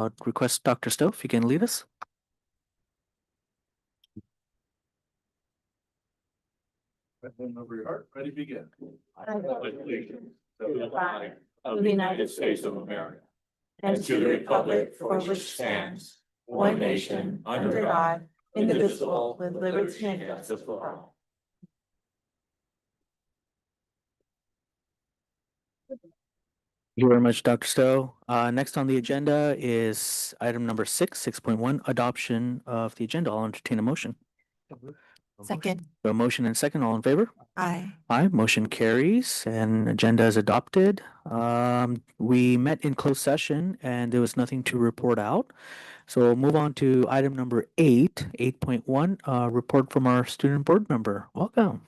I'll request Dr. Stowe if you can lead us. Over your heart, ready to begin. I pledge allegiance to the flag of the United States of America and to the republic for which stands one nation under God, indivisible, with liberty and justice for all. Thank you very much, Dr. Stowe. Next on the agenda is item number 6.1, adoption of the agenda. I'll entertain a motion. Second. A motion and second, all in favor? Aye. Aye, motion carries and agenda is adopted. We met in closed session and there was nothing to report out. So we'll move on to item number 8.1, report from our student board member. Welcome.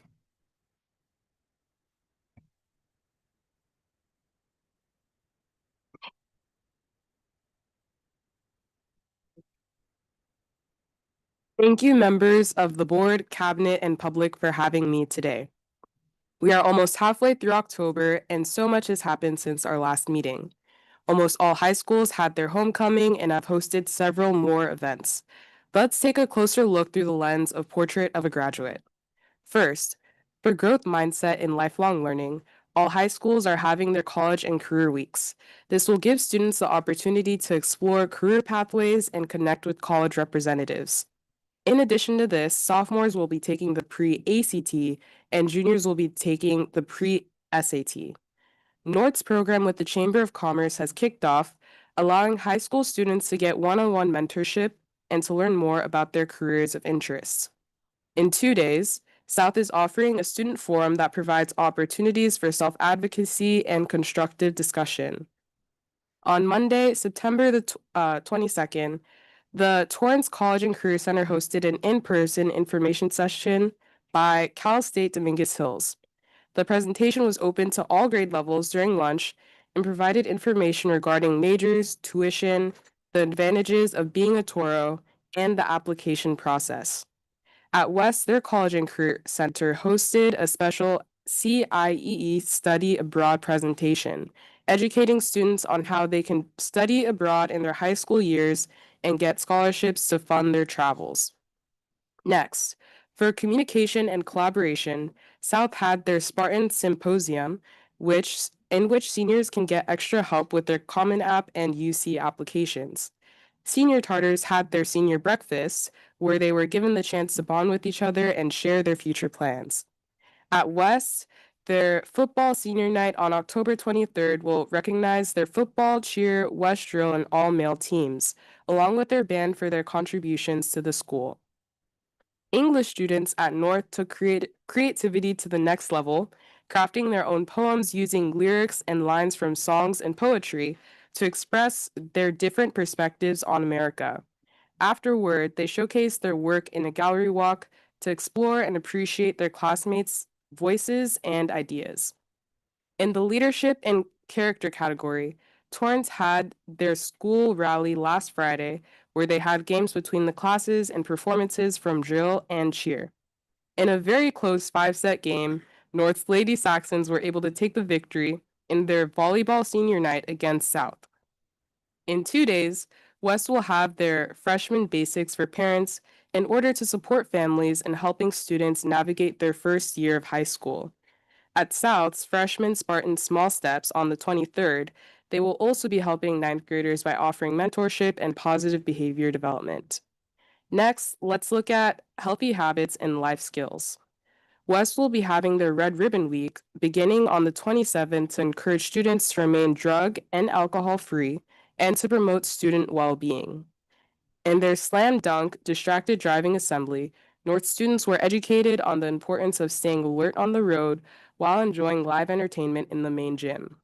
Thank you, members of the board, cabinet, and public for having me today. We are almost halfway through October, and so much has happened since our last meeting. Almost all high schools had their homecoming and have hosted several more events. Let's take a closer look through the lens of Portrait of a Graduate. First, for growth mindset in lifelong learning, all high schools are having their college and career weeks. This will give students the opportunity to explore career pathways and connect with college representatives. In addition to this, sophomores will be taking the pre-ACT and juniors will be taking the pre-SAT. North's program with the Chamber of Commerce has kicked off, allowing high school students to get one-on-one mentorship and to learn more about their careers of interest. In 2 days, South is offering a student forum that provides opportunities for self-advocacy and constructive discussion. On Monday, September the 22nd, the Torrance College and Career Center hosted an in-person information session by Cal State Dominguez Hills. The presentation was open to all grade levels during lunch and provided information regarding majors, tuition, the advantages of being a Toro, and the application process. At West, their College and Career Center hosted a special CIEE Study Abroad presentation, educating students on how they can study abroad in their high school years and get scholarships to fund their travels. Next, for communication and collaboration, South had their Spartan Symposium, in which seniors can get extra help with their Common App and UC applications. Senior Tartars had their senior breakfast, where they were given the chance to bond with each other and share their future plans. At West, their football senior night on October 23rd will recognize their football, cheer, West drill, and all-male teams, along with their band for their contributions to the school. English students at North took creativity to the next level, crafting their own poems using lyrics and lines from songs and poetry to express their different perspectives on America. Afterward, they showcased their work in a gallery walk to explore and appreciate their classmates' voices and ideas. In the leadership and character category, Torrance had their school rally last Friday, where they had games between the classes and performances from drill and cheer. In a very close 5-set game, North's Lady Saxons were able to take the victory in their volleyball senior night against South. In 2 days, West will have their freshman basics for parents in order to support families in helping students navigate their first year of high school. At South's freshman Spartan Small Steps on the 23rd, they will also be helping 9th graders by offering mentorship and positive behavior development. Next, let's look at healthy habits and life skills. West will be having their Red Ribbon Week beginning on the 27th to encourage students to remain drug and alcohol free and to promote student well-being. In their Slam Dunk Distracted Driving Assembly, North students were educated on the importance of staying alert on the road while enjoying live entertainment in the main gym.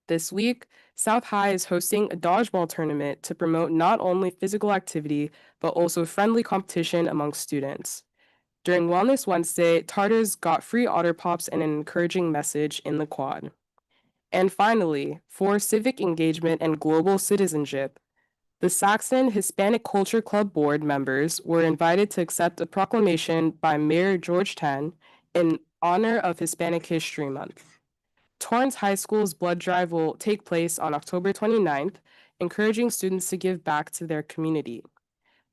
This week, South High is hosting a dodgeball tournament to promote not only physical activity, but also friendly competition among students. During Wellness Wednesday, Tartars got free Otter Pops and an encouraging message in the quad. And finally, for civic engagement and global citizenship, the Saxon Hispanic Culture Club board members were invited to accept a proclamation by Mayor George Tan in honor of Hispanic History Month. Torrance High School's blood drive will take place on October 29th, encouraging students to give back to their community.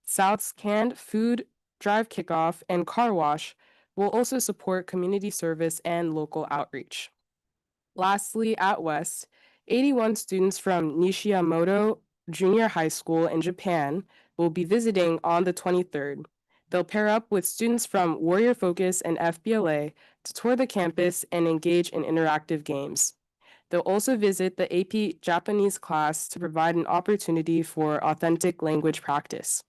South's canned food drive kickoff and car wash will also support community service and local outreach. Lastly, at West, 81 students from Nishiyamoto Junior High School in Japan will be visiting on the 23rd. They'll pair up with students from Warrior Focus and FBLA to tour the campus and engage in interactive games. They'll also visit the AP Japanese class to provide an opportunity for authentic language practice.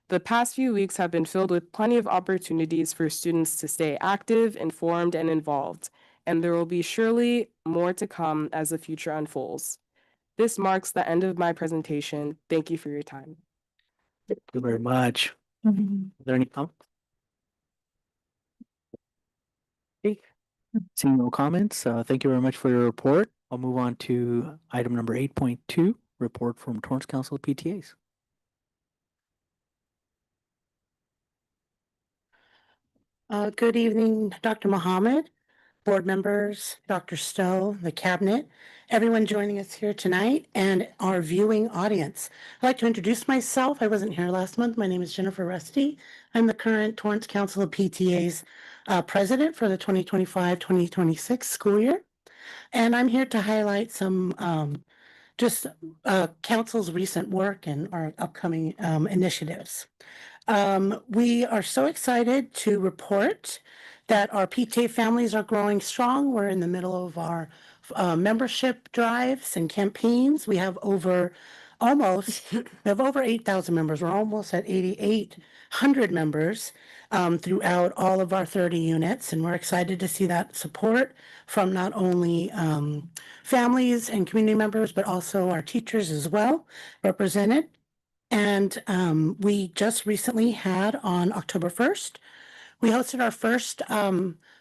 The past few weeks have been filled with plenty of opportunities for students to stay active, informed, and involved, and there will be surely more to come as the future unfolds. This marks the end of my presentation. Thank you for your time. Thank you very much. Are there any comments? Okay. Seeing no comments, thank you very much for your report. I'll move on to item number 8.2, report from Torrance Council PTAs. Good evening, Dr. Mohammed, board members, Dr. Stowe, the cabinet, everyone joining us here tonight, and our viewing audience. I'd like to introduce myself. I wasn't here last month. My name is Jennifer Rusty. I'm the current Torrance Council of PTA's president for the 2025-2026 school year. And I'm here to highlight some council's recent work and our upcoming initiatives. We are so excited to report that our PTA families are growing strong. We're in the middle of our membership drives and campaigns. We have over 8,000 members. We're almost at 8,800 members throughout all of our 30 units. And we're excited to see that support from not only families and community members, but also our teachers as well represented. And we just recently had on October 1st, we hosted our first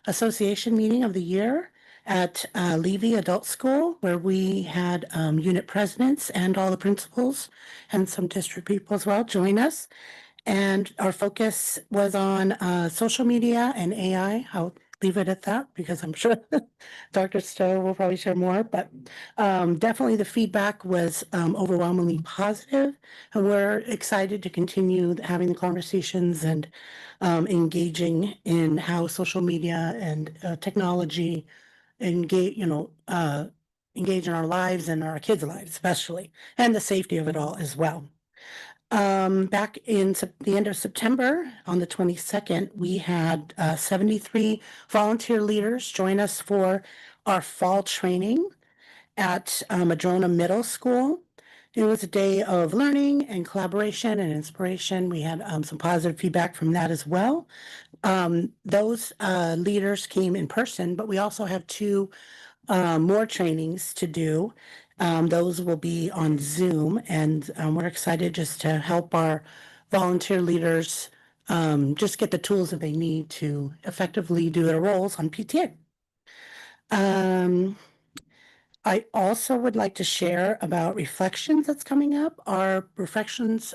association meeting of the year at Levy Adult School, where we had unit presidents and all the principals and some district people as well join us. And our focus was on social media and AI. I'll leave it at that because I'm sure Dr. Stowe will probably share more, but definitely the feedback was overwhelmingly positive, and we're excited to continue having the conversations and engaging in how social media and technology engage in our lives and our kids' lives especially, and the safety of it all as well. Back in the end of September, on the 22nd, we had 73 volunteer leaders join us for our fall training at Madrona Middle School. It was a day of learning and collaboration and inspiration. We had some positive feedback from that as well. Those leaders came in person, but we also have two more trainings to do. Those will be on Zoom, and we're excited just to help our volunteer leaders just get the tools that they need to effectively do their roles on PTA. I also would like to share about reflections that's coming up. Our reflections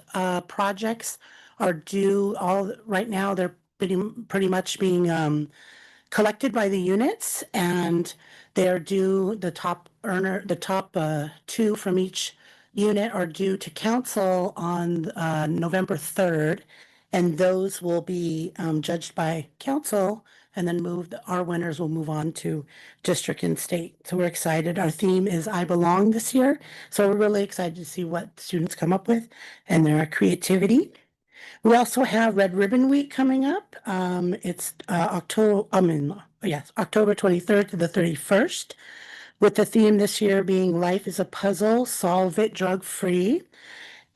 projects are due right now. They're pretty much being collected by the units, and they're due the top two from each unit are due to council on November 3rd, and those will be judged by council, and then our winners will move on to district and state. So we're excited. Our theme is I Belong this year, so we're really excited to see what students come up with and their creativity. We also have Red Ribbon Week coming up. It's October 23rd to the 31st, with the theme this year being Life is a Puzzle, Solve It Drug-Free.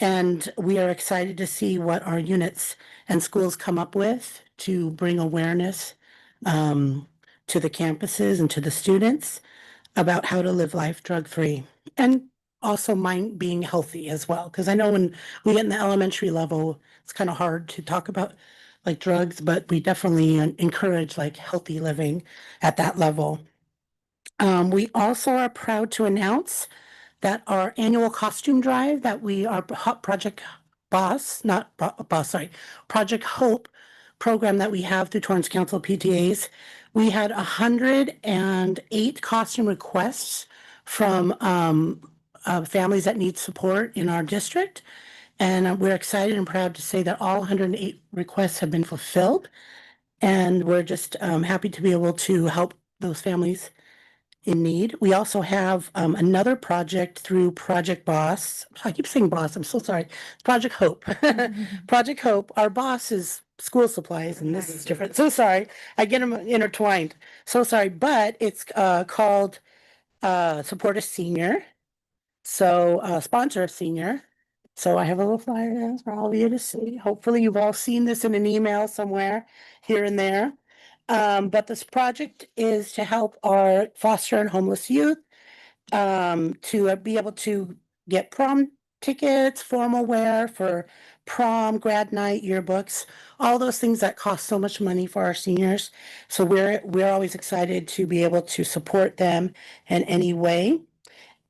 And we are excited to see what our units and schools come up with to bring awareness to the campuses and to the students about how to live life drug-free. And also mind being healthy as well, because I know when we get in the elementary level, it's kind of hard to talk about like drugs, but we definitely encourage like healthy living at that level. We also are proud to announce that our annual costume drive that we are Project Hope program that we have through Torrance Council PTAs. We had 108 costume requests from families that need support in our district. And we're excited and proud to say that all 108 requests have been fulfilled. And we're just happy to be able to help those families in need. We also have another project through Project Boss. I keep saying Boss, I'm so sorry. It's Project Hope. Project Hope. Our boss is school supplies, and this is different. So sorry. I get them intertwined. So sorry. But it's called Support a Senior. So sponsor a senior. So I have a little flyer there for all of you to see. Hopefully you've all seen this in an email somewhere here and there. But this project is to help our foster and homeless youth to be able to get prom tickets, formal wear for prom, grad night, yearbooks, all those things that cost so much money for our seniors. So we're always excited to be able to support them in any way.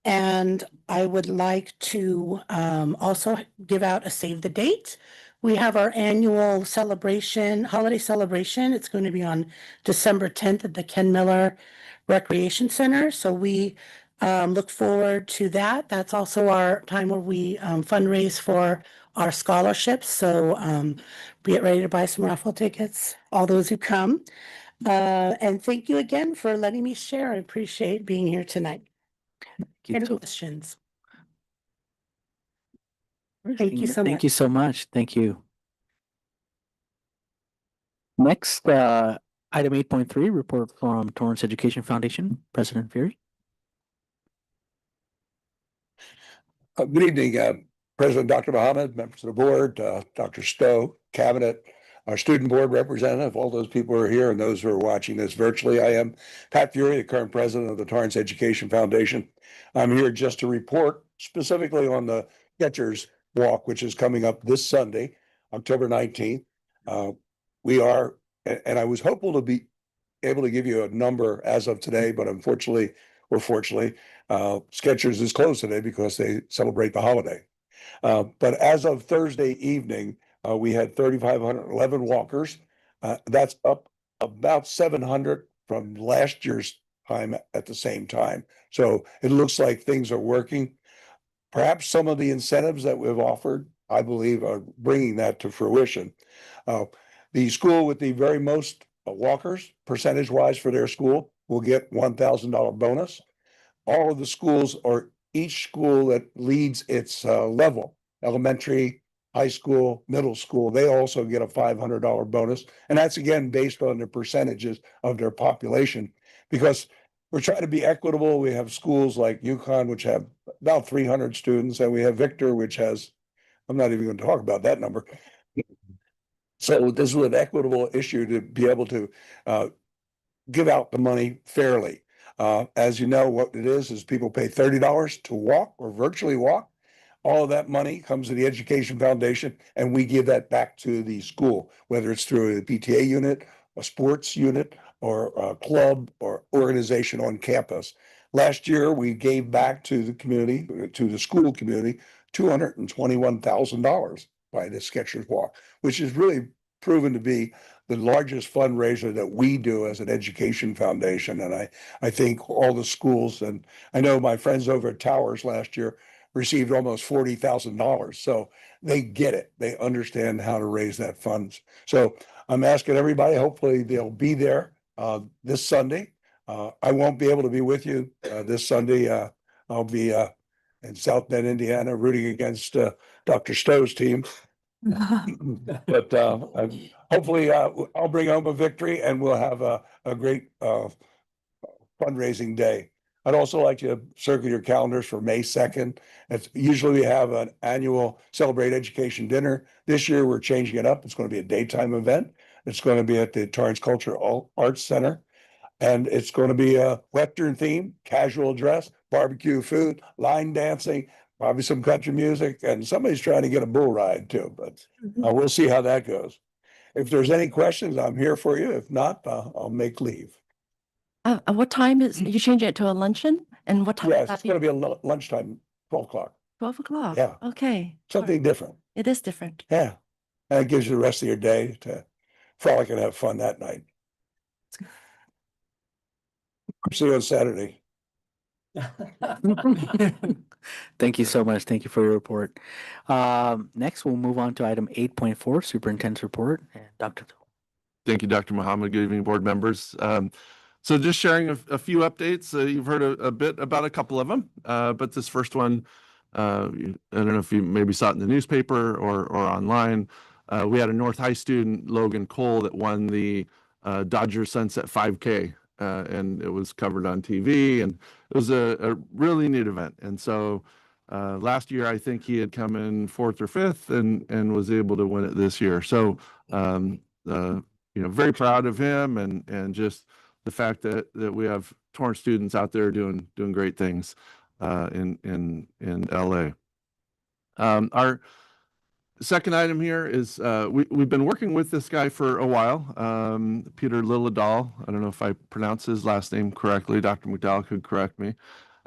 And I would like to also give out a save the date. We have our annual celebration, holiday celebration. It's going to be on December 10th at the Ken Miller Recreation Center. So we look forward to that. That's also our time where we fundraise for our scholarships. So get ready to buy some raffle tickets, all those who come. And thank you again for letting me share. I appreciate being here tonight. Any questions? Thank you so much. Thank you so much. Thank you. Next, item 8.3, report from Torrance Education Foundation, President Fury. Good evening, President Dr. Mohammed, members of the board, Dr. Stowe, cabinet, our student board representative, all those people who are here and those who are watching this virtually. I am Pat Fury, the current president of the Torrance Education Foundation. I'm here just to report specifically on the Skechers Walk, which is coming up this Sunday, October 19th. We are, and I was hopeful to be able to give you a number as of today, but unfortunately, or fortunately, Skechers is closed today because they celebrate the holiday. But as of Thursday evening, we had 3,511 walkers. That's up about 700 from last year's time at the same time. So it looks like things are working. Perhaps some of the incentives that we've offered, I believe, are bringing that to fruition. The school with the very most walkers, percentage-wise for their school, will get $1,000 bonus. All of the schools, or each school that leads its level, elementary, high school, middle school, they also get a $500 bonus. And that's again based on the percentages of their population, because we're trying to be equitable. We have schools like UConn, which have about 300 students, and we have Victor, which has, I'm not even going to talk about that number. So this is an equitable issue to be able to give out the money fairly. As you know, what it is people pay $30 to walk or virtually walk. All of that money comes to the Education Foundation, and we give that back to the school, whether it's through a PTA unit, a sports unit, or a club or organization on campus. Last year, we gave back to the community, to the school community, $221,000 by the Skechers Walk, which is really proven to be the largest fundraiser that we do as an education foundation. And I think all the schools, and I know my friends over at Towers last year received almost $40,000. So they get it. They understand how to raise that funds. So I'm asking everybody, hopefully they'll be there this Sunday. I won't be able to be with you this Sunday. I'll be in South Bend, Indiana, rooting against Dr. Stowe's team. But hopefully I'll bring home a victory and we'll have a great fundraising day. I'd also like to circle your calendars for May 2nd. It's usually we have an annual Celebrate Education dinner. This year we're changing it up. It's going to be a daytime event. It's going to be at the Torrance Cultural Arts Center. And it's going to be a Western theme, casual dress, barbecue food, line dancing, probably some country music, and somebody's trying to get a bull ride too, but we'll see how that goes. If there's any questions, I'm here for you. If not, I'll make leave. What time is, you changing it to a luncheon? And what time? Yes, it's going to be a lunchtime, 12 o'clock. 12 o'clock? Yeah. Okay. Something different. It is different. Yeah. And it gives you the rest of your day to frolic and have fun that night. See you on Saturday. Thank you so much. Thank you for your report. Next, we'll move on to item 8.4, Superintendent's Report. And Dr. Thank you, Dr. Muhammad. Good evening, board members. So just sharing a few updates. You've heard a bit about a couple of them, but this first one, I don't know if you maybe saw it in the newspaper or online. We had a North High student, Logan Cole, that won the Dodger Sunset 5K, and it was covered on TV, and it was a really neat event. And so last year, I think he had come in fourth or fifth and was able to win it this year. So very proud of him and just the fact that we have Torrance students out there doing great things in LA. Our second item here is we've been working with this guy for a while, Peter Lilladal. I don't know if I pronounce his last name correctly. Dr. McDowell could correct me.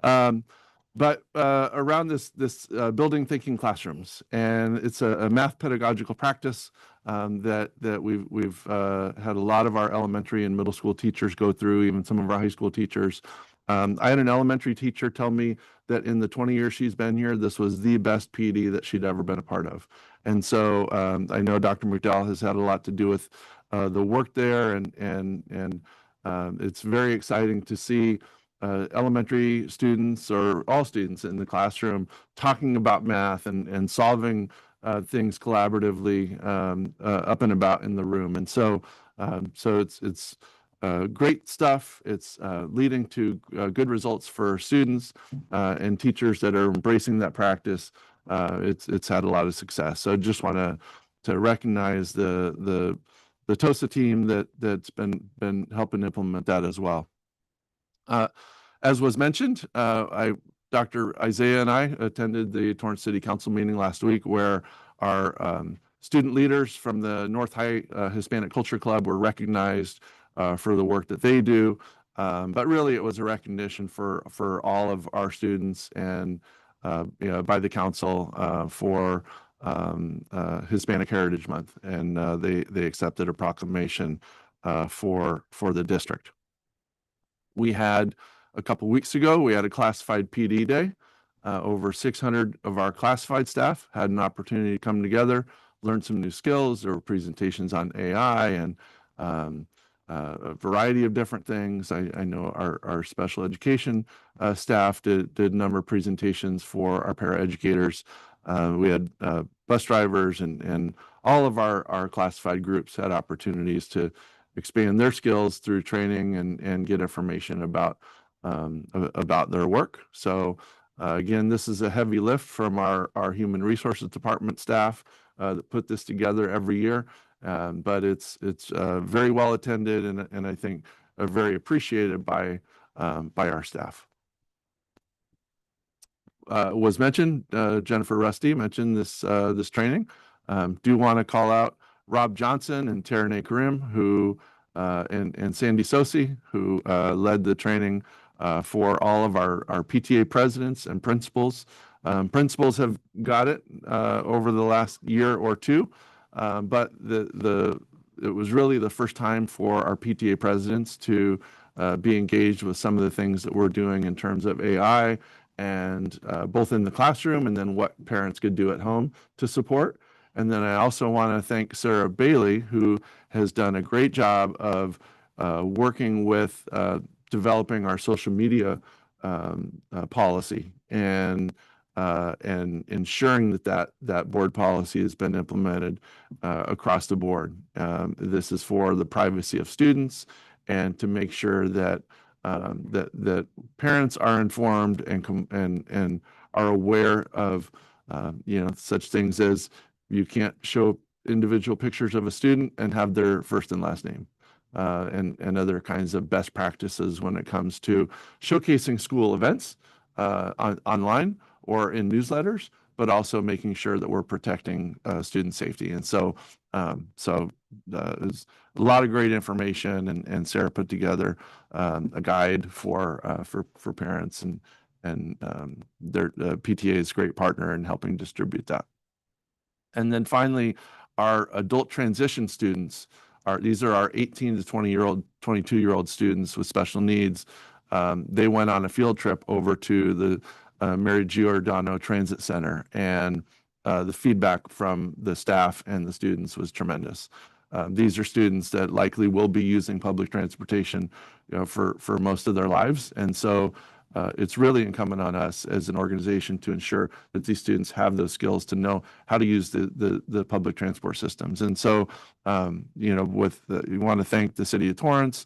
But around this building thinking classrooms, and it's a math pedagogical practice that we've had a lot of our elementary and middle school teachers go through, even some of our high school teachers. I had an elementary teacher tell me that in the 20 years she's been here, this was the best PD that she'd ever been a part of. And so I know Dr. McDowell has had a lot to do with the work there, and it's very exciting to see elementary students or all students in the classroom talking about math and solving things collaboratively up and about in the room. And so it's great stuff. It's leading to good results for students and teachers that are embracing that practice. It's had a lot of success. So I just want to recognize the TUSD team that's been helping implement that as well. As was mentioned, Dr. Isaiah and I attended the Torrance City Council meeting last week, where our student leaders from the North High Hispanic Culture Club were recognized for the work that they do. But really, it was a recognition for all of our students and by the council for Hispanic Heritage Month, and they accepted a proclamation for the district. We had a couple weeks ago, we had a classified PD day. Over 600 of our classified staff had an opportunity to come together, learn some new skills. There were presentations on AI and a variety of different things. I know our special education staff did a number of presentations for our paraeducators. We had bus drivers and all of our classified groups had opportunities to expand their skills through training and get information about their work. So again, this is a heavy lift from our human resources department staff that put this together every year. But it's very well attended and I think very appreciated by our staff. Was mentioned, Jennifer Rusty mentioned this training. Do want to call out Rob Johnson and Taranay Karim, who and Sandy Sosi, who led the training for all of our PTA presidents and principals. Principals have got it over the last year or two, but it was really the first time for our PTA presidents to be engaged with some of the things that we're doing in terms of AI and both in the classroom and then what parents could do at home to support. And then I also want to thank Sarah Bailey, who has done a great job of working with developing our social media policy and ensuring that board policy has been implemented across the board. This is for the privacy of students and to make sure that that parents are informed and are aware of such things as you can't show individual pictures of a student and have their first and last name, and other kinds of best practices when it comes to showcasing school events online or in newsletters, but also making sure that we're protecting student safety. And so there's a lot of great information, and Sarah put together a guide for parents, and their PTA is a great partner in helping distribute that. And then finally, our adult transition students these are our 18 to 22-year-old students with special needs. they went on a field trip over to the Mary Giordano Transit Center, and the feedback from the staff and the students was tremendous. These are students that likely will be using public transportation, for most of their lives, and so it's really incumbent on us as an organization to ensure that these students have those skills to know how to use the public transport systems. And so, we want to thank the City of Torrance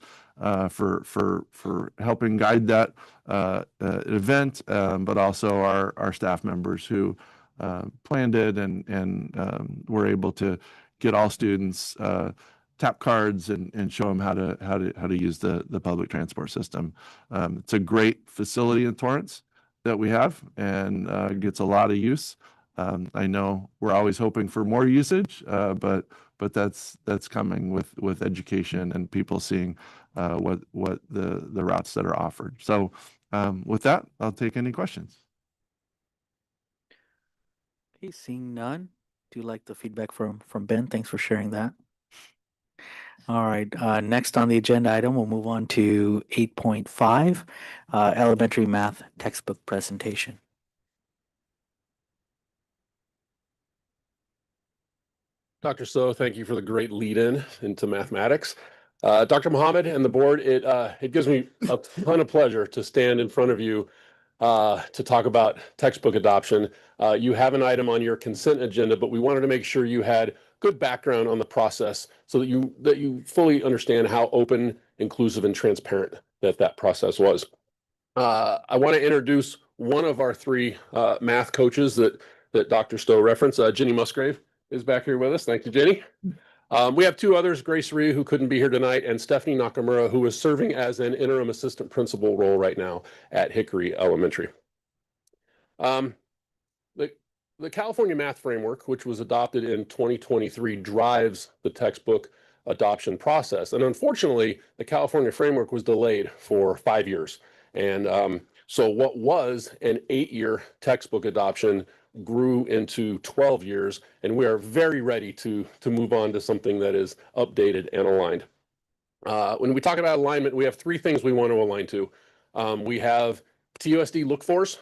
for helping guide that event, but also our staff members who planned it and were able to get all students tap cards and show them how to use the public transport system. It's a great facility in Torrance that we have, and gets a lot of use. I know we're always hoping for more usage, but that's coming with education and people seeing what the routes that are offered. So with that, I'll take any questions. Okay, seeing none. Do you like the feedback from Ben? Thanks for sharing that. All right, next on the agenda item, we'll move on to 8.5, elementary math textbook presentation. Dr. So, thank you for the great lead-in into mathematics. Dr. Mohammed and the board, it gives me a ton of pleasure to stand in front of you to talk about textbook adoption. You have an item on your consent agenda, but we wanted to make sure you had good background on the process so that you fully understand how open, inclusive, and transparent that process was. I want to introduce one of our three math coaches that Dr. Stowe referenced. Jenny Musgrave is back here with us. Thank you, Jenny. We have two others, Grace Rhee, who couldn't be here tonight, and Stephanie Nakamura, who is serving as an interim assistant principal role right now at Hickory Elementary. The California Math Framework, which was adopted in 2023, drives the textbook adoption process. And unfortunately, the California Framework was delayed for 5 years. And so what was an 8-year textbook adoption grew into 12 years, and we are very ready to move on to something that is updated and aligned. When we talk about alignment, we have three things we want to align to. We have TUSD look-fors,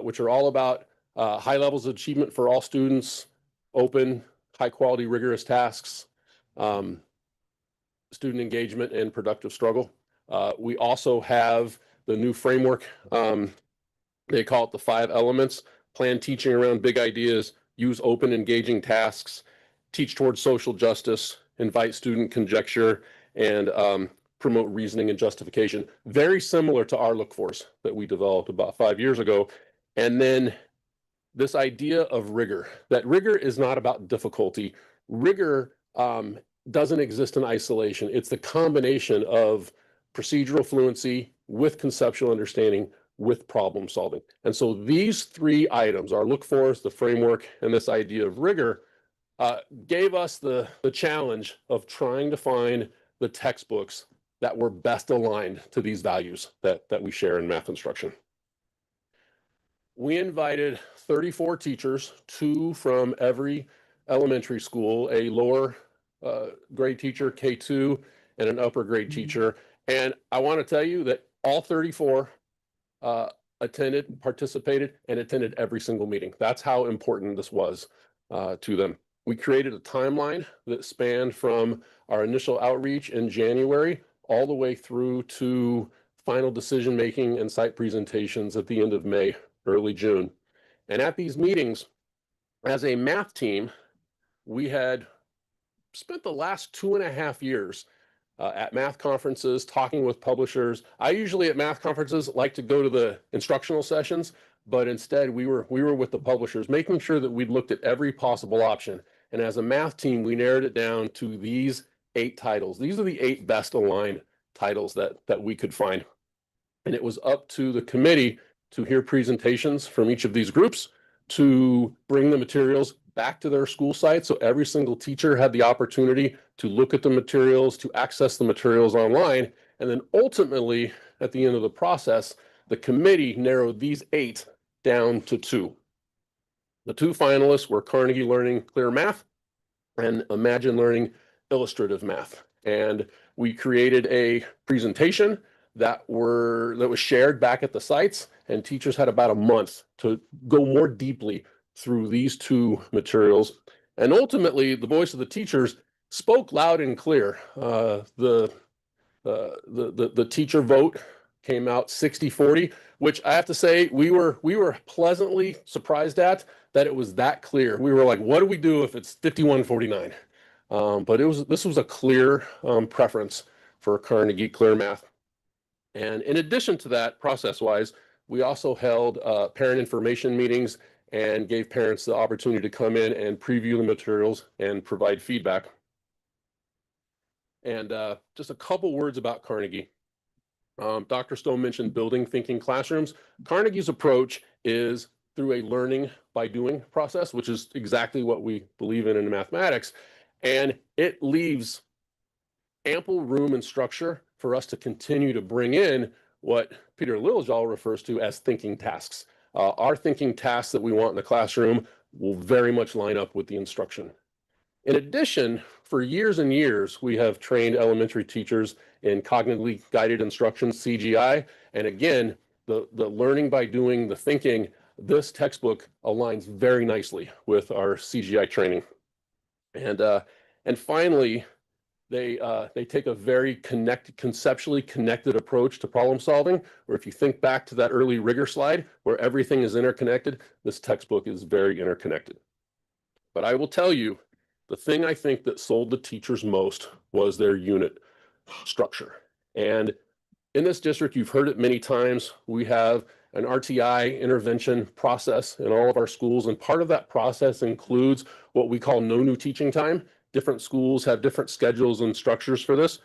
which are all about high levels of achievement for all students, open, high-quality, rigorous tasks, student engagement, and productive struggle. We also have the new framework. They call it the 5 elements: plan teaching around big ideas, use open, engaging tasks, teach towards social justice, invite student conjecture, and promote reasoning and justification. Very similar to our look-fors that we developed about 5 years ago. And then this idea of rigor, that rigor is not about difficulty. Rigor doesn't exist in isolation. It's the combination of procedural fluency with conceptual understanding with problem solving. And so these three items, our look-fors, the framework, and this idea of rigor, gave us the challenge of trying to find the textbooks that were best aligned to these values that we share in math instruction. We invited 34 teachers, 2 from every elementary school, a lower grade teacher, K2, and an upper grade teacher. And I want to tell you that all 34 attended, participated, and attended every single meeting. That's how important this was to them. We created a timeline that spanned from our initial outreach in January all the way through to final decision-making and site presentations at the end of May, early June. And at these meetings, as a math team, we had spent the last 2.5 years at math conferences, talking with publishers. I usually at math conferences like to go to the instructional sessions, but instead we were with the publishers, making sure that we'd looked at every possible option. And as a math team, we narrowed it down to these 8 titles. These are the 8 best aligned titles that we could find. And it was up to the committee to hear presentations from each of these groups, to bring the materials back to their school site. So every single teacher had the opportunity to look at the materials, to access the materials online. And then ultimately, at the end of the process, the committee narrowed these 8 down to 2. The 2 finalists were Carnegie Learning Clear Math and Imagine Learning Illustrative Math. And we created a presentation that was shared back at the sites, and teachers had about a month to go more deeply through these two materials. And ultimately, the voice of the teachers spoke loud and clear. The teacher vote came out 60-40, which I have to say we were pleasantly surprised at that it was that clear. We were like, what do we do if it's 51-49? But this was a clear preference for Carnegie Clear Math. And in addition to that, process-wise, we also held parent information meetings and gave parents the opportunity to come in and preview the materials and provide feedback. And just a couple words about Carnegie. Dr. Stowe mentioned building thinking classrooms. Carnegie's approach is through a learning by doing process, which is exactly what we believe in mathematics. And it leaves ample room and structure for us to continue to bring in what Peter Littlejohn refers to as thinking tasks. Our thinking tasks that we want in the classroom will very much line up with the instruction. In addition, for years and years, we have trained elementary teachers in cognitively guided instruction, CGI. And again, the learning by doing, the thinking, this textbook aligns very nicely with our CGI training. And finally, they take a very conceptually connected approach to problem solving, where if you think back to that early rigor slide where everything is interconnected, this textbook is very interconnected. But I will tell you, the thing I think that sold the teachers most was their unit structure. And in this district, you've heard it many times, we have an RTI intervention process in all of our schools. And part of that process includes what we call no new teaching time. Different schools have different schedules and structures for this.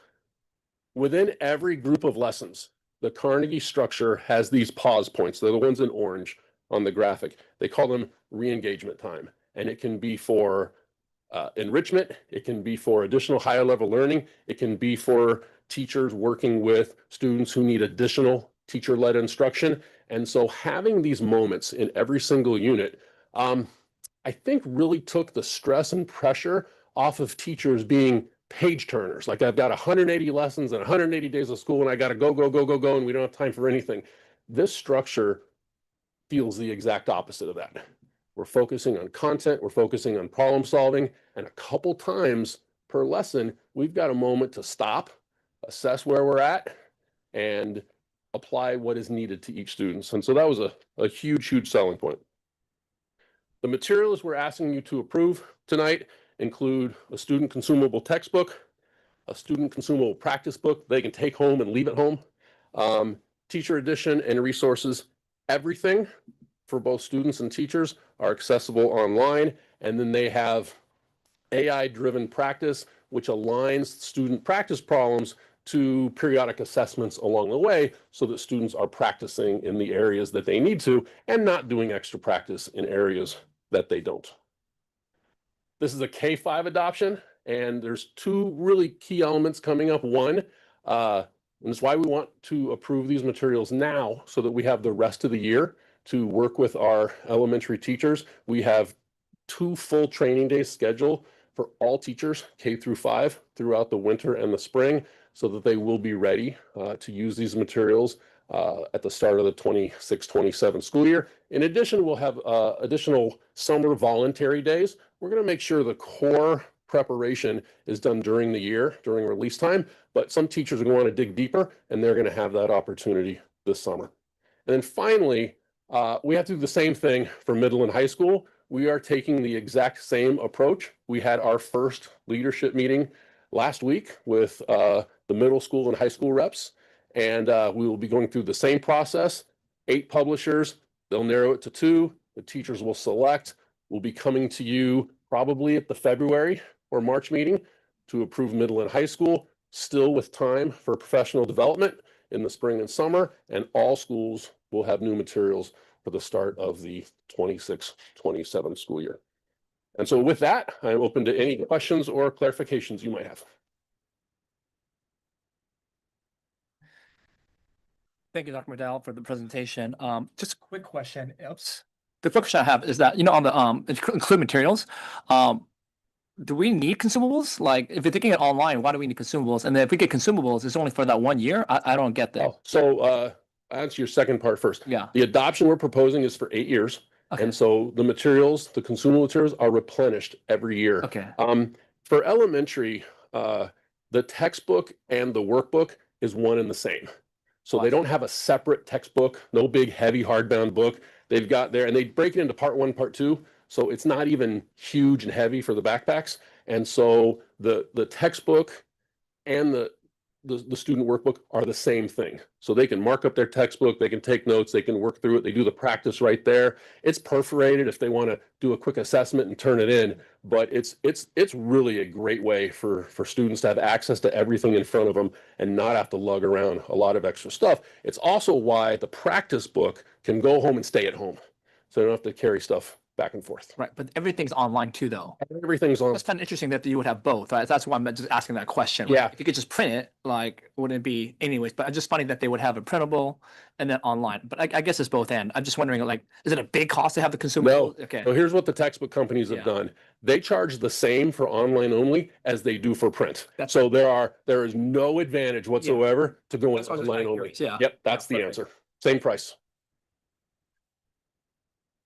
Within every group of lessons, the Carnegie structure has these pause points. They're the ones in orange on the graphic. They call them re-engagement time. And it can be for enrichment, it can be for additional higher level learning, it can be for teachers working with students who need additional teacher-led instruction. And so having these moments in every single unit, I think really took the stress and pressure off of teachers being page turners. Like, I've got 180 lessons and 180 days of school and I got to go, and we don't have time for anything. This structure feels the exact opposite of that. We're focusing on content, we're focusing on problem solving, and a couple times per lesson, we've got a moment to stop, assess where we're at, and apply what is needed to each student. And so that was a huge, huge selling point. The materials we're asking you to approve tonight include a student consumable textbook, a student consumable practice book they can take home and leave at home, teacher edition and resources. Everything for both students and teachers are accessible online. And then they have AI-driven practice, which aligns student practice problems to periodic assessments along the way so that students are practicing in the areas that they need to and not doing extra practice in areas that they don't. This is a K-5 adoption, and there's two really key elements coming up. One, and it's why we want to approve these materials now so that we have the rest of the year to work with our elementary teachers. We have 2 full training days scheduled for all teachers, K-5, throughout the winter and the spring, so that they will be ready to use these materials at the start of the 26-27 school year. In addition, we'll have additional summer voluntary days. We're going to make sure the core preparation is done during the year, during release time, but some teachers are going to want to dig deeper, and they're going to have that opportunity this summer. And then finally, we have to do the same thing for middle and high school. We are taking the exact same approach. We had our first leadership meeting last week with the middle school and high school reps, and we will be going through the same process. 8 publishers, they'll narrow it to 2. The teachers will select. We'll be coming to you probably at the February or March meeting to approve middle and high school, still with time for professional development in the spring and summer, and all schools will have new materials for the start of the 26-27 school year. And so with that, I'm open to any questions or clarifications you might have. Thank you, Dr. McDowell, for the presentation. Just a quick question. Oops. The quick question I have is that, on the include materials, do we need consumables? Like, if you're taking it online, why do we need consumables? And then if we get consumables, it's only for that 1 year? I don't get that. Oh, so answer your second part first. Yeah. The adoption we're proposing is for 8 years. Okay. And so the materials, the consumable materials are replenished every year. Okay. For elementary, the textbook and the workbook is one and the same. So they don't have a separate textbook, no big heavy hardbound book. They've got there, and they break it into part 1, part 2. So it's not even huge and heavy for the backpacks. And so the textbook and the student workbook are the same thing. So they can mark up their textbook, they can take notes, they can work through it, they do the practice right there. It's perforated if they want to do a quick assessment and turn it in, but it's really a great way for students to have access to everything in front of them and not have to lug around a lot of extra stuff. It's also why the practice book can go home and stay at home. So they don't have to carry stuff back and forth. Right, but everything's online too, though. Everything's on. That's kind of interesting that you would have both, right? That's why I'm just asking that question. Yeah. If you could just print it, like, wouldn't it be anyways? But it's just funny that they would have a printable and then online. But I guess it's both end. I'm just wondering, like, is it a big cost to have the consumer? No. Okay. So here's what the textbook companies have Yeah. done. They charge the same for online only as they do for print. So there is no advantage whatsoever to going That's what I was online kinda only. curious, yeah. Yep, that's the perfect. answer. Same price.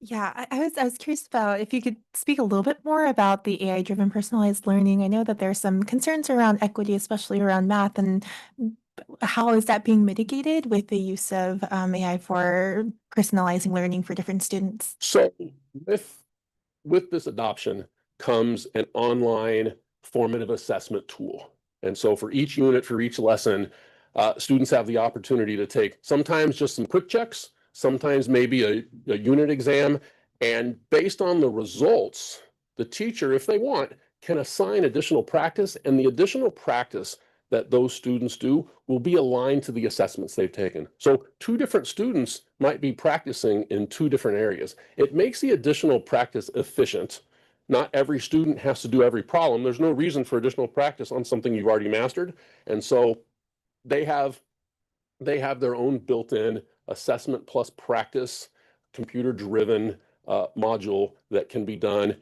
Yeah, I was curious about if you could speak a little bit more about the AI-driven personalized learning. I know that there's some concerns around equity, especially around math, and how is that being mitigated with the use of AI for personalizing learning for different students? So with this adoption comes an online formative assessment tool. And so for each unit, for each lesson, students have the opportunity to take sometimes just some quick checks, sometimes maybe a unit exam. And based on the results, the teacher, if they want, can assign additional practice, and the additional practice that those students do will be aligned to the assessments they've taken. So 2 different students might be practicing in 2 different areas. It makes the additional practice efficient. Not every student has to do every problem. There's no reason for additional practice on something you've already mastered. And so they have their own built-in assessment plus practice, computer-driven module that can be done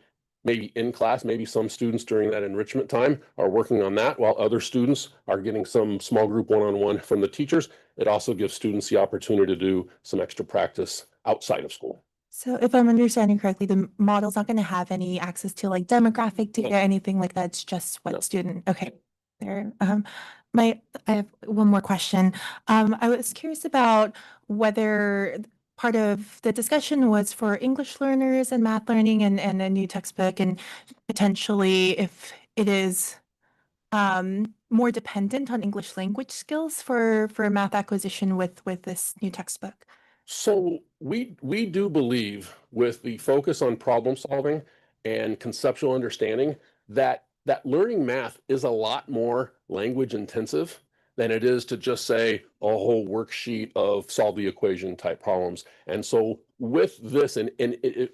maybe in class. Maybe some students during that enrichment time are working on that, while other students are getting some small group one-on-one from the teachers. It also gives students the opportunity to do some extra practice outside of school. So if I'm understanding correctly, the model's not going to have any access to like demographic data, anything like that. It's just what No. student. Okay. There. I have one more question. I was curious about whether part of the discussion was for English learners and math learning and a new textbook, and potentially if it is more dependent on English language skills for math acquisition with this new textbook. So we do believe, with the focus on problem solving and conceptual understanding, that learning math is a lot more language intensive than it is to just say a whole worksheet of solve the equation type problems. And so with this and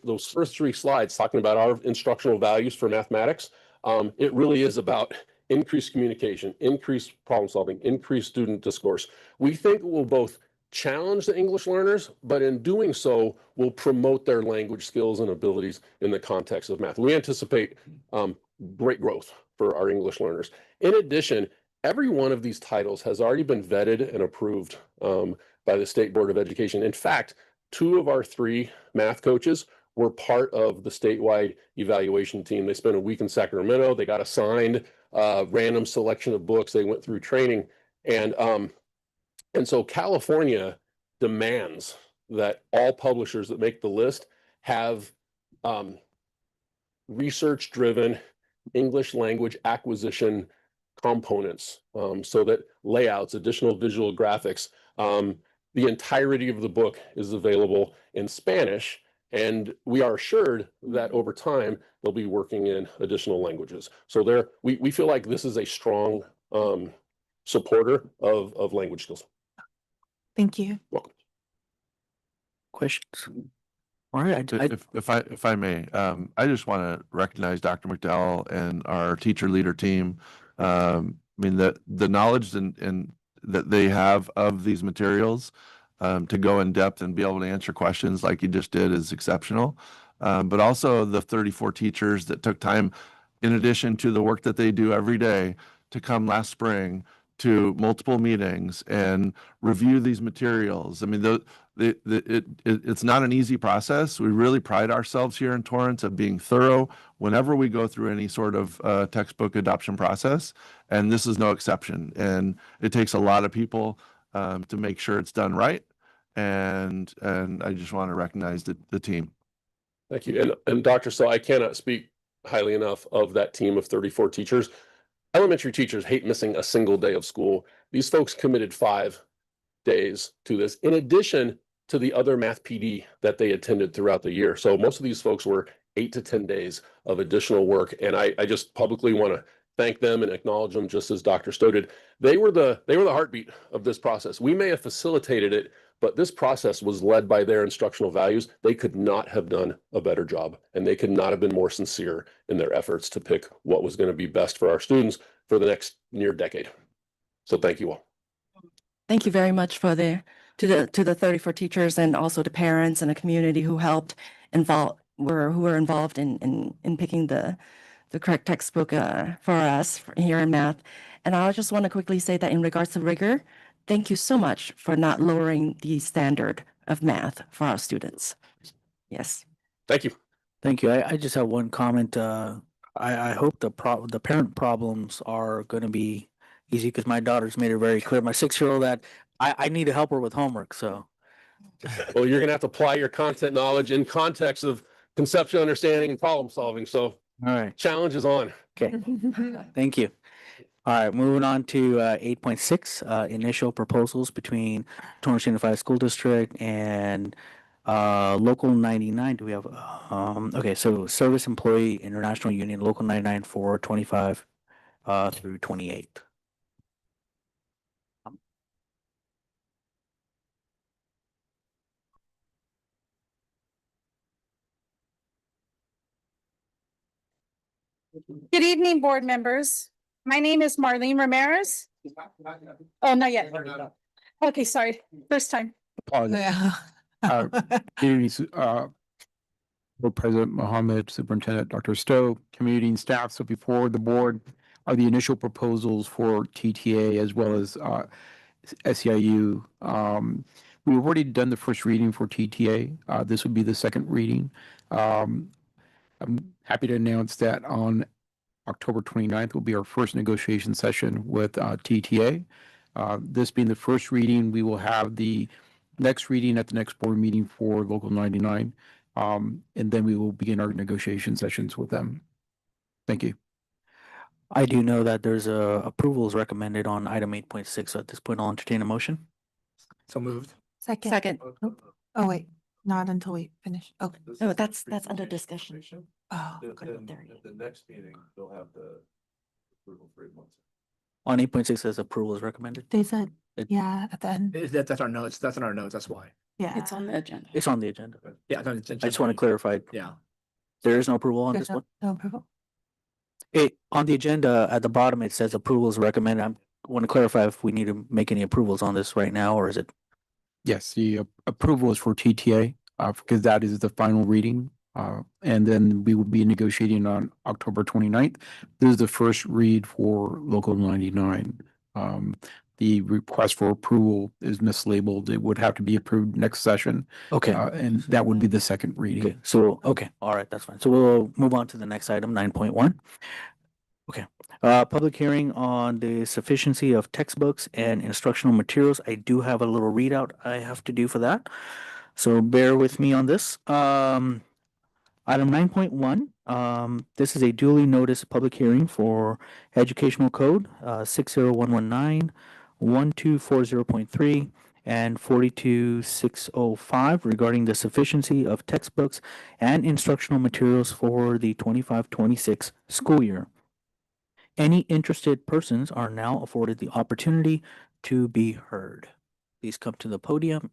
those first 3 slides talking about our instructional values for mathematics, it really is about increased communication, increased problem solving, increased student discourse. We think it will both challenge the English learners, but in doing so, will promote their language skills and abilities in the context of math. We anticipate great growth for our English learners. In addition, every one of these titles has already been vetted and approved by the State Board of Education. In fact, 2 of our 3 math coaches were part of the statewide evaluation team. They spent a week in Sacramento. They got assigned a random selection of books. They went through training. And so California demands that all publishers that make the list have research-driven English language acquisition components, so that layouts, additional visual graphics, the entirety of the book is available in Spanish, and we are assured that over time they'll be working in additional languages. So we feel like this is a strong supporter of language skills. Thank you. Welcome. Questions? All right. If I may, I just want to recognize Dr. McDowell and our teacher leader team. I mean, the knowledge and that they have of these materials to go in depth and be able to answer questions like you just did is exceptional. But also the 34 teachers that took time in addition to the work that they do every day, to come last spring to multiple meetings and review these materials. I mean, it's not an easy process. We really pride ourselves here in Torrance of being thorough whenever we go through any sort of textbook adoption process, and this is no exception. And it takes a lot of people to make sure it's done right. And I just want to recognize the team. Thank you. And Dr. So I cannot speak highly enough of that team of 34 teachers. Elementary teachers hate missing a single day of school. These folks committed 5 days to this, in addition to the other math PD that they attended throughout the year. So most of these folks were 8 to 10 days of additional work. And I just publicly want to thank them and acknowledge them, just as Dr. Stowe did. They were the heartbeat of this process. We may have facilitated it, but this process was led by their instructional values. They could not have done a better job, and they could not have been more sincere in their efforts to pick what was going to be best for our students for the next near decade. So thank you all. Thank you very much to the 34 teachers and also the parents and the community who helped who were involved in picking the correct textbook for us here in math. And I just want to quickly say that in regards to rigor, thank you so much for not lowering the standard of math for our students. Yes. Thank you. Thank you. I just have one comment. I hope the parent problems are going to be easy, because my daughter's made it very clear, my 6-year-old, that I need to help her with homework. So, Well, you're going to have to apply your content knowledge in context of conceptual understanding and problem solving. So all right. challenge is on. Okay. Thank you. All right. Moving on to 8.6, initial proposals between Torrance Unified School District and Local 99. Do we have? Okay. So Service Employee International Union, Local 99 for 25 through 28. Good evening, board members. My name is Marlene Ramirez. Oh, not yet. Okay, sorry. First time. Community, Board President Mohammed, Superintendent Dr. Stowe, community and staff. So before the board are the initial proposals for TTA as well as SEIU. We've already done the first reading for TTA. This would be the second reading. I'm happy to announce that on October 29th will be our first negotiation session with TTA. This being the first reading, we will have the next reading at the next board meeting for Local 99. And then we will begin our negotiation sessions with them. Thank you. I do know that there's approvals recommended on item 8.6. So at this point, I'll entertain a motion. So moved. Second. Oh, wait, not until we finish. Okay. No, that's under discussion. Oh, Then good. at the next meeting, they'll have the approval for 8 months. On 8.6 says approval is recommended. They said, It- yeah, at the end. That's our notes. That's in our notes. That's why. Yeah. It's on the agenda. It's on the agenda. Yeah. I just want to clarify. Yeah. There is no approval on There's this one. no approval. On the agenda at the bottom, it says approval is recommended. I want to clarify if we need to make any approvals on this right now, or is it? Yes, the approval is for TTA because that is the final reading. And then we will be negotiating on October 29th. This is the first read for Local 99. The request for approval is mislabeled. It would have to be approved next session. Okay. And that would be the second reading. Okay. So, okay. All right. That's fine. So we'll move on to the next item, 9.1. Okay. Public hearing on the sufficiency of textbooks and instructional materials. I do have a little readout I have to do for that. So bear with me on this. Item 9.1, this is a duly noticed public hearing for Educational Code 60119, 1240.3, and 42605 regarding the sufficiency of textbooks and instructional materials for the 25-26 school year. Any interested persons are now afforded the opportunity to be heard. Please come to the podium.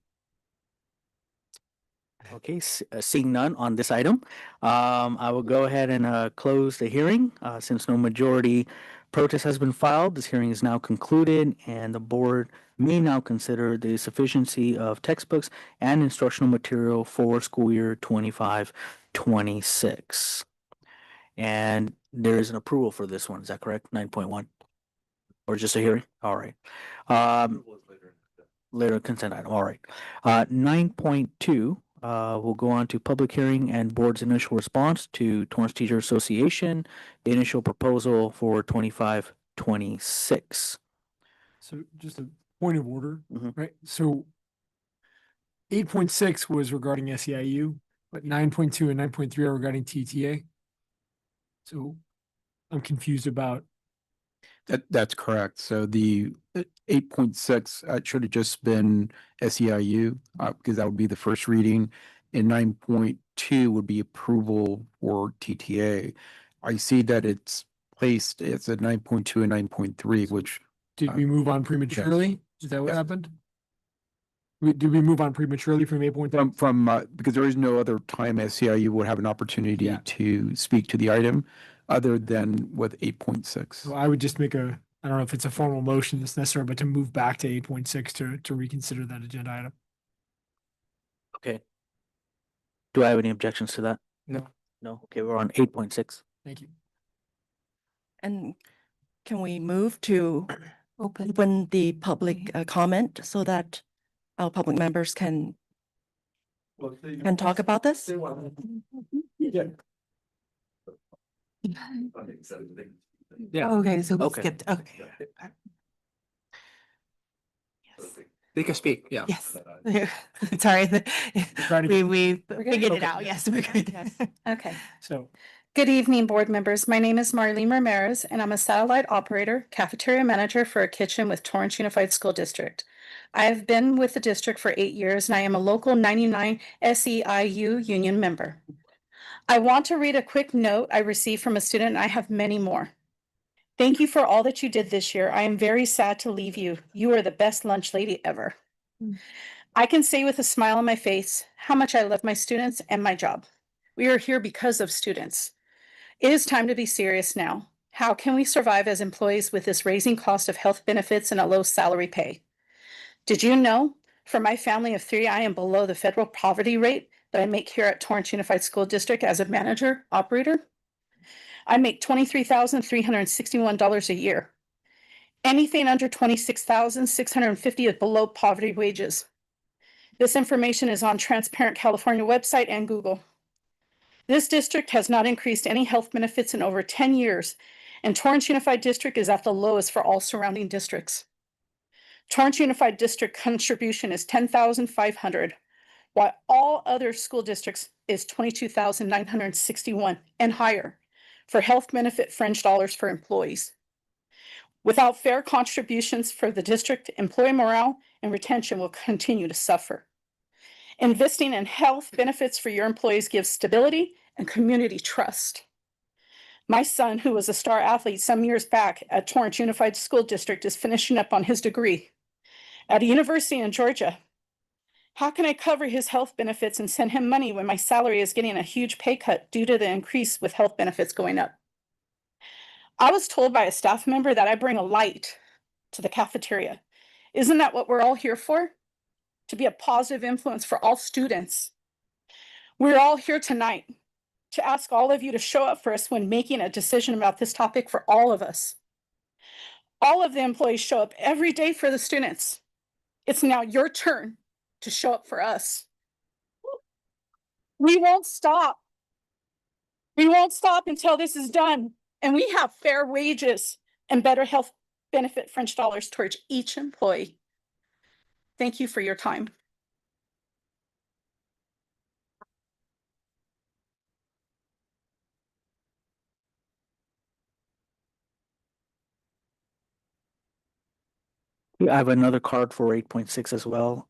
Okay, seeing none on this item, I will go ahead and close the hearing. Since no majority protest has been filed, this hearing is now concluded, and the board may now consider the sufficiency of textbooks and instructional material for school year 25-26. And there is an approval for this one, is that correct? 9.1? Or just a hearing? All right. Later consent item, all right. 9.2, we'll go on to public hearing and board's initial response to Torrance Teacher Association, the initial proposal for 25-26. So just a point of order, Mhm. right? So 8.6 was regarding SEIU, but 9.2 and 9.3 are regarding TTA. So I'm confused about, That's correct. So the 8.6 should have just been SEIU, because that would be the first reading. And 9.2 would be approval for TTA. I see that it's placed, it's at 9.2 and 9.3, which did we move on prematurely? Is that what Yes. happened? Did we move on prematurely from 8.3? from because there is no other time SEIU would have an opportunity Yeah. to speak to the item other than with 8.6. So I would just make I don't know if it's a formal motion that's necessary, but to move back to 8.6 to reconsider that agenda item. Okay. Do I have any objections to that? No. No? Okay, we're on 8.6. Thank you. And can we move to open the public comment so that our public members can talk about this? Yeah. Yeah, Okay, so we Okay. skipped, okay. they can speak, yeah. Yes, sorry, Trying to we good? figured it Okay. out, yes, we're good. Okay. So Good evening, board members. My name is Marlene Ramirez, and I'm a satellite operator, cafeteria manager for a kitchen with Torrance Unified School District. I have been with the district for 8 years, and I am a local 99 SEIU union member. I want to read a quick note I received from a student, and I have many more. Thank you for all that you did this year. I am very sad to leave you. You are the best lunch lady ever. I can say with a smile on my face how much I love my students and my job. We are here because of students. It is time to be serious now. How can we survive as employees with this raising cost of health benefits and a low salary pay? Did you know, for my family of 3, I am below the federal poverty rate that I make here at Torrance Unified School District as a manager operator? I make $23,361 a year. Anything under $26,650 is below poverty wages. This information is on Transparent California website and Google. This district has not increased any health benefits in over 10 years, and Torrance Unified District is at the lowest for all surrounding districts. Torrance Unified District contribution is $10,500, while all other school districts is $22,961 and higher for health benefit fringe dollars for employees. Without fair contributions for the district, employee morale and retention will continue to suffer. Investing in health benefits for your employees gives stability and community trust. My son, who was a star athlete some years back at Torrance Unified School District, is finishing up on his degree at a university in Georgia. How can I cover his health benefits and send him money when my salary is getting a huge pay cut due to the increase with health benefits going up? I was told by a staff member that I bring a light to the cafeteria. Isn't that what we're all here for? To be a positive influence for all students. We're all here tonight to ask all of you to show up for us when making a decision about this topic for all of us. All of the employees show up every day for the students. It's now your turn to show up for us. We won't stop. We won't stop until this is done and we have fair wages and better health benefit fringe dollars towards each employee. Thank you for your time. I have another card for 8.6 as well.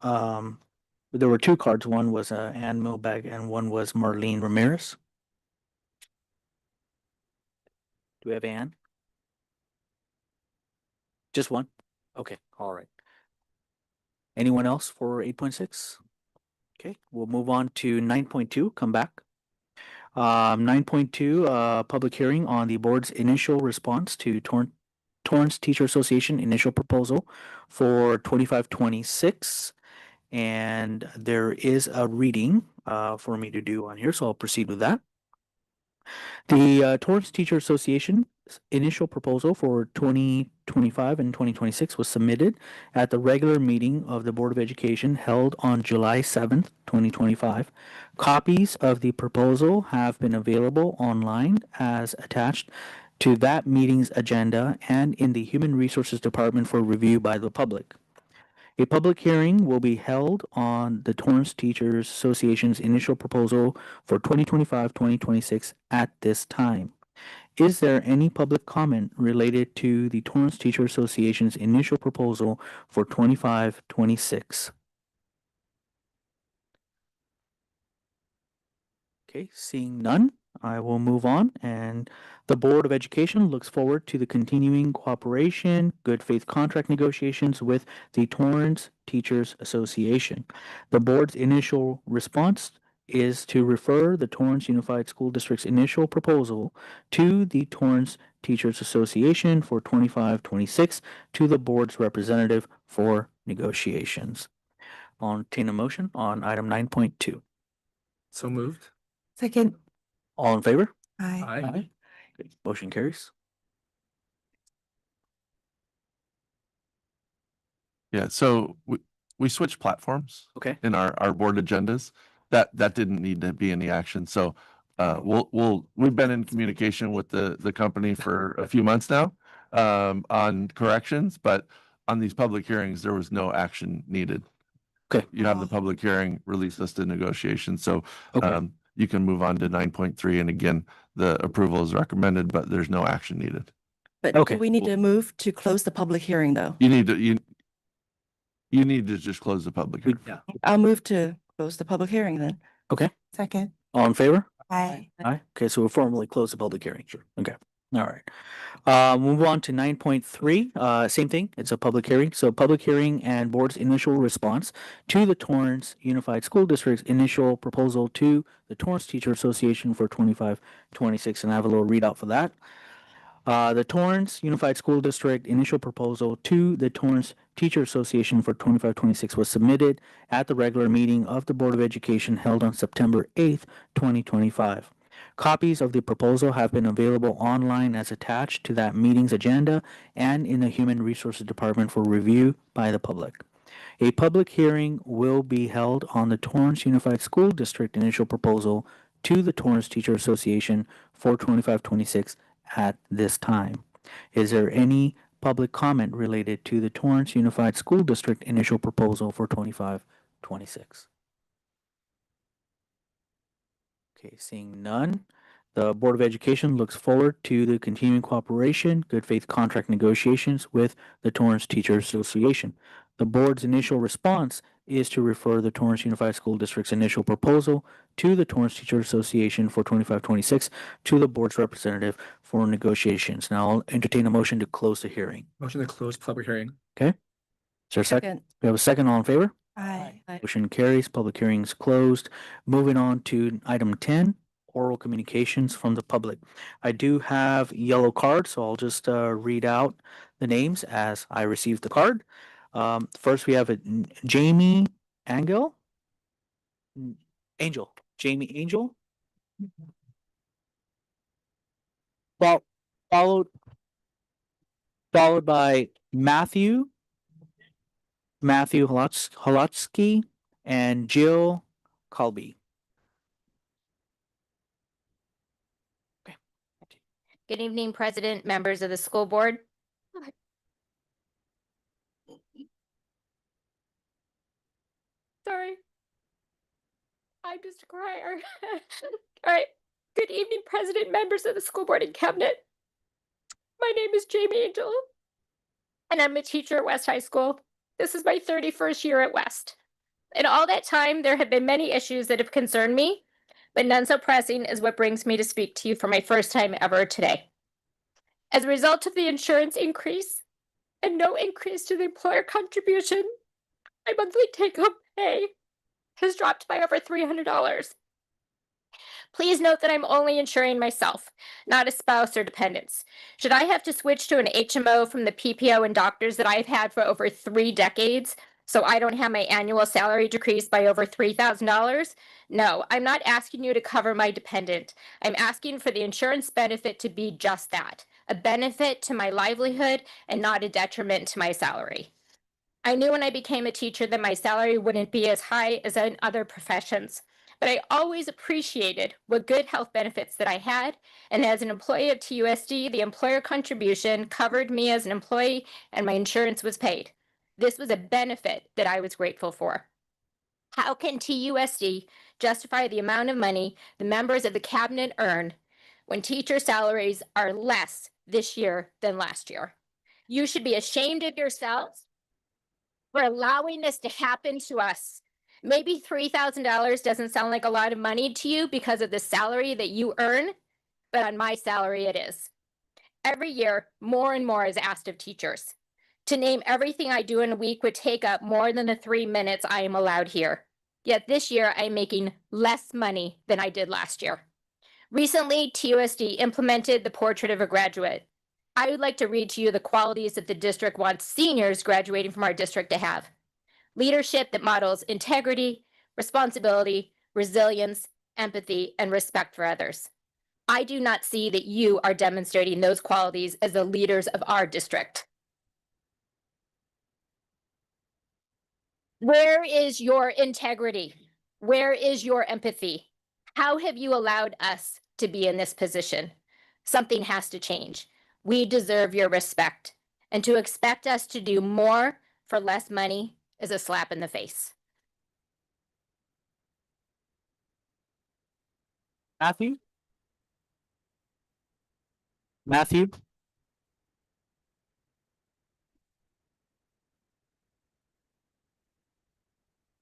There were 2 cards. One was Ann Milbag and one was Marlene Ramirez. Do we have Ann? Just one? Okay, all right. Anyone else for 8.6? Okay, we'll move on to 9.2, come back. 9.2, public hearing on the board's initial response to Torrance Teacher Association initial proposal for 25-26. And there is a reading for me to do on here, so I'll proceed with that. The Torrance Teacher Association initial proposal for 2025 and 2026 was submitted at the regular meeting of the Board of Education held on July 7th, 2025. Copies of the proposal have been available online as attached to that meeting's agenda and in the Human Resources Department for review by the public. A public hearing will be held on the Torrance Teachers Association's initial proposal for 2025-2026 at this time. Is there any public comment related to the Torrance Teacher Association's initial proposal for 25-26? Okay, seeing none, I will move on, and the Board of Education looks forward to the continuing cooperation, good faith contract negotiations with the Torrance Teachers Association. The board's initial response is to refer the Torrance Unified School District's initial proposal to the Torrance Teachers Association for 25-26 to the board's representative for negotiations. I'll entertain a motion on item 9.2. So moved. Second. All in favor? Aye. Aye. Okay, motion carries. Yeah, so we switched platforms Okay. in our board agendas. That didn't need to be any action. So we've been in communication with the company for a few months now on corrections, but on these public hearings, there was no action needed. Okay. You have the public hearing, release listed negotiations. So Okay. you can move on to 9.3. And again, the approval is recommended, but there's no action needed. But Okay. do we need to move to close the public hearing, though? You need to just close the public hearing. Yeah. I'll move to close the public hearing then. Okay. Second. All in favor? Aye. Aye. Okay, so we'll formally close the public hearing. Sure. Okay. All right. Move on to 9.3. Same thing. It's a public hearing. So public hearing and board's initial response to the Torrance Unified School District's initial proposal to the Torrance Teacher Association for 25-26. And I have a little readout for that. The Torrance Unified School District initial proposal to the Torrance Teacher Association for 25-26 was submitted at the regular meeting of the Board of Education held on September 8th, 2025. Copies of the proposal have been available online as attached to that meeting's agenda and in the Human Resources Department for review by the public. A public hearing will be held on the Torrance Unified School District initial proposal to the Torrance Teacher Association for 25-26 at this time. Is there any public comment related to the Torrance Unified School District initial proposal for 25-26? Okay, seeing none, the Board of Education looks forward to the continuing cooperation, good faith contract negotiations with the Torrance Teacher Association. The board's initial response is to refer the Torrance Unified School District's initial proposal to the Torrance Teacher Association for 25-26 to the board's representative for negotiations. Now I'll entertain a motion to close the hearing. Motion to close public hearing. Is there a second? We have a second, all in favor? Aye. Motion carries. Public hearing is closed. Moving on to item 10, oral communications from the public. I do have yellow cards, so I'll just read out the names as I receive the card. First, we have Jamie Angel. Jamie Angel. Followed by Matthew Holotsky and Jill Colby. Good evening, President, members of the school board. Sorry. I'm just a crier. All right. Good evening, President, members of the school board and cabinet. My name is Jamie Angel, and I'm a teacher at West High School. This is my 31st year at West. In all that time, there have been many issues that have concerned me, but none so pressing as what brings me to speak to you for my first time ever today. As a result of the insurance increase and no increase to the employer contribution, my monthly take-home pay has dropped by over $300. Please note that I'm only insuring myself, not a spouse or dependents. Should I have to switch to an HMO from the PPO and doctors that I've had for over 3 decades, so I don't have my annual salary decreased by over $3,000? No, I'm not asking you to cover my dependent. I'm asking for the insurance benefit to be just that, a benefit to my livelihood and not a detriment to my salary. I knew when I became a teacher that my salary wouldn't be as high as in other professions, but I always appreciated what good health benefits that I had. And as an employee of TUSD, the employer contribution covered me as an employee and my insurance was paid. This was a benefit that I was grateful for. How can TUSD justify the amount of money the members of the cabinet earn when teacher salaries are less this year than last year? You should be ashamed of yourselves for allowing this to happen to us. Maybe $3,000 doesn't sound like a lot of money to you because of the salary that you earn, but on my salary it is. Every year, more and more is asked of teachers. To name everything I do in a week would take up more than the 3 minutes I am allowed here. Yet this year, I'm making less money than I did last year. Recently, TUSD implemented the portrait of a graduate. I would like to read to you the qualities that the district wants seniors graduating from our district to have. Leadership that models integrity, responsibility, resilience, empathy, and respect for others. I do not see that you are demonstrating those qualities as the leaders of our district. Where is your integrity? Where is your empathy? How have you allowed us to be in this position? Something has to change. We deserve your respect. And to expect us to do more for less money is a slap in the face. Matthew? Matthew?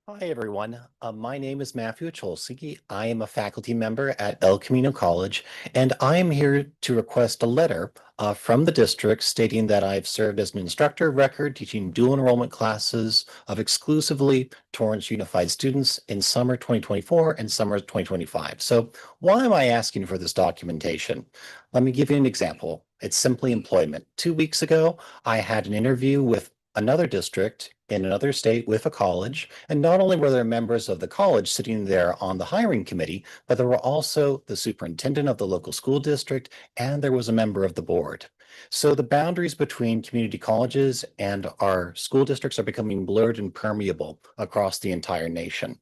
Hi, everyone. My name is Matthew Acholsky. I am a faculty member at El Camino College, and I am here to request a letter from the district stating that I've served as an instructor of record teaching dual enrollment classes of exclusively Torrance Unified students in summer 2024 and summer 2025. So why am I asking for this documentation? Let me give you an example. It's simply employment. 2 weeks ago, I had an interview with another district in another state with a college, and not only were there members of the college sitting there on the hiring committee, but there were also the superintendent of the local school district, and there was a member of the board. So the boundaries between community colleges and our school districts are becoming blurred and permeable across the entire nation.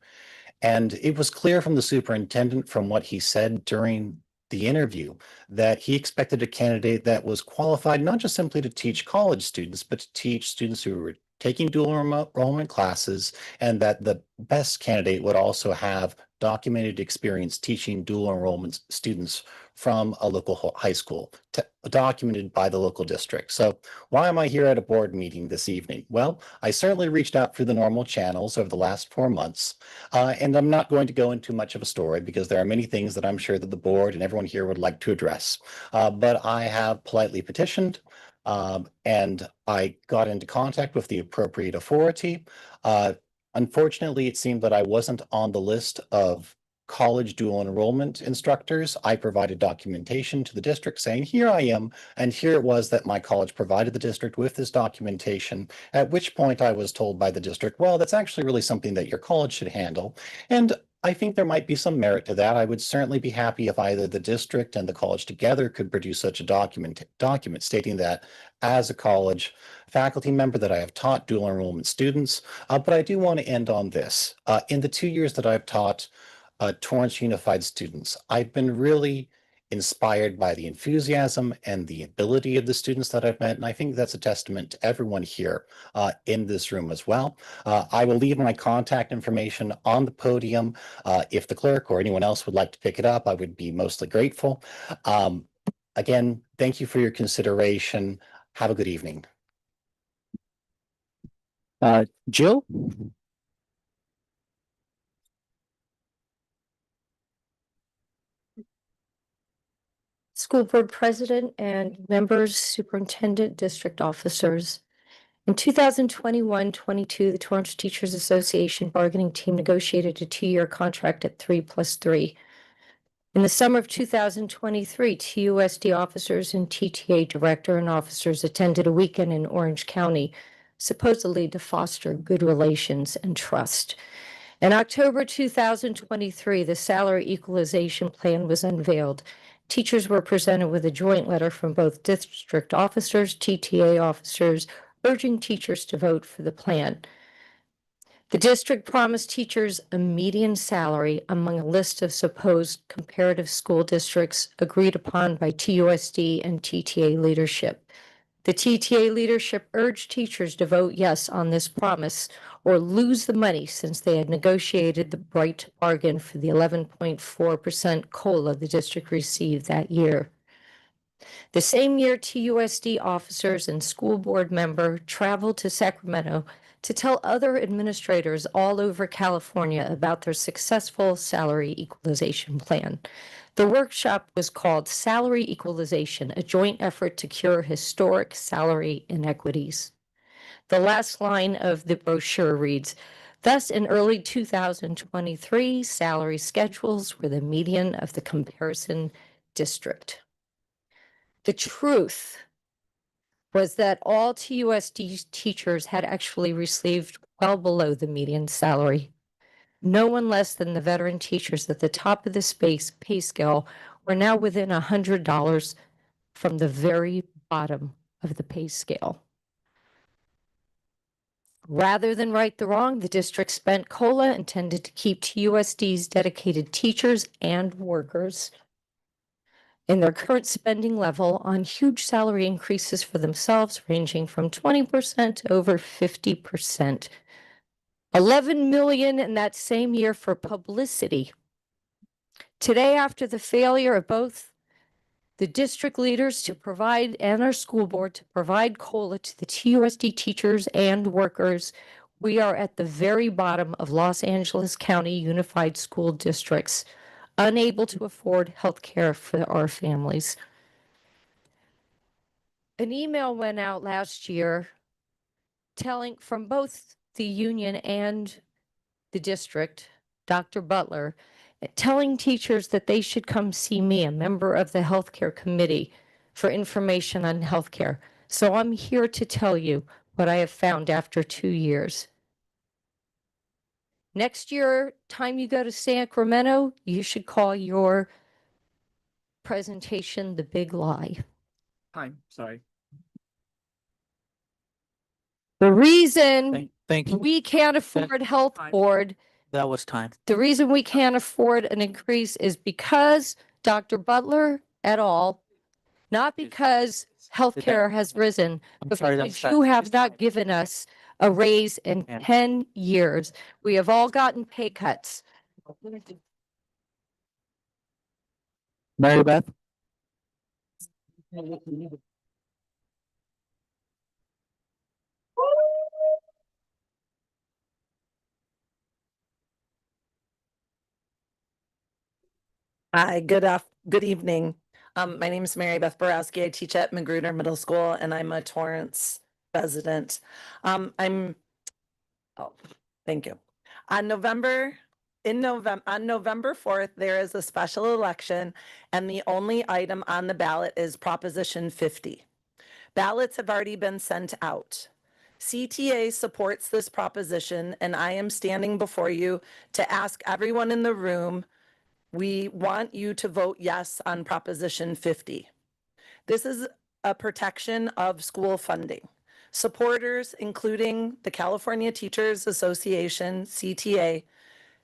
And it was clear from the superintendent, from what he said during the interview, that he expected a candidate that was qualified not just simply to teach college students, but to teach students who were taking dual enrollment classes, and that the best candidate would also have documented experience teaching dual enrollment students from a local high school, documented by the local district. So why am I here at a board meeting this evening? Well, I certainly reached out through the normal channels over the last 4 months, and I'm not going to go into much of a story because there are many things that I'm sure that the board and everyone here would like to address. But I have politely petitioned, and I got into contact with the appropriate authority. Unfortunately, it seemed that I wasn't on the list of college dual enrollment instructors. I provided documentation to the district saying, here I am. And here it was that my college provided the district with this documentation, at which point I was told by the district, well, that's actually really something that your college should handle. And I think there might be some merit to that. I would certainly be happy if either the district and the college together could produce such a document stating that as a college faculty member that I have taught dual enrollment students. But I do want to end on this. In the 2 years that I've taught Torrance Unified students, I've been really inspired by the enthusiasm and the ability of the students that I've met. And I think that's a testament to everyone here in this room as well. I will leave my contact information on the podium. If the clerk or anyone else would like to pick it up, I would be mostly grateful. Again, thank you for your consideration. Have a good evening. Jill? School board president and members, superintendent, district officers. In 2021-22, the Torrance Teachers Association bargaining team negotiated a 2-year contract at 3+3. In the summer of 2023, TUSD officers and TTA director and officers attended a weekend in Orange County supposedly to foster good relations and trust. In October 2023, the salary equalization plan was unveiled. Teachers were presented with a joint letter from both district officers, TTA officers, urging teachers to vote for the plan. The district promised teachers a median salary among a list of supposed comparative school districts agreed upon by TUSD and TTA leadership. The TTA leadership urged teachers to vote yes on this promise or lose the money since they had negotiated the right bargain for the 11.4% COLA the district received that year. The same year, TUSD officers and school board member traveled to Sacramento to tell other administrators all over California about their successful salary equalization plan. The workshop was called Salary Equalization, a joint effort to cure historic salary inequities. The last line of the brochure reads, thus, in early 2023, salary schedules were the median of the comparison district. The truth was that all TUSD teachers had actually received well below the median salary. No one less than the veteran teachers at the top of the pay scale were now within $100 from the very bottom of the pay scale. Rather than right the wrong, the district spent COLA intended to keep TUSD's dedicated teachers and workers in their current spending level on huge salary increases for themselves, ranging from 20% to over 50%. $11 million in that same year for publicity. Today, after the failure of both the district leaders to provide and our school board to provide COLA to the TUSD teachers and workers, we are at the very bottom of Los Angeles County Unified School Districts, unable to afford health care for our families. An email went out last year from both the union and the district, Dr. Butler, telling teachers that they should come see me, a member of the healthcare committee, for information on healthcare. So I'm here to tell you what I have found after 2 years. Next year, time you go to Sacramento, you should call your presentation the big lie. Time, sorry. The reason Thank you. we can't afford health board, That was time. the reason we can't afford an increase is because Dr. Butler et al., not because healthcare has risen, but sorry, because that's you have not given us a raise in 10 years. We have all gotten pay cuts. Mary Beth? Hi, good evening. My name is Mary Beth Borowski. I teach at Magruder Middle School and I'm a Torrance resident. Thank you. On November 4th, there is a special election and the only item on the ballot is Proposition 50. Ballots have already been sent out. CTA supports this proposition and I am standing before you to ask everyone in the room, we want you to vote yes on Proposition 50. This is a protection of school funding. Supporters, including the California Teachers Association, CTA,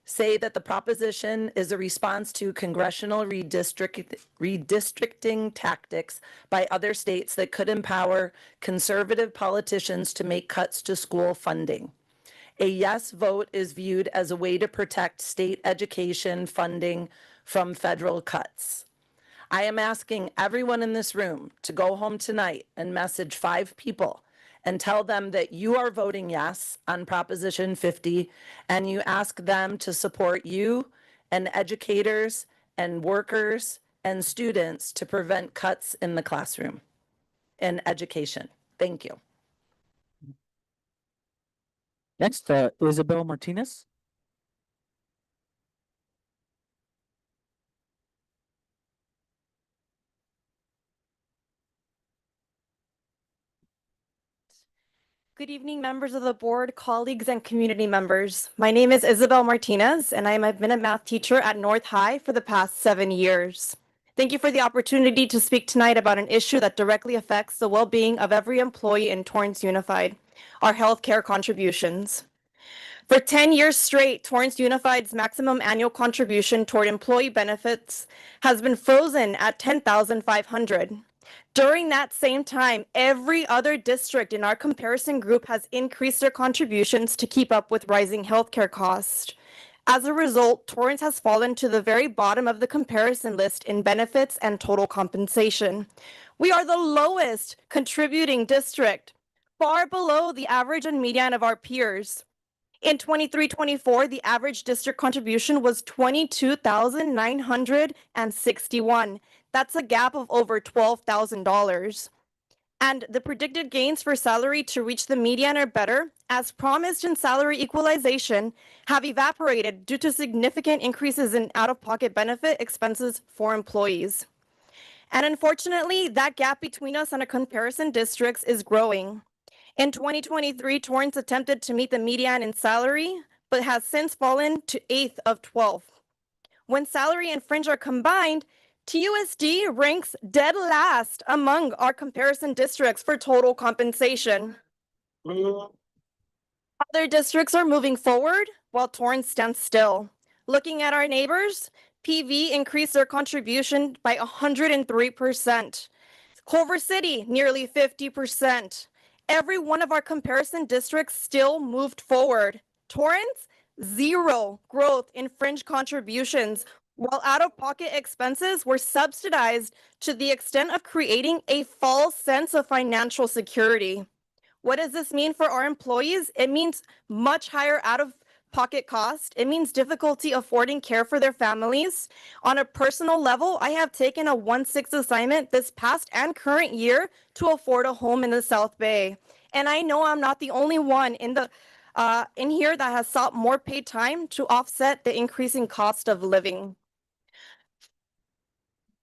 say that the proposition is a response to congressional redistricting tactics by other states that could empower conservative politicians to make cuts to school funding. A yes vote is viewed as a way to protect state education funding from federal cuts. I am asking everyone in this room to go home tonight and message 5 people and tell them that you are voting yes on Proposition 50 and you ask them to support you and educators and workers and students to prevent cuts in the classroom and education. Thank you. Next, Isabel Martinez. Good evening, members of the board, colleagues, and community members. My name is Isabel Martinez, and I've been a math teacher at North High for the past 7 years. Thank you for the opportunity to speak tonight about an issue that directly affects the well-being of every employee in Torrance Unified, our healthcare contributions. For 10 years straight, Torrance Unified's maximum annual contribution toward employee benefits has been frozen at $10,500. During that same time, every other district in our comparison group has increased their contributions to keep up with rising healthcare costs. As a result, Torrance has fallen to the very bottom of the comparison list in benefits and total compensation. We are the lowest contributing district, far below the average and median of our peers. In 23-24, the average district contribution was $22,961. That's a gap of over $12,000. And the predicted gains for salary to reach the median or better, as promised in salary equalization, have evaporated due to significant increases in out-of-pocket benefit expenses for employees. And unfortunately, that gap between us and our comparison districts is growing. In 2023, Torrance attempted to meet the median in salary, but has since fallen to 8th of 12. When salary and fringe are combined, TUSD ranks dead last among our comparison districts for total compensation. Other districts are moving forward while Torrance stands still. Looking at our neighbors, PV increased their contribution by 103%. Culver City, nearly 50%. Every one of our comparison districts still moved forward. Torrance, zero growth in fringe contributions, while out-of-pocket expenses were subsidized to the extent of creating a false sense of financial security. What does this mean for our employees? It means much higher out-of-pocket cost. It means difficulty affording care for their families. On a personal level, I have taken a 1/6 assignment this past and current year to afford a home in the South Bay. And I know I'm not the only one in here that has sought more paid time to offset the increasing cost of living.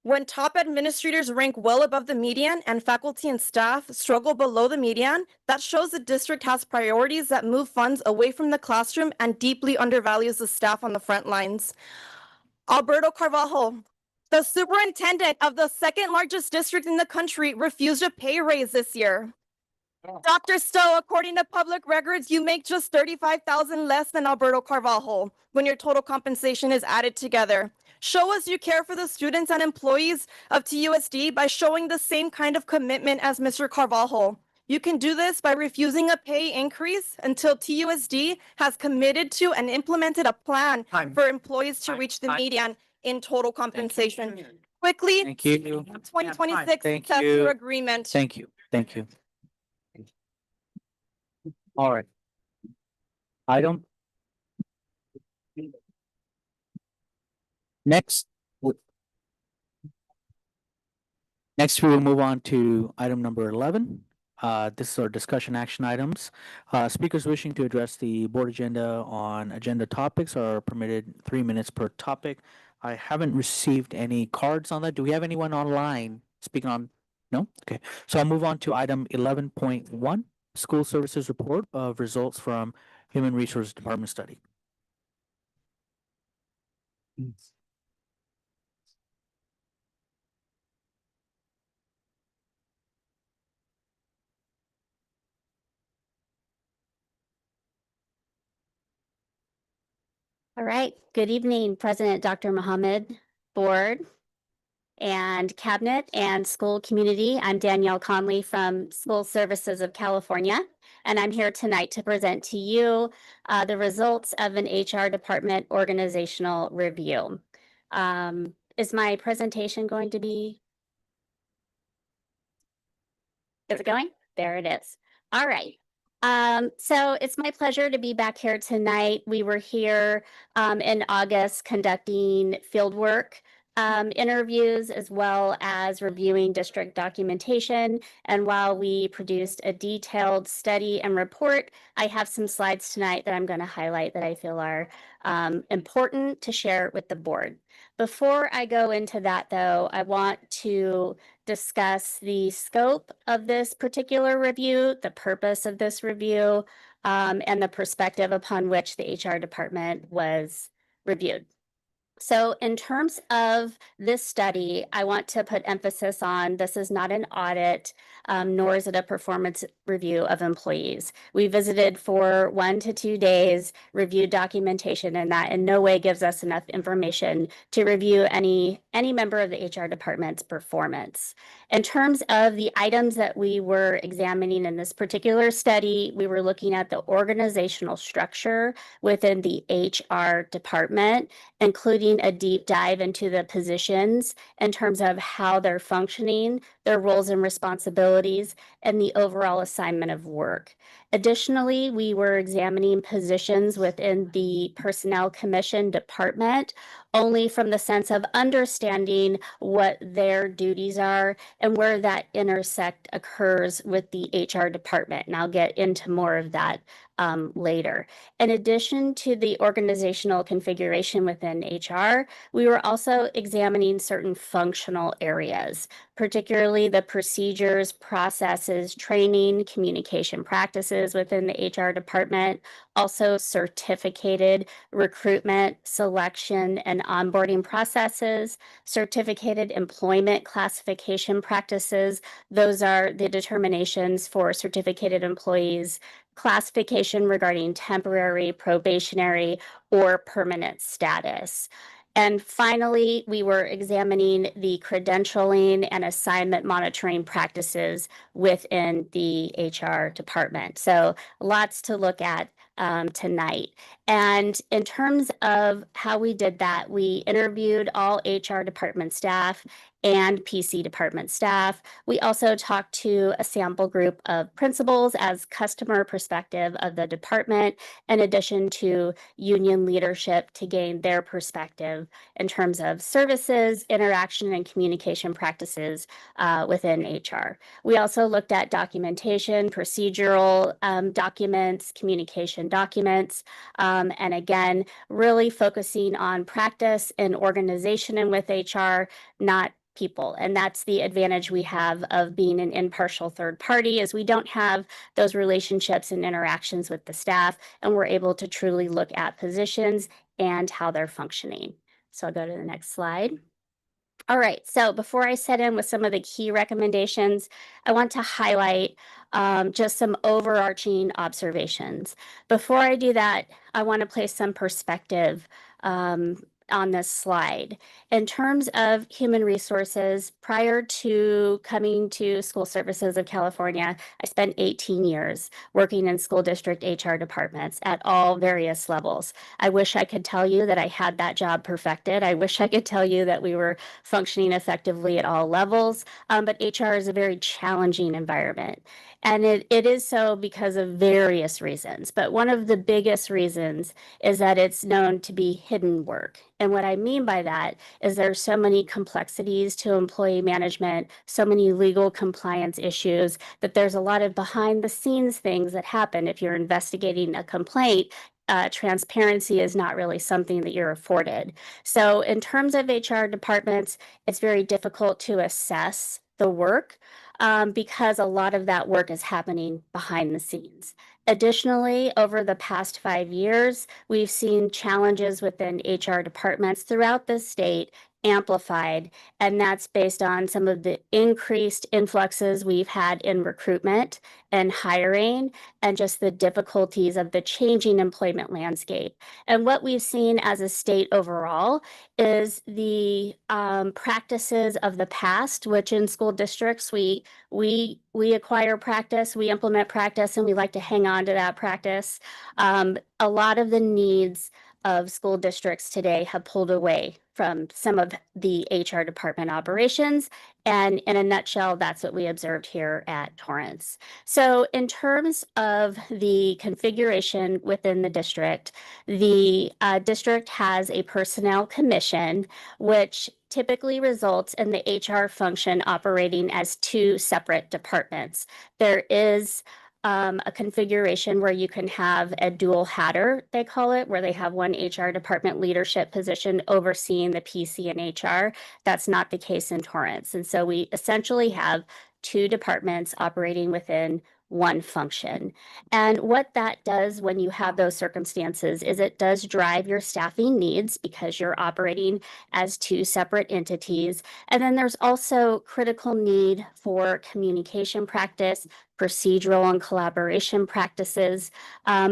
When top administrators rank well above the median and faculty and staff struggle below the median, that shows the district has priorities that move funds away from the classroom and deeply undervalues the staff on the front lines. Alberto Carvalho, the superintendent of the second largest district in the country, refused a pay raise this year. Dr. Stowe, according to public records, you make just $35,000 less than Alberto Carvalho when your total compensation is added together. Show us you care for the students and employees of TUSD by showing the same kind of commitment as Mr. Carvalho. You can do this by refusing a pay increase until TUSD has committed to and implemented a plan for employees to reach the median in total compensation. Quickly, Thank you. 2026 Thank successor you. agreement. Thank you. Thank you. All right. Item. Next. Next, we will move on to item number 11. This is our discussion action items. Speakers wishing to address the board agenda on agenda topics are permitted 3 minutes per topic. I haven't received any cards on that. Do we have anyone online speaking on? No? Okay. So I'll move on to item 11.1, school services report of results from Human Resources Department study. All right. Good evening, President Dr. Mohammed, board, and cabinet and school community. I'm Danielle Conley from School Services of California, and I'm here tonight to present to you the results of an HR department organizational review. Is my presentation going to be? Is it going? There it is. All right. So it's my pleasure to be back here tonight. We were here in August conducting field work interviews as well as reviewing district documentation. And while we produced a detailed study and report, I have some slides tonight that I'm going to highlight that I feel are important to share with the board. Before I go into that, though, I want to discuss the scope of this particular review, the purpose of this review, and the perspective upon which the HR department was reviewed. So in terms of this study, I want to put emphasis on this is not an audit, nor is it a performance review of employees. We visited for 1 to 2 days, reviewed documentation, and that in no way gives us enough information to review any member of the HR department's performance. In terms of the items that we were examining in this particular study, we were looking at the organizational structure within the HR department, including a deep dive into the positions in terms of how they're functioning, their roles and responsibilities, and the overall assignment of work. Additionally, we were examining positions within the Personnel Commission department only from the sense of understanding what their duties are and where that intersect occurs with the HR department. And I'll get into more of that later. In addition to the organizational configuration within HR, we were also examining certain functional areas, particularly the procedures, processes, training, communication practices within the HR department, also certificated recruitment, selection, and onboarding processes, certificated employment classification practices. Those are the determinations for certificated employees, classification regarding temporary, probationary, or permanent status. And finally, we were examining the credentialing and assignment monitoring practices within the HR department. So lots to look at tonight. And in terms of how we did that, we interviewed all HR department staff and PC department staff. We also talked to a sample group of principals as customer perspective of the department, in addition to union leadership to gain their perspective in terms of services, interaction, and communication practices within HR. We also looked at documentation, procedural documents, communication documents, and again, really focusing on practice and organization and with HR, not people. And that's the advantage we have of being an impartial third party, is we don't have those relationships and interactions with the staff, and we're able to truly look at positions and how they're functioning. So I'll go to the next slide. All right, so before I set in with some of the key recommendations, I want to highlight just some overarching observations. Before I do that, I want to place some perspective on this slide. In terms of human resources, prior to coming to School Services of California, I spent 18 years working in school district HR departments at all various levels. I wish I could tell you that I had that job perfected. I wish I could tell you that we were functioning effectively at all levels, but HR is a very challenging environment. And it is so because of various reasons. But one of the biggest reasons is that it's known to be hidden work. And what I mean by that is there's so many complexities to employee management, so many legal compliance issues, that there's a lot of behind the scenes things that happen if you're investigating a complaint. Transparency is not really something that you're afforded. So in terms of HR departments, it's very difficult to assess the work because a lot of that work is happening behind the scenes. Additionally, over the past 5 years, we've seen challenges within HR departments throughout the state amplified, and that's based on some of the increased influxes we've had in recruitment and hiring, and just the difficulties of the changing employment landscape. And what we've seen as a state overall is the practices of the past, which in school districts, we acquire practice, we implement practice, and we like to hang on to that practice. A lot of the needs of school districts today have pulled away from some of the HR department operations. And in a nutshell, that's what we observed here at Torrance. So in terms of the configuration within the district, the district has a personnel commission, which typically results in the HR function operating as two separate departments. There is a configuration where you can have a dual hatter, they call it, where they have one HR department leadership position overseeing the PC and HR. That's not the case in Torrance. And so we essentially have two departments operating within one function. And what that does when you have those circumstances is it does drive your staffing needs because you're operating as two separate entities. And then there's also critical need for communication practice, procedural and collaboration practices,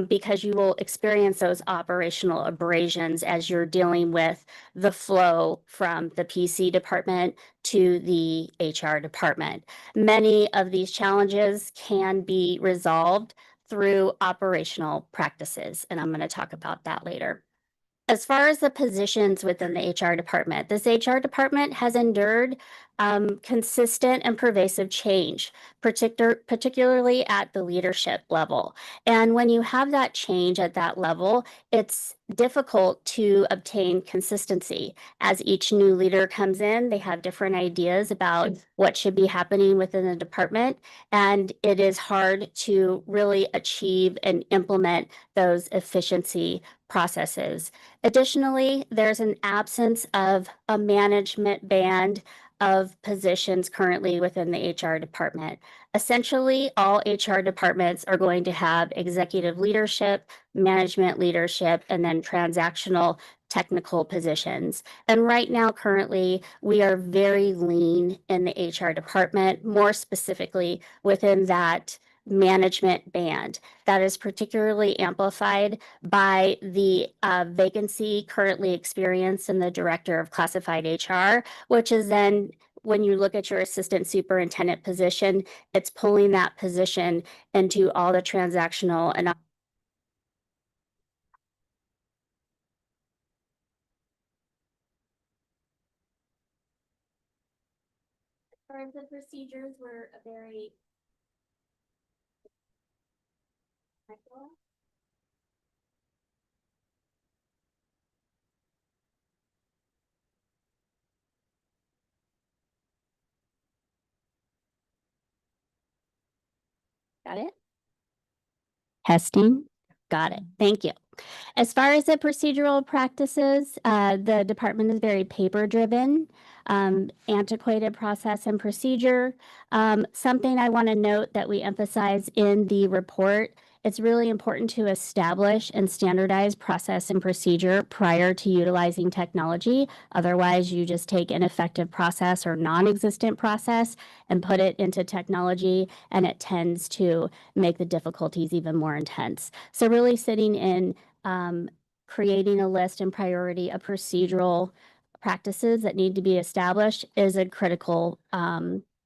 because you will experience those operational abrasions as you're dealing with the flow from the PC department to the HR department. Many of these challenges can be resolved through operational practices, and I'm going to talk about that later. As far as the positions within the HR department, this HR department has endured consistent and pervasive change, particularly at the leadership level. And when you have that change at that level, it's difficult to obtain consistency. As each new leader comes in, they have different ideas about what should be happening within the department, and it is hard to really achieve and implement those efficiency processes. Additionally, there's an absence of a management band of positions currently within the HR department. Essentially, all HR departments are going to have executive leadership, management leadership, and then transactional technical positions. And right now, currently, we are very lean in the HR department, more specifically within that management band. That is particularly amplified by the vacancy currently experienced in the Director of Classified HR, which is then when you look at your assistant superintendent position, it's pulling that position into all the transactional and the procedures were a very Got it? Testing. Got it. Thank you. As far as the procedural practices, the department is very paper-driven, antiquated process and procedure. Something I want to note that we emphasize in the report, it's really important to establish and standardize process and procedure prior to utilizing technology. Otherwise, you just take an effective process or non-existent process and put it into technology, and it tends to make the difficulties even more intense. So really sitting in creating a list and priority of procedural practices that need to be established is a critical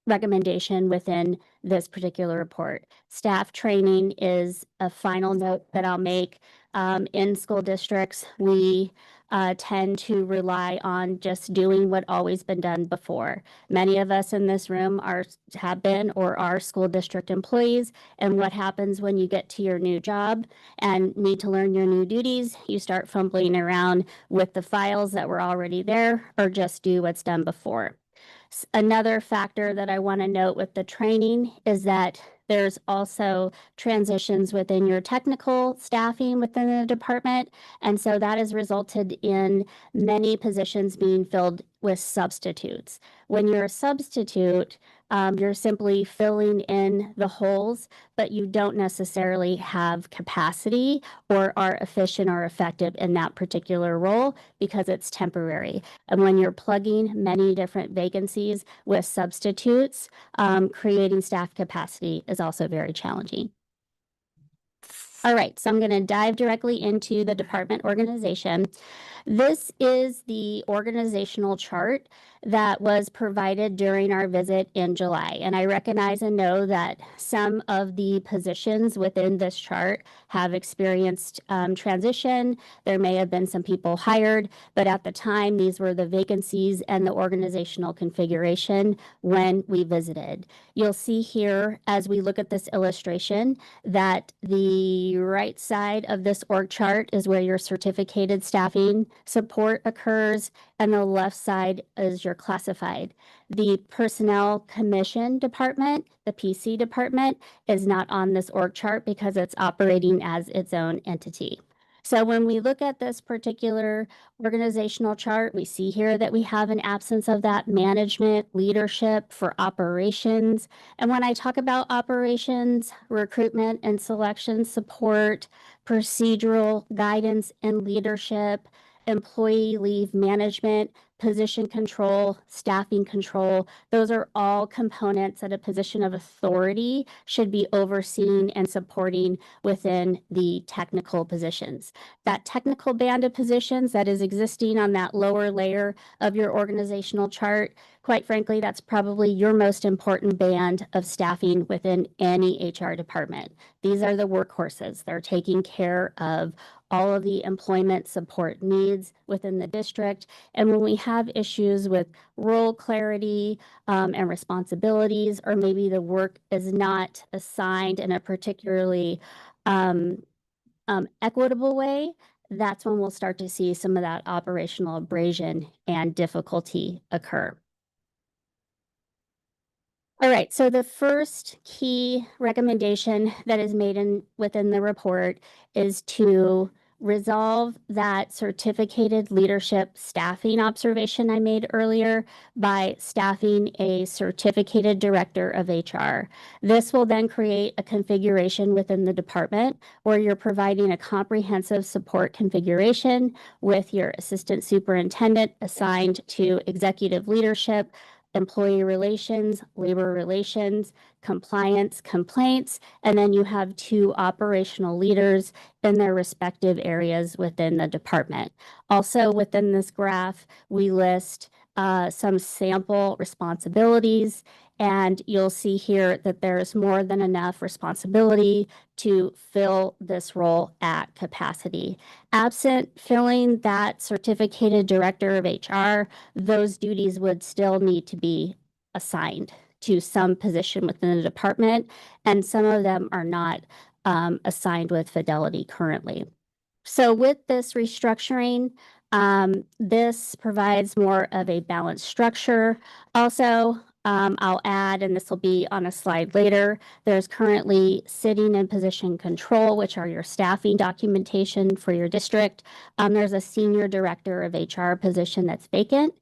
recommendation within this particular report. Staff training is a final note that I'll make. In school districts, we tend to rely on just doing what always been done before. Many of us in this room have been or are school district employees, and what happens when you get to your new job and need to learn your new duties, you start fumbling around with the files that were already there or just do what's done before. Another factor that I want to note with the training is that there's also transitions within your technical staffing within the department. And so that has resulted in many positions being filled with substitutes. When you're a substitute, you're simply filling in the holes, but you don't necessarily have capacity or are efficient or effective in that particular role because it's temporary. And when you're plugging many different vacancies with substitutes, creating staff capacity is also very challenging. All right, so I'm going to dive directly into the department organization. This is the organizational chart that was provided during our visit in July. And I recognize and know that some of the positions within this chart have experienced transition. There may have been some people hired, but at the time, these were the vacancies and the organizational configuration when we visited. You'll see here, as we look at this illustration, that the the right side of this org chart is where your certificated staffing support occurs, and the left side is your classified. The Personnel Commission Department, the PC department, is not on this org chart because it's operating as its own entity. So when we look at this particular organizational chart, we see here that we have an absence of that management leadership for operations. And when I talk about operations, recruitment and selection support, procedural guidance and leadership, employee leave management, position control, staffing control, those are all components that a position of authority should be overseeing and supporting within the technical positions. That technical band of positions that is existing on that lower layer of your organizational chart, quite frankly, that's probably your most important band of staffing within any HR department. These are the workhorses. They're taking care of all of the employment support needs within the district. And when we have issues with role clarity and responsibilities, or maybe the work is not assigned in a particularly equitable way, that's when we'll start to see some of that operational abrasion and difficulty occur. All right, so the first key recommendation that is made within the report is to resolve that certificated leadership staffing observation I made earlier by staffing a certificated director of HR. This will then create a configuration within the department where you're providing a comprehensive support configuration with your assistant superintendent assigned to executive leadership, employee relations, labor relations, compliance, complaints, and then you have 2 operational leaders in their respective areas within the department. Also within this graph, we list some sample responsibilities, and you'll see here that there's more than enough responsibility to fill this role at capacity. Absent filling that certificated director of HR, those duties would still need to be assigned to some position within the department, and some of them are not assigned with fidelity currently. So with this restructuring, this provides more of a balanced structure. Also, I'll add, and this will be on a slide later, there's currently sitting and position control, which are your staffing documentation for your district. There's a senior director of HR position that's vacant.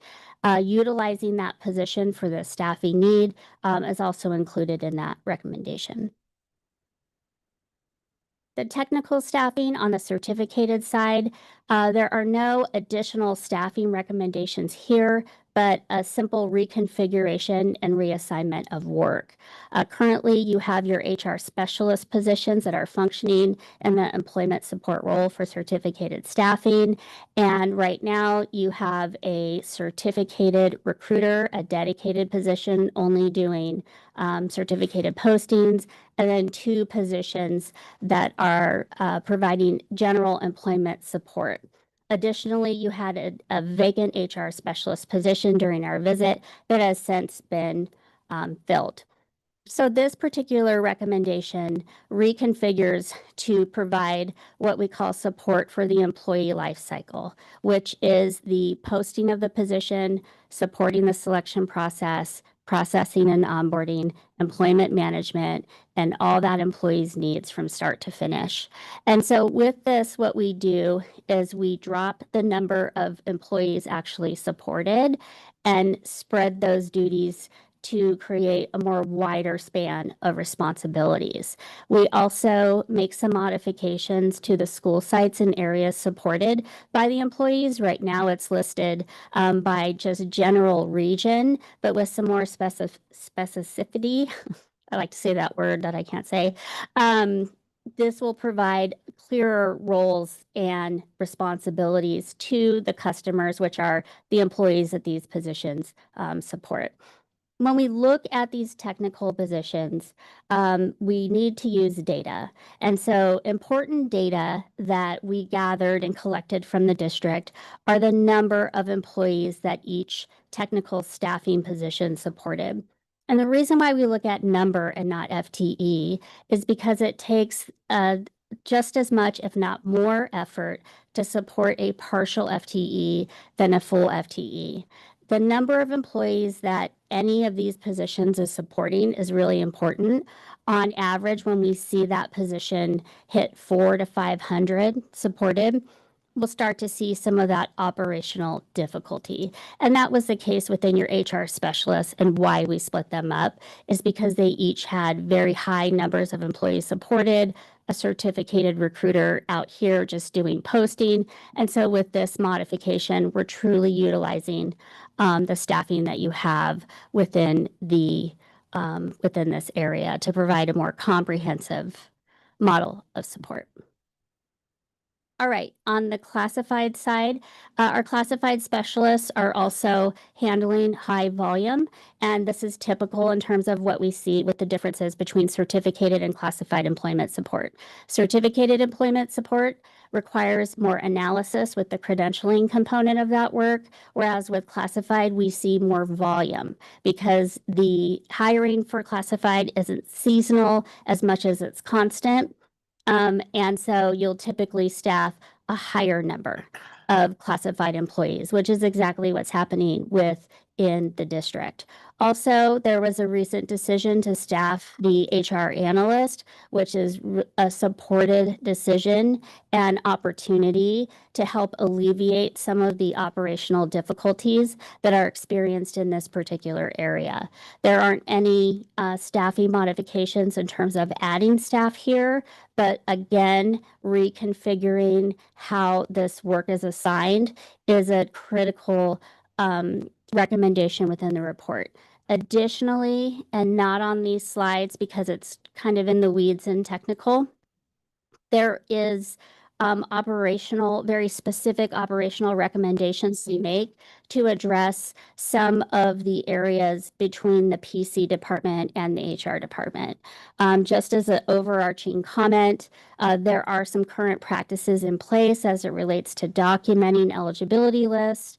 Utilizing that position for the staffing need is also included in that recommendation. The technical staffing on the certificated side, there are no additional staffing recommendations here, but a simple reconfiguration and reassignment of work. Currently, you have your HR specialist positions that are functioning in the employment support role for certificated staffing. And right now, you have a certificated recruiter, a dedicated position only doing certificated postings, and then 2 positions that are providing general employment support. Additionally, you had a vacant HR specialist position during our visit that has since been filled. So this particular recommendation reconfigures to provide what we call support for the employee life cycle, which is the posting of the position, supporting the selection process, processing and onboarding, employment management, and all that employees needs from start to finish. And so with this, what we do is we drop the number of employees actually supported and spread those duties to create a more wider span of responsibilities. We also make some modifications to the school sites and areas supported by the employees. Right now it's listed by just general region, but with some more specificity. I like to say that word that I can't say. This will provide clearer roles and responsibilities to the customers, which are the employees that these positions support. When we look at these technical positions, we need to use data. And so important data that we gathered and collected from the district are the number of employees that each technical staffing position supported. And the reason why we look at number and not FTE is because it takes just as much, if not more, effort to support a partial FTE than a full FTE. The number of employees that any of these positions is supporting is really important. On average, when we see that position hit 400 to 500 supported, we'll start to see some of that operational difficulty. And that was the case within your HR specialists, and why we split them up is because they each had very high numbers of employees supported, a certificated recruiter out here just doing posting. And so with this modification, we're truly utilizing the staffing that you have within the within this area to provide a more comprehensive model of support. All right, on the classified side, our classified specialists are also handling high volume, and this is typical in terms of what we see with the differences between certificated and classified employment support. Certificated employment support requires more analysis with the credentialing component of that work, whereas with classified, we see more volume because the hiring for classified isn't seasonal as much as it's constant. And so you'll typically staff a higher number of classified employees, which is exactly what's happening within the district. Also, there was a recent decision to staff the HR analyst, which is a supported decision and opportunity to help alleviate some of the operational difficulties that are experienced in this particular area. There aren't any staffing modifications in terms of adding staff here, but again, reconfiguring how this work is assigned is a critical recommendation within the report. Additionally, and not on these slides because it's kind of in the weeds and technical, there is very specific operational recommendations we make to address some of the areas between the PC department and the HR department. Just as an overarching comment, there are some current practices in place as it relates to documenting eligibility lists,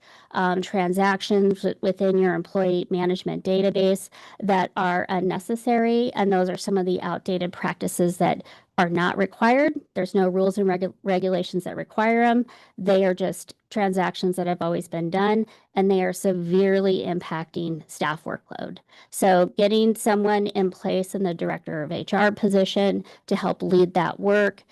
transactions within your employee management database that are unnecessary, and those are some of the outdated practices that are not required. There's no rules and regulations that require them. They are just transactions that have always been done, and they are severely impacting staff workload. So getting someone in place in the director of HR position to help lead that work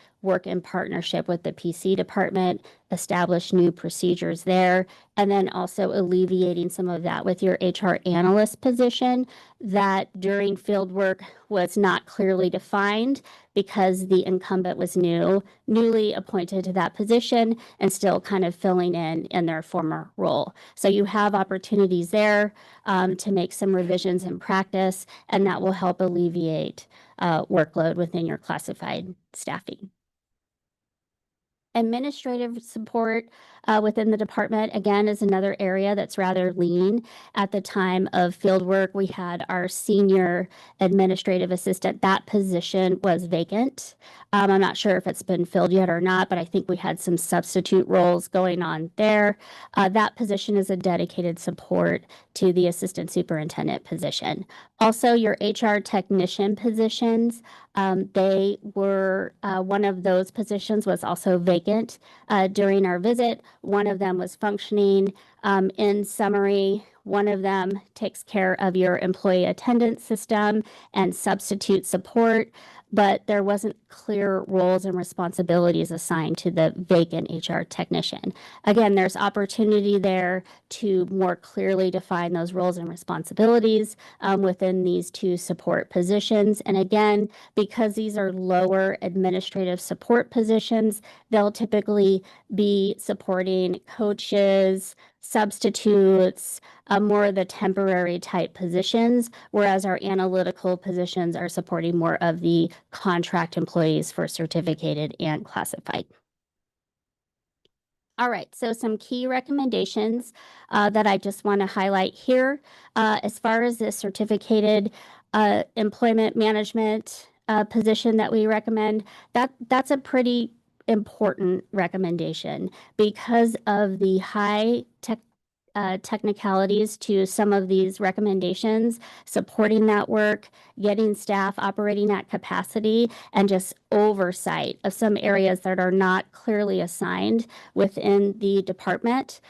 in partnership with the PC department, establish new procedures there, and then also alleviating some of that with your HR analyst position that during field work was not clearly defined because the incumbent was newly appointed to that position and still kind of filling in their former role. So you have opportunities there to make some revisions in practice, and that will help alleviate workload within your classified staffing. Administrative support within the department, again, is another area that's rather lean. At the time of field work, we had our senior administrative assistant. That position was vacant. I'm not sure if it's been filled yet or not, but I think we had some substitute roles going on there. That position is a dedicated support to the assistant superintendent position. Also, your HR technician positions, they were, one of those positions was also vacant during our visit. One of them was functioning. In summary, one of them takes care of your employee attendance system and substitute support, but there wasn't clear roles and responsibilities assigned to the vacant HR technician. Again, there's opportunity there to more clearly define those roles and responsibilities within these two support positions. And again, because these are lower administrative support positions, they'll typically be supporting coaches, substitutes, more of the temporary type positions, whereas our analytical positions are supporting more of the contract employees for certificated and classified. All right, so some key recommendations that I just want to highlight here. As far as the certificated employment management position that we recommend, that's a pretty important recommendation because of the high technicalities to some of these recommendations, supporting that work, getting staff operating at capacity, and just oversight of some areas that are not clearly assigned within the department.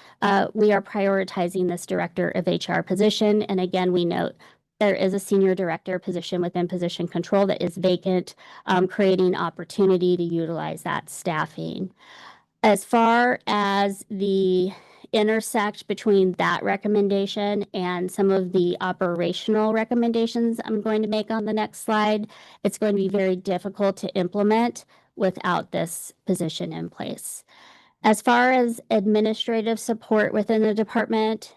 We are prioritizing this director of HR position. And again, we note there is a senior director position within position control that is vacant, creating opportunity to utilize that staffing. As far as the intersect between that recommendation and some of the operational recommendations I'm going to make on the next slide, it's going to be very difficult to implement without this position in place. As far as administrative support within the department,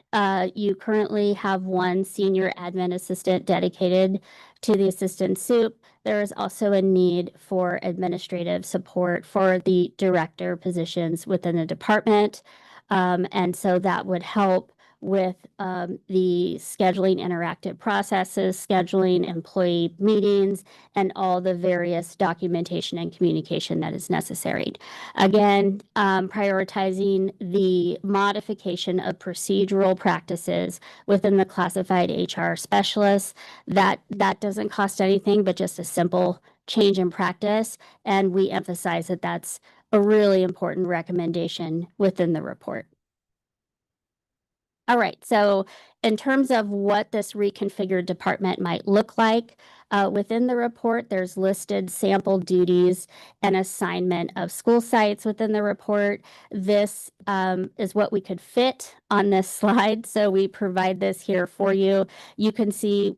you currently have one senior admin assistant dedicated to the assistant soup. There is also a need for administrative support for the director positions within the department. And so that would help with the scheduling interactive processes, scheduling employee meetings, and all the various documentation and communication that is necessary. Again, prioritizing the modification of procedural practices within the classified HR specialists. That doesn't cost anything, but just a simple change in practice. And we emphasize that that's a really important recommendation within the report. All right, so in terms of what this reconfigured department might look like, within the report, there's listed sample duties and assignment of school sites within the report. This is what we could fit on this slide, so we provide this here for you. You can see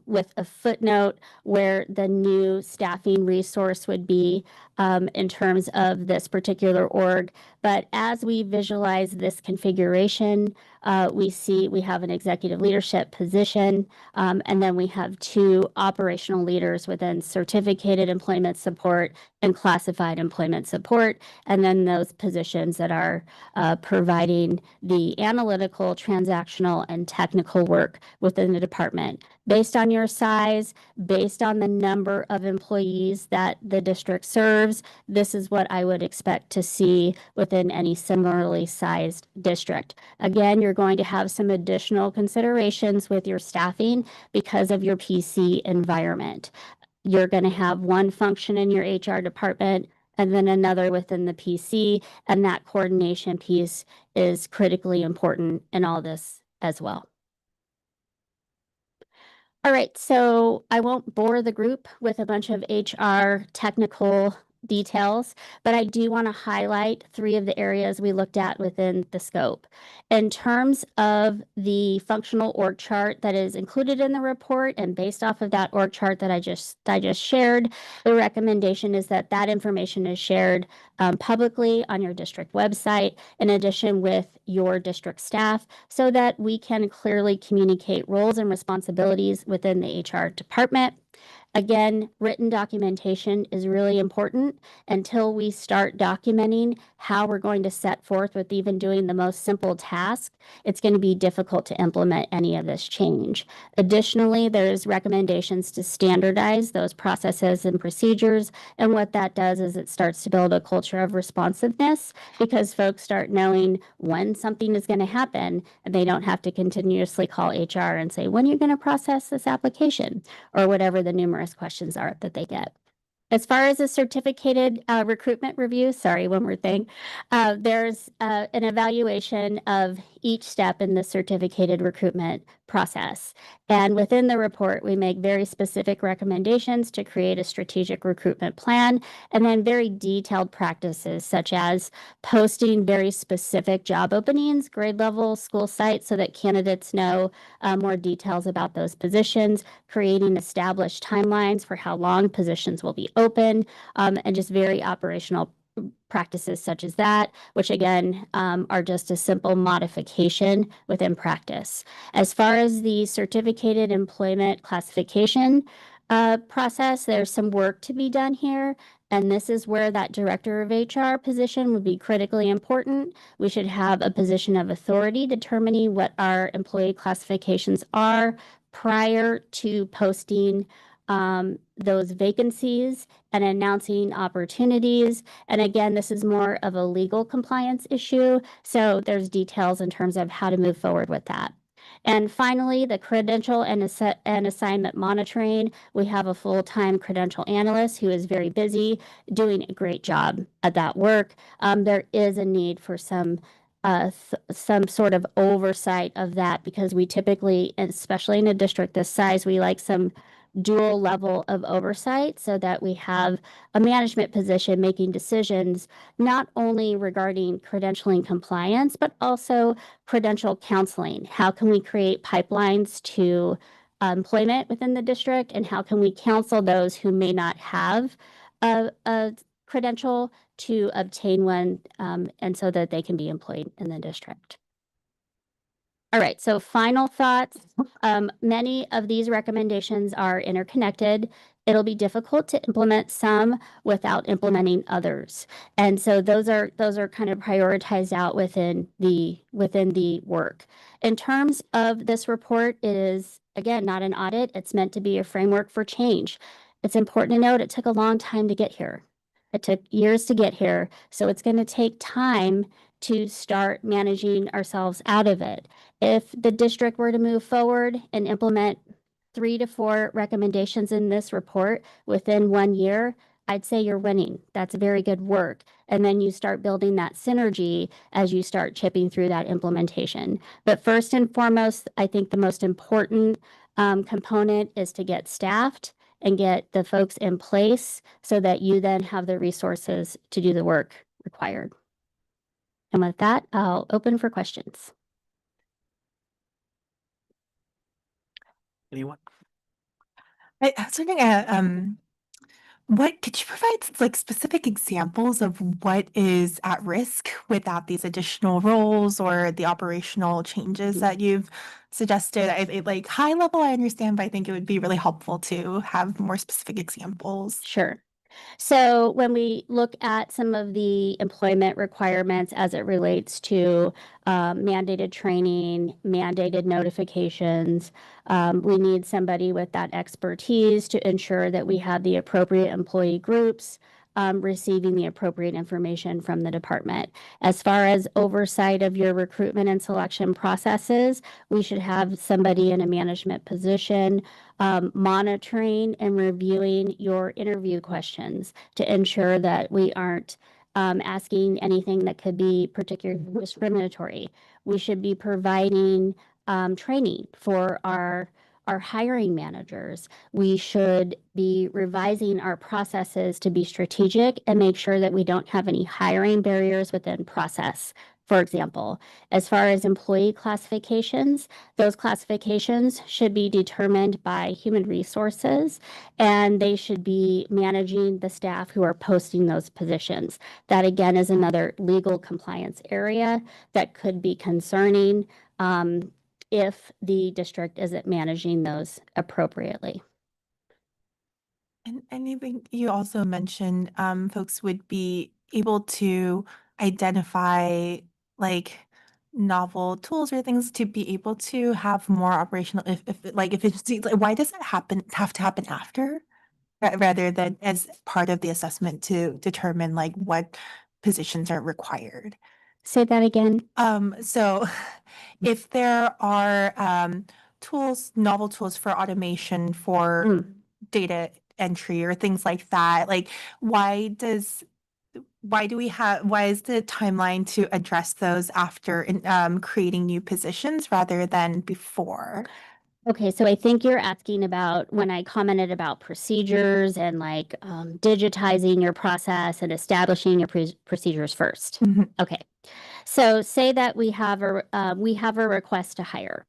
with a footnote where the new staffing resource would be in terms of this particular org. But as we visualize this configuration, we see we have an executive leadership position, and then we have two operational leaders within certificated employment support and classified employment support, and then those positions that are providing the analytical, transactional, and technical work within the department. Based on your size, based on the number of employees that the district serves, this is what I would expect to see within any similarly sized district. Again, you're going to have some additional considerations with your staffing because of your PC environment. You're going to have one function in your HR department and then another within the PC, and that coordination piece is critically important in all this as well. All right, so I won't bore the group with a bunch of HR technical details, but I do want to highlight three of the areas we looked at within the scope. In terms of the functional org chart that is included in the report, and based off of that org chart that I just shared, the recommendation is that that information is shared publicly on your district website, in addition with your district staff, so that we can clearly communicate roles and responsibilities within the HR department. Again, written documentation is really important. Until we start documenting how we're going to set forth with even doing the most simple task, it's going to be difficult to implement any of this change. Additionally, there's recommendations to standardize those processes and procedures. And what that does is it starts to build a culture of responsiveness, because folks start knowing when something is going to happen, and they don't have to continuously call HR and say, when are you going to process this application, or whatever the numerous questions are that they get. As far as a certificated recruitment review, sorry, one more thing, there's an evaluation of each step in the certificated recruitment process. And within the report, we make very specific recommendations to create a strategic recruitment plan, and then very detailed practices such as posting very specific job openings, grade level, school sites, so that candidates know more details about those positions, creating established timelines for how long positions will be open, and just very operational practices such as that, which again are just a simple modification within practice. As far as the certificated employment classification process, there's some work to be done here. And this is where that director of HR position would be critically important. We should have a position of authority determining what our employee classifications are prior to posting those vacancies and announcing opportunities. And again, this is more of a legal compliance issue. So there's details in terms of how to move forward with that. And finally, the credential and assignment monitoring. We have a full-time credential analyst who is very busy doing a great job at that work. There is a need for some sort of oversight of that because we typically, especially in a district this size, we like some dual level of oversight so that we have a management position making decisions not only regarding credentialing compliance, but also credential counseling. How can we create pipelines to employment within the district, and how can we counsel those who may not have a credential to obtain one, and so that they can be employed in the district. All right, so final thoughts. Many of these recommendations are interconnected. It'll be difficult to implement some without implementing others. And so those are kind of prioritized out within the work. In terms of this report, it is, again, not an audit. It's meant to be a framework for change. It's important to note it took a long time to get here. It took years to get here. So it's going to take time to start managing ourselves out of it. If the district were to move forward and implement 3 to 4 recommendations in this report within 1 year, I'd say you're winning. That's very good work. And then you start building that synergy as you start chipping through that implementation. But first and foremost, I think the most important component is to get staffed and get the folks in place so that you then have the resources to do the work required. And with that, I'll open for questions. Anyone? I was wondering, what could you provide like specific examples of what is at risk without these additional roles or the operational changes that you've suggested? Like high level, I understand, but I think it would be really helpful to have more specific examples. Sure. So when we look at some of the employment requirements as it relates to mandated training, mandated notifications, we need somebody with that expertise to ensure that we have the appropriate employee groups receiving the appropriate information from the department. As far as oversight of your recruitment and selection processes, we should have somebody in a management position monitoring and reviewing your interview questions to ensure that we aren't asking anything that could be particularly discriminatory. We should be providing training for our hiring managers. We should be revising our processes to be strategic and make sure that we don't have any hiring barriers within process. For example, as far as employee classifications, those classifications should be determined by human resources, and they should be managing the staff who are posting those positions. That again is another legal compliance area that could be concerning if the district isn't managing those appropriately. And I think you also mentioned folks would be able to identify like novel tools or things to be able to have more operational if it's like, why does it have to happen after rather than as part of the assessment to determine like what positions are required? Say that again. So if there are tools, novel tools for automation for data entry or things like that, like why is the timeline to address those after creating new positions rather than before? Okay, so I think you're asking about when I commented about procedures and like digitizing your process and establishing your procedures first. Okay, so say that we have a request to hire.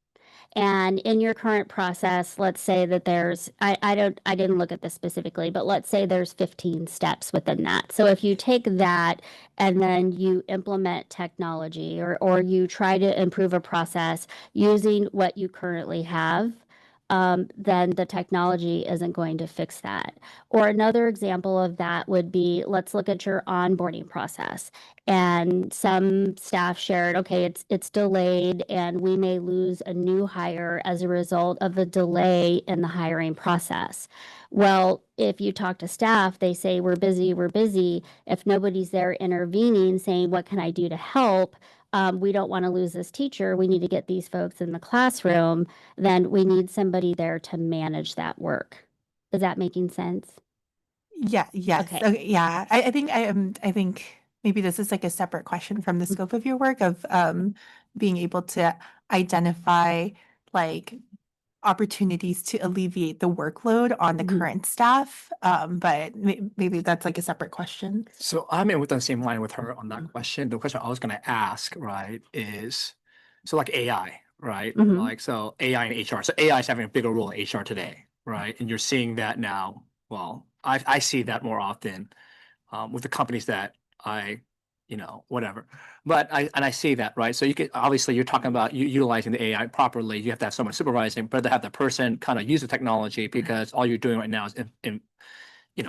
And in your current process, let's say that there's, I didn't look at this specifically, but let's say there's 15 steps within that. So if you take that and then you implement technology or you try to improve a process using what you currently have, then the technology isn't going to fix that. Or another example of that would be, let's look at your onboarding process. And some staff shared, okay, it's delayed and we may lose a new hire as a result of a delay in the hiring process. Well, if you talk to staff, they say, we're busy, we're busy. If nobody's there intervening, saying, what can I do to help? We don't want to lose this teacher. We need to get these folks in the classroom. Then we need somebody there to manage that work. Is that making sense? Yeah, yes. Okay. Okay, yeah. I think maybe this is like a separate question from the scope of your work of being able to identify like opportunities to alleviate the workload on the current staff. But maybe that's like a separate question. So I'm in with the same line with her on that question. The question I was going to ask, right, is so like AI, right? Mhm. Like, so AI and HR. So AI is having a bigger role in HR today, right? And you're seeing that now. Well, I see that more often with the companies that I, whatever. But I see that, right? So you could, obviously you're talking about utilizing the AI properly. You have to have someone supervising, but to have the person kind of use the technology, because all you're doing right now is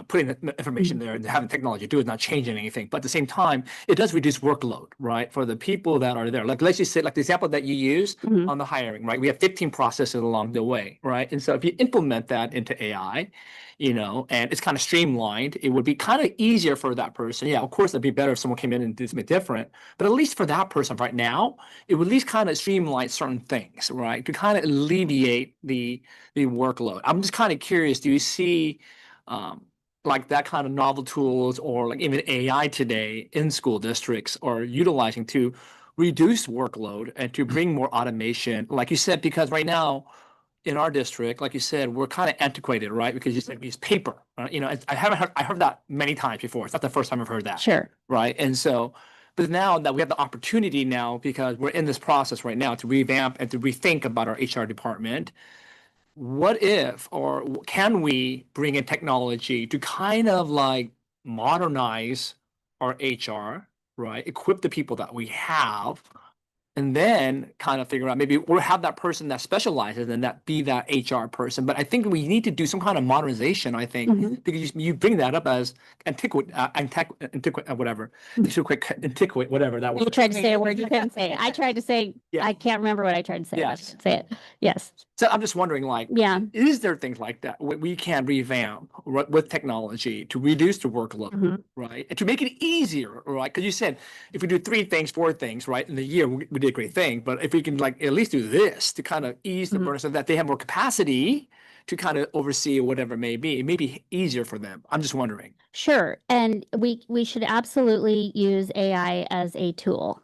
putting the information there and having technology do it, not changing anything. But at the same time, it does reduce workload, right? For the people that are there. Like, let's just say, like the example that you used on the hiring, right? We have 15 processes along the way, right? And so if you implement that into AI, and it's kind of streamlined, it would be kind of easier for that person. Yeah, of course, it'd be better if someone came in and did something different. But at least for that person right now, it would at least kind of streamline certain things, right? To kind of alleviate the workload. I'm just kind of curious, do you see like that kind of novel tools, or like even AI today in school districts are utilizing to reduce workload and to bring more automation? Like you said, because right now in our district, like you said, we're kind of antiquated, right? Because you said we use paper. I heard that many times before. It's not the first time I've heard that. Sure. Right. And so, but now that we have the opportunity now, because we're in this process right now to revamp and to rethink about our HR department, what if, or can we bring in technology to kind of like modernize our HR, right? Equip the people that we have, and then kind of figure out, maybe we'll have that person that specializes and that be that HR person. But I think we need to do some kind of modernization, I think, because you bring that up as antiquate, whatever, antiquate, whatever that was. You tried to say a word you couldn't say. I tried to say, Yeah. I can't remember what I tried to say. but I Yes. didn't say it. Yes. So I'm just wondering, like, Yeah. is there things like that we can revamp with technology to reduce the workload, right? And to make it easier, right? Because you said if we do 3 things, 4 things, right, in the year, we did a great thing. But if we can like at least do this to kind of ease the burden so that they have more capacity to kind of oversee whatever it may be easier for them. I'm just wondering. Sure. And we should absolutely use AI as a tool.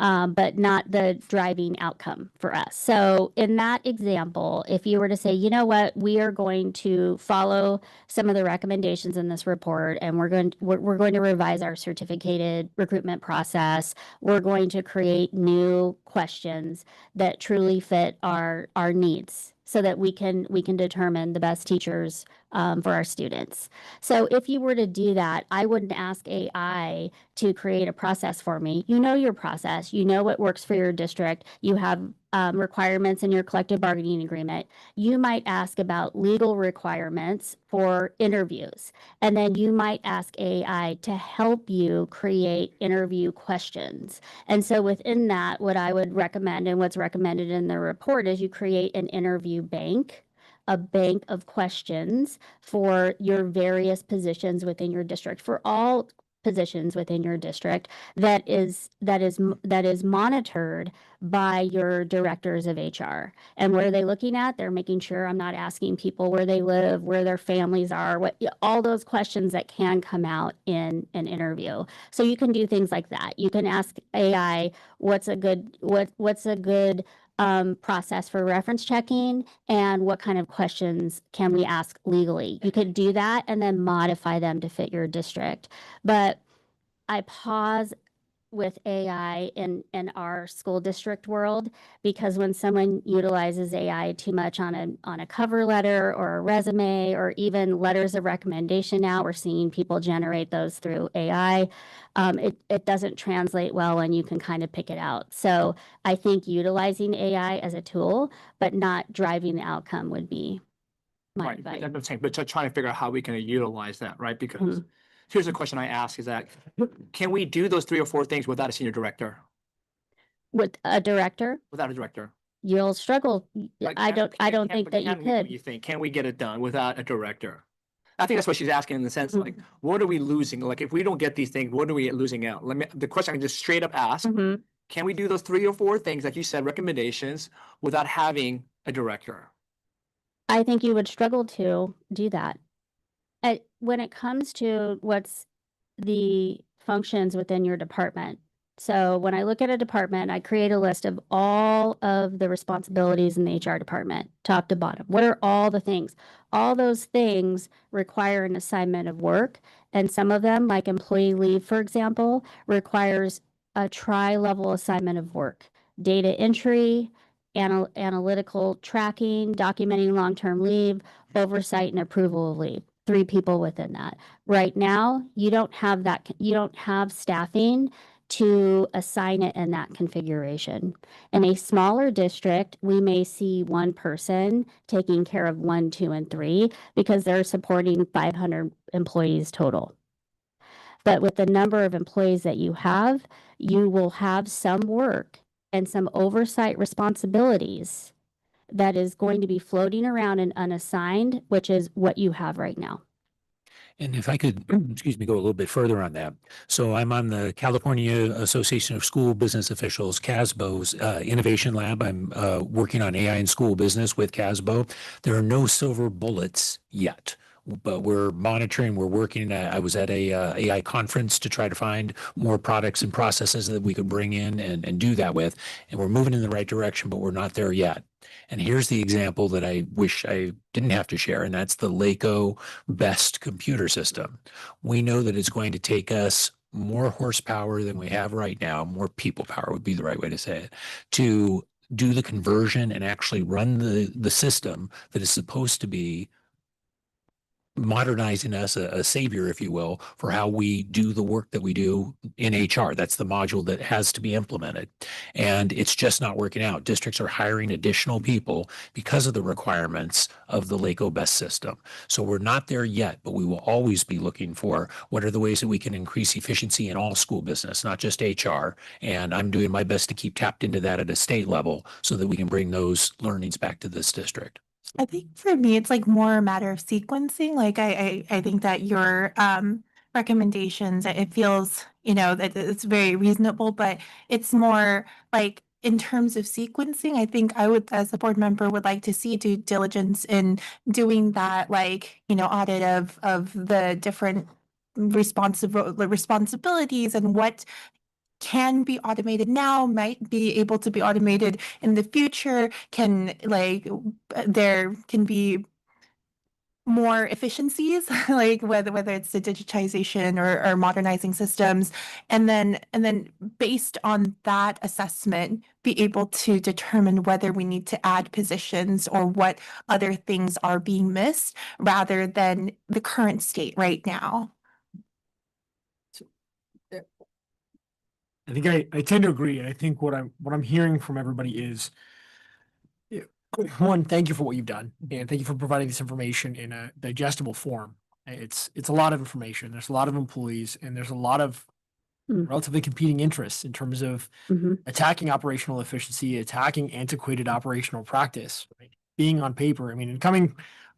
But not the driving outcome for us. So in that example, if you were to say, you know what, we are going to follow some of the recommendations in this report, and we're going to revise our certificated recruitment process. We're going to create new questions that truly fit our needs, so that we can determine the best teachers for our students. So if you were to do that, I wouldn't ask AI to create a process for me. You know your process. You know what works for your district. You have requirements in your collective bargaining agreement. You might ask about legal requirements for interviews. And then you might ask AI to help you create interview questions. And so within that, what I would recommend, and what's recommended in the report, is you create an interview bank, a bank of questions for your various positions within your district, for all positions within your district, that is monitored by your directors of HR. And what are they looking at? They're making sure I'm not asking people where they live, where their families are, all those questions that can come out in an interview. So you can do things like that. You can ask AI what's a good process for reference checking, and what kind of questions can we ask legally. You could do that and then modify them to fit your district. But I pause with AI in our school district world, because when someone utilizes AI too much on a cover letter or a resume or even letters of recommendation, now we're seeing people generate those through AI. It doesn't translate well, and you can kind of pick it out. So I think utilizing AI as a tool, but not driving the outcome would be my Right, advice. that's what I'm saying, but trying to figure out how we can utilize that, right? Because here's a question I ask is that, can we do those 3 or 4 things without a senior director? With a director, Without a director? you'll struggle. Like, I don't can think that you can we- what do could. you think? Can we get it done without a director? I think that's what she's asking in the sense, like, what are we losing? Like, if we don't get these things, what are we losing out? The question I can just straight up ask, can we do those 3 or 4 things, like you said, recommendations, without having a director? I think you would struggle to do that. When it comes to what's the functions within your department. So when I look at a department, I create a list of all of the responsibilities in the HR department, top to bottom. What are all the things? All those things require an assignment of work. And some of them, like employee leave, for example, requires a tri-level assignment of work. Data entry, analytical tracking, documenting long-term leave, oversight and approval of leave. 3 people within that. Right now, you don't have that. You don't have staffing to assign it in that configuration. In a smaller district, we may see one person taking care of 1, 2, and 3 because they're supporting 500 employees total. But with the number of employees that you will have some work and some oversight responsibilities that is going to be floating around and unassigned, which is what you have right now. And if I could, excuse me, go a little bit further on that. So I'm on the California Association of School Business Officials, CASBO's Innovation Lab. I'm working on AI in school business with CASBO. There are no silver bullets yet, but we're monitoring, we're working. I was at a AI conference to try to find more products and processes that we could bring in and do that with. And we're moving in the right direction, but we're not there yet. And here's the example that I wish I didn't have to share, and that's the LACO BEST computer system. We know that it's going to take us more horsepower than we have right now, more people power would be the right way to say it, to do the conversion and actually run the system that is supposed to be modernizing us, a savior, if you will, for how we do the work that we do in HR. That's the module that has to be implemented. And it's just not working out. Districts are hiring additional people because of the requirements of the LACO BEST system. So we're not there yet, but we will always be looking for what are the ways that we can increase efficiency in all school business, not just HR. And I'm doing my best to keep tapped into that at a state level so that we can bring those learnings back to this district. I think for me, it's like more a matter of sequencing. Like I think that your recommendations, it feels, that it's very reasonable, but it's more like in terms of sequencing, I think I would, as a board member, would like to see due diligence in doing that, like, audit of the different responsibilities and what can be automated now, might be able to be automated in the future, there can be more efficiencies, like whether it's the digitization or modernizing systems, and then based on that assessment, be able to determine whether we need to add positions or what other things are being missed rather than the current state right now. I think I tend to agree. And I think what I'm hearing from everybody is, one, thank you for what you've done, and thank you for providing this information in a digestible form. It's a lot of information. There's a lot of employees, and there's a lot of relatively competing interests in terms of attacking operational efficiency, attacking antiquated operational practice, right? Being on paper. I mean,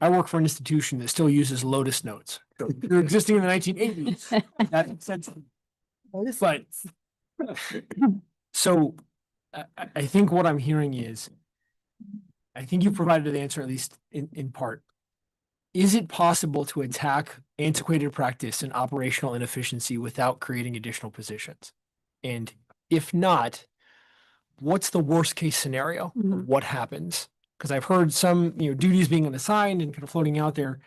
I work for an institution that still uses Lotus Notes. So they're existing in the 1980s. That makes sense. But so I think what I'm hearing is, I think you provided an answer, at least in part. Is it possible to attack antiquated practice and operational inefficiency without creating additional positions? And if not, what's the worst case scenario of what happens? Because I've heard some, duties being unassigned and kind of floating out there.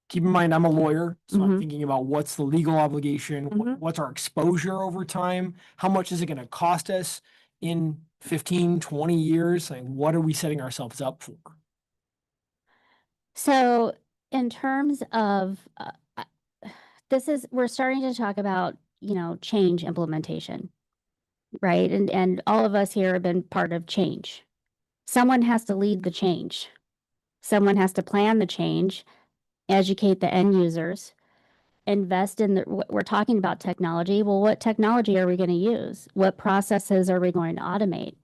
keep in mind, I'm a lawyer, so I'm Mhm. thinking about what's the legal obligation, what's our exposure over time? How much is it gonna cost us in 15, 20 years? Like, what are we setting ourselves up for? So in terms of, we're starting to talk about, change implementation, right? And all of us here have been part of change. Someone has to lead the change. Someone has to plan the change, educate the end users, invest in we're talking about technology. Well, what technology are we going to use? What processes are we going to automate?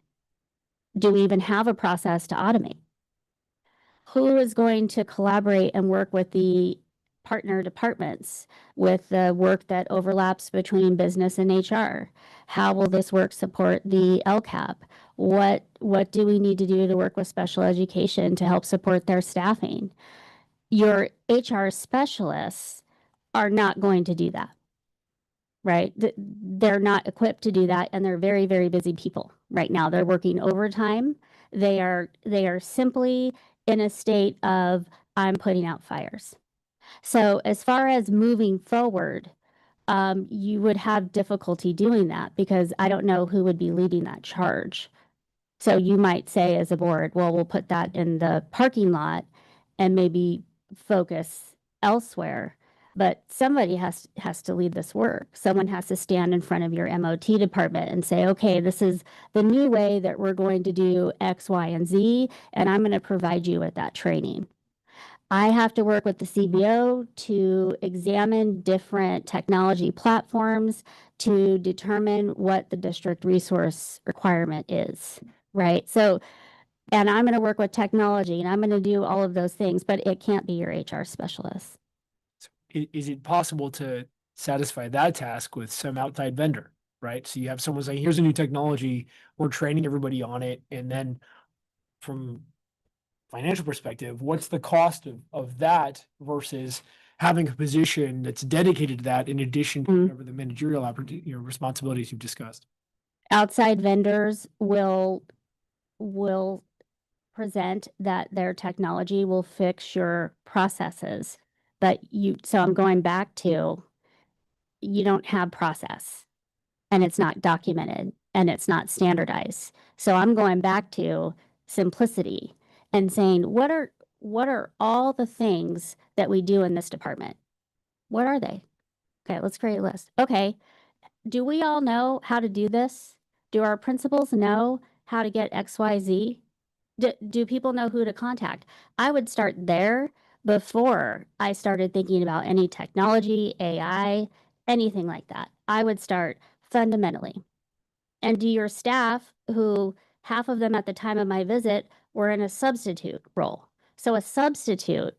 Do we even have a process to automate? Who is going to collaborate and work with the partner departments with the work that overlaps between business and HR? How will this work support the LCAP? What do we need to do to work with special education to help support their staffing? Your HR specialists are not going to do that, right? They're not equipped to do that, and they're very, very busy people right now. They're working overtime. They are simply in a state of, I'm putting out fires. So as far as moving forward, you would have difficulty doing that because I don't know who would be leading that charge. So you might say as a board, well, we'll put that in the parking lot and maybe focus elsewhere. But somebody has to lead this work. Someone has to stand in front of your MOT department and say, okay, this is the new way that we're going to do X, Y, and Z, and I'm going to provide you with that training. I have to work with the CBO to examine different technology platforms to determine what the district resource requirement is, right? So, and I'm going to work with technology and I'm going to do all of those things, but it can't be your HR specialist. Is it possible to satisfy that task with some outside vendor, right? So you have someone saying, here's a new technology, we're training everybody on it. And then from financial perspective, what's the cost of that versus having a position that's dedicated to that in addition to whatever the managerial responsibilities you've discussed? Outside vendors will present that their technology will fix your processes. But so I'm going back to, you don't have process and it's not documented and it's not standardized. So I'm going back to simplicity and saying, what are all the things that we do in this department? What are they? Okay, let's create a list. Okay, do we all know how to do this? Do our principals know how to get XYZ? Do people know who to contact? I would start there before I started thinking about any technology, AI, anything like that. I would start fundamentally. And do your staff, who half of them at the time of my visit were in a substitute role. So a substitute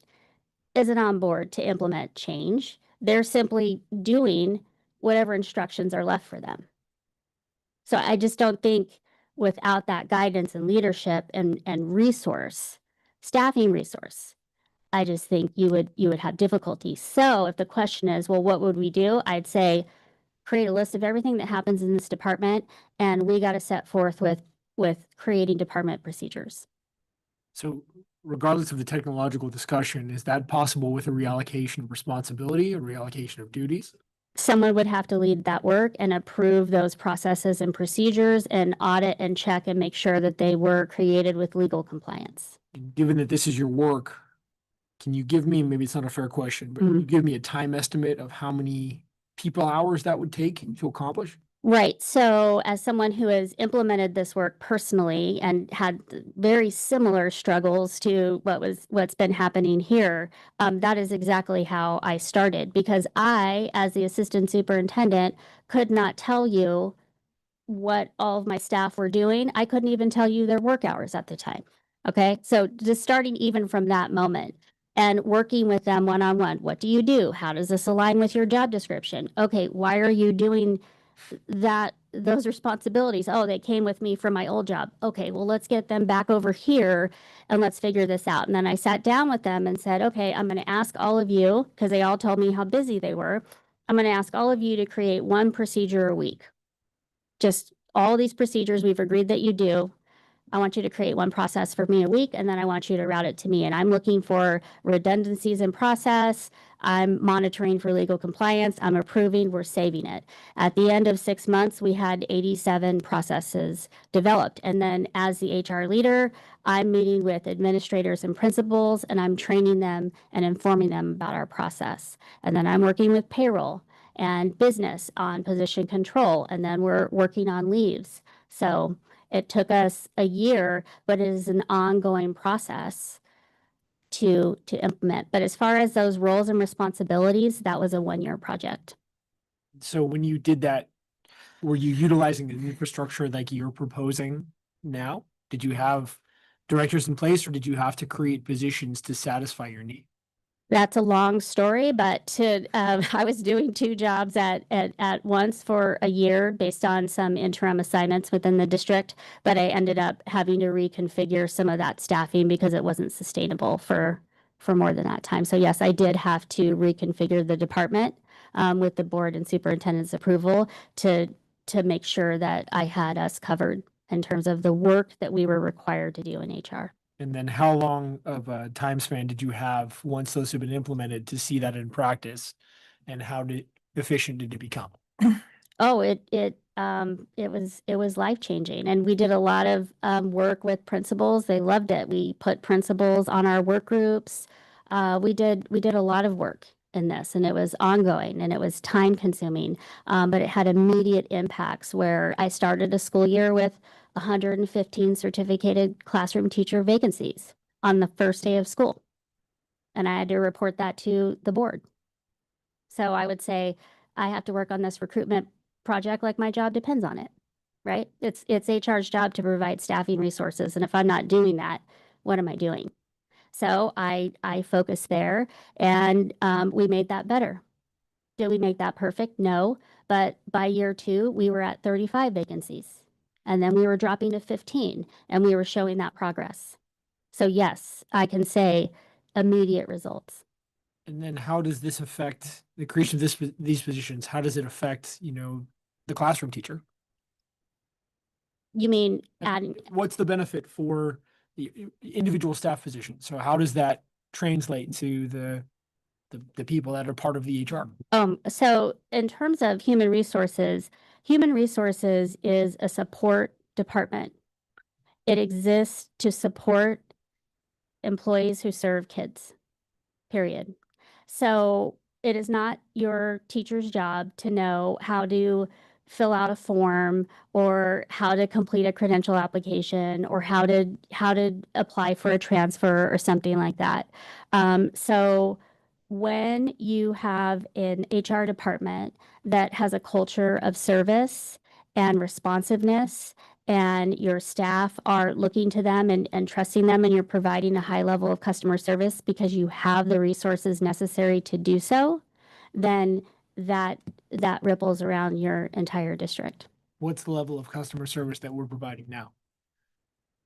isn't on board to implement change. They're simply doing whatever instructions are left for them. So I just don't think without that guidance and leadership and resource, staffing resource, I just think you would have difficulty. So if the question is, well, what would we do? I'd say create a list of everything that happens in this department, and we got to set forth with creating department procedures. So regardless of the technological discussion, is that possible with a reallocation of responsibility, a reallocation of duties? Someone would have to lead that work and approve those processes and procedures and audit and check and make sure that they were created with legal compliance. Given that this is your work, can you give me, maybe it's not a fair question, but can you give me a time estimate of how many people hours that would take to accomplish? Right. So as someone who has implemented this work personally and had very similar struggles to what's been happening here, that is exactly how I started, because I, as the assistant superintendent, could not tell you what all of my staff were doing. I couldn't even tell you their work hours at the time. Okay. So just starting even from that moment and working with them one-on-one. What do you do? How does this align with your job description? Okay. Why are you doing those responsibilities? Oh, they came with me from my old job. Okay, well, let's get them back over here and let's figure this out. And then I sat down with them and said, okay, I'm going to ask all of you, because they all told me how busy they were. I'm going to ask all of you to create one procedure a week. Just all these procedures we've agreed that you do. I want you to create one process for me a week, and then I want you to route it to me. And I'm looking for redundancies in process. I'm monitoring for legal compliance. I'm approving, we're saving it. At the end of 6 months, we had 87 processes developed. And then as the HR leader, I'm meeting with administrators and principals, and I'm training them and informing them about our process. And then I'm working with payroll and business on position control, and then we're working on leaves. So it took us a year, but it is an ongoing process to implement. But as far as those roles and responsibilities, that was a 1-year project. So when you did that, were you utilizing the infrastructure like you're proposing now? Did you have directors in place, or did you have to create positions to satisfy your need? That's a long story, but I was doing 2 jobs at once for a year based on some interim assignments within the district, but I ended up having to reconfigure some of that staffing because it wasn't sustainable for more than that time. So yes, I did have to reconfigure the department with the board and superintendent's approval to make sure that I had us covered in terms of the work that we were required to do in HR. And then how long of a time span did you have once those have been implemented to see that in practice? And how efficient did it become? Oh, it was life-changing, and we did a lot of work with principals. They loved it. We put principals on our work groups. We did a lot of work in this, and it was ongoing and it was time-consuming, but it had immediate impacts where I started a school year with 115 certificated classroom teacher vacancies on the first day of school, and I had to report that to the board. So I would say I have to work on this recruitment project like my job depends on it, right? It's HR's job to provide staffing resources, and if I'm not doing that, what am I doing? So I focused there, and we made that better. Did we make that perfect? No, but by year 2, we were at 35 vacancies, and then we were dropping to 15, and we were showing that progress. So yes, I can say immediate results. And then how does this affect the creation of these positions? How does it affect, the classroom teacher? You mean adding? What's the benefit for the individual staff position? So how does that translate to the people that are part of the HR? So in terms of human resources is a support department. It exists to support employees who serve kids, period. So it is not your teacher's job to know how to fill out a form or how to complete a credential application or how to apply for a transfer or something like that. So when you have an HR department that has a culture of service and responsiveness, and your staff are looking to them and trusting them, and you're providing a high level of customer service because you have the resources necessary to do so, then that ripples around your entire district. What's the level of customer service that we're providing now?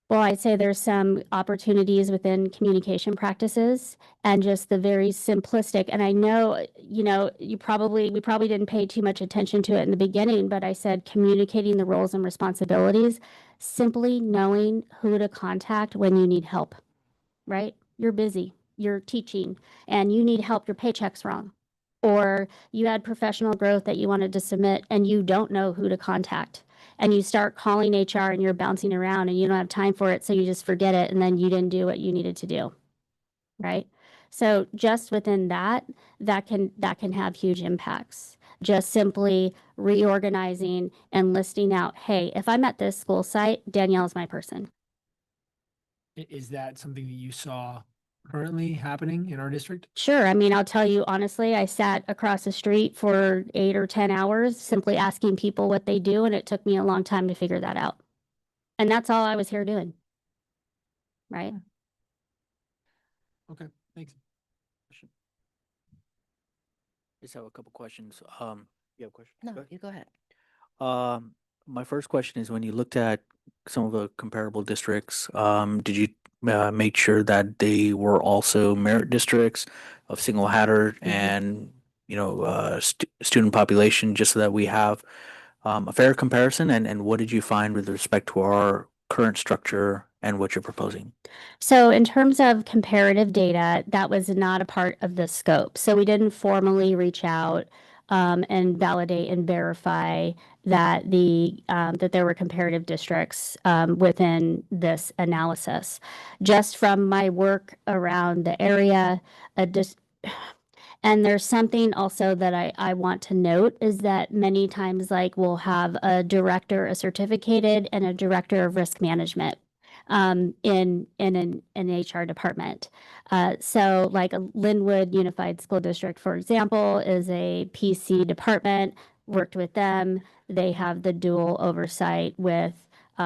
Well, I'd say there's some opportunities within communication practices and just the very simplistic. And I know, we probably didn't pay too much attention to it in the beginning, but I said communicating the roles and responsibilities, simply knowing who to contact when you need help, right? You're busy, you're teaching, and you need help, your paycheck's wrong. Or you had professional growth that you wanted to submit and you don't know who to contact. And you start calling HR and you're bouncing around and you don't have time for it, so you just forget it, and then you didn't do what you needed to do, right? So just within that can have huge impacts. Just simply reorganizing and listing out, hey, if I'm at this school site, Danielle's my person. Is that something that you saw currently happening in our district? Sure. I mean, I'll tell you honestly, I sat across the street for 8 or 10 hours simply asking people what they do, and it took me a long time to figure that out. And that's all I was here doing. Right? Okay, thanks. Just have a couple questions. You have a question? No, you go ahead. My first question is, when you looked at some of the comparable districts, did you make sure that they were also merit districts of single hatter and student population, just so that we have a fair comparison? And what did you find with respect to our current structure and what you're proposing? So in terms of comparative data, that was not a part of the scope. So we didn't formally reach out and validate and verify that that there were comparative districts within this analysis. Just from my work around the area, and there's something also that I want to note is that many times, like, we'll have a director, a certificated, and a director of risk management in an HR department. So like a Linwood Unified School District, for example, is a PC department, worked with them. They have the dual oversight with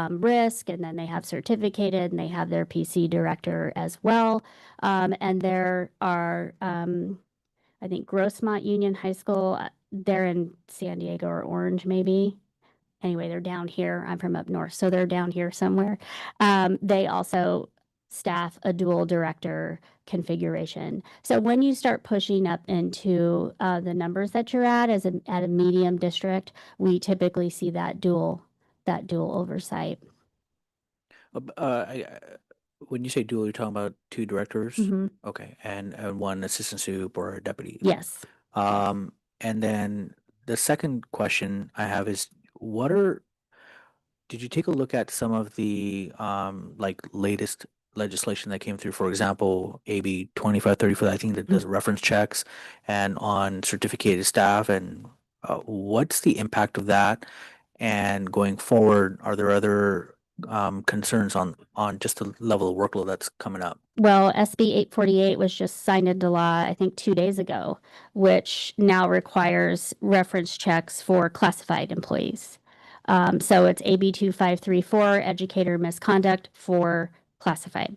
risk, and then they have certificated, and they have their PC director as well. And there are, I think, Grossmont Union High School, they're in San Diego or Orange, maybe. Anyway, they're down here. I'm from up north, so they're down here somewhere. They also staff a dual director configuration. So when you start pushing up into the numbers that you're at at a medium district, we typically see that dual oversight. When you say dual, you're talking about two directors? Mhm. Okay, and one assistant soup or a deputy? Yes. And then the second question I have is, did you take a look at some of the like latest legislation that came through? For example, AB 2534, I think that does reference checks and on certificated staff, and what's the impact of that? And going forward, are there other concerns on just the level of workload that's coming up? Well, SB 848 was just signed into law, I think 2 days ago, which now requires reference checks for classified employees. So it's AB 2534, educator misconduct for classified,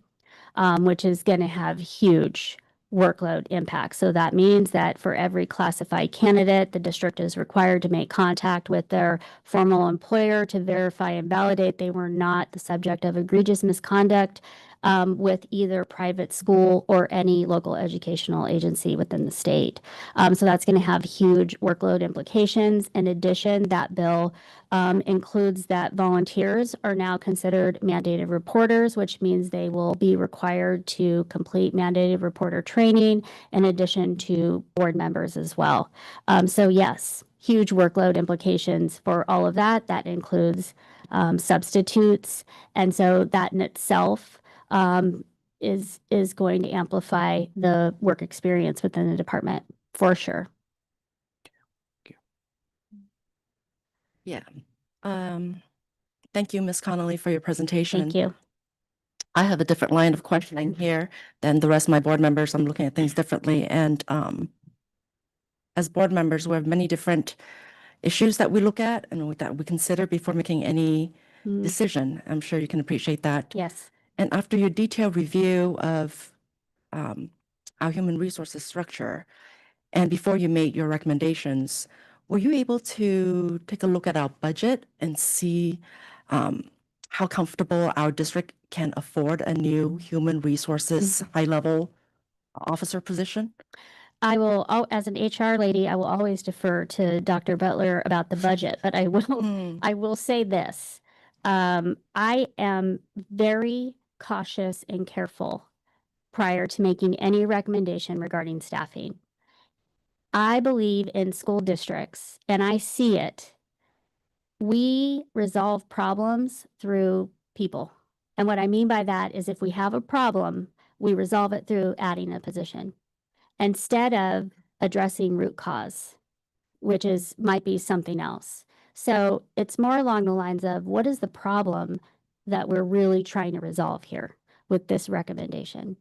which is going to have huge workload impact. So that means that for every classified candidate, the district is required to make contact with their formal employer to verify and validate they were not the subject of egregious misconduct with either private school or any local educational agency within the state. So that's going to have huge workload implications. In addition, that bill includes that volunteers are now considered mandated reporters, which means they will be required to complete mandated reporter training in addition to board members as well. So yes, huge workload implications for all of that. That includes substitutes. And so that in itself is going to amplify the work experience within the department for sure. Yeah. Thank you, Ms. Connolly, for your presentation. Thank you. I have a different line of questioning here than the rest of my board members. I'm looking at things differently. And as board members, we have many different issues that we look at and that we consider before making any decision. I'm sure you can appreciate that. Yes. And after your detailed review of our human resources structure, and before you made your recommendations, were you able to take a look at our budget and see how comfortable our district can afford a new human resources high-level officer position? I will, as an HR lady, I will always defer to Dr. Butler about the budget, but I will say this. I am very cautious and careful prior to making any recommendation regarding staffing. I believe in school districts, and I see it. We resolve problems through people. And what I mean by that is if we have a problem, we resolve it through adding a position instead of addressing root cause, which might be something else. So it's more along the lines of what is the problem that we're really trying to resolve here with this recommendation.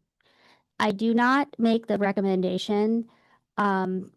I do not make the recommendation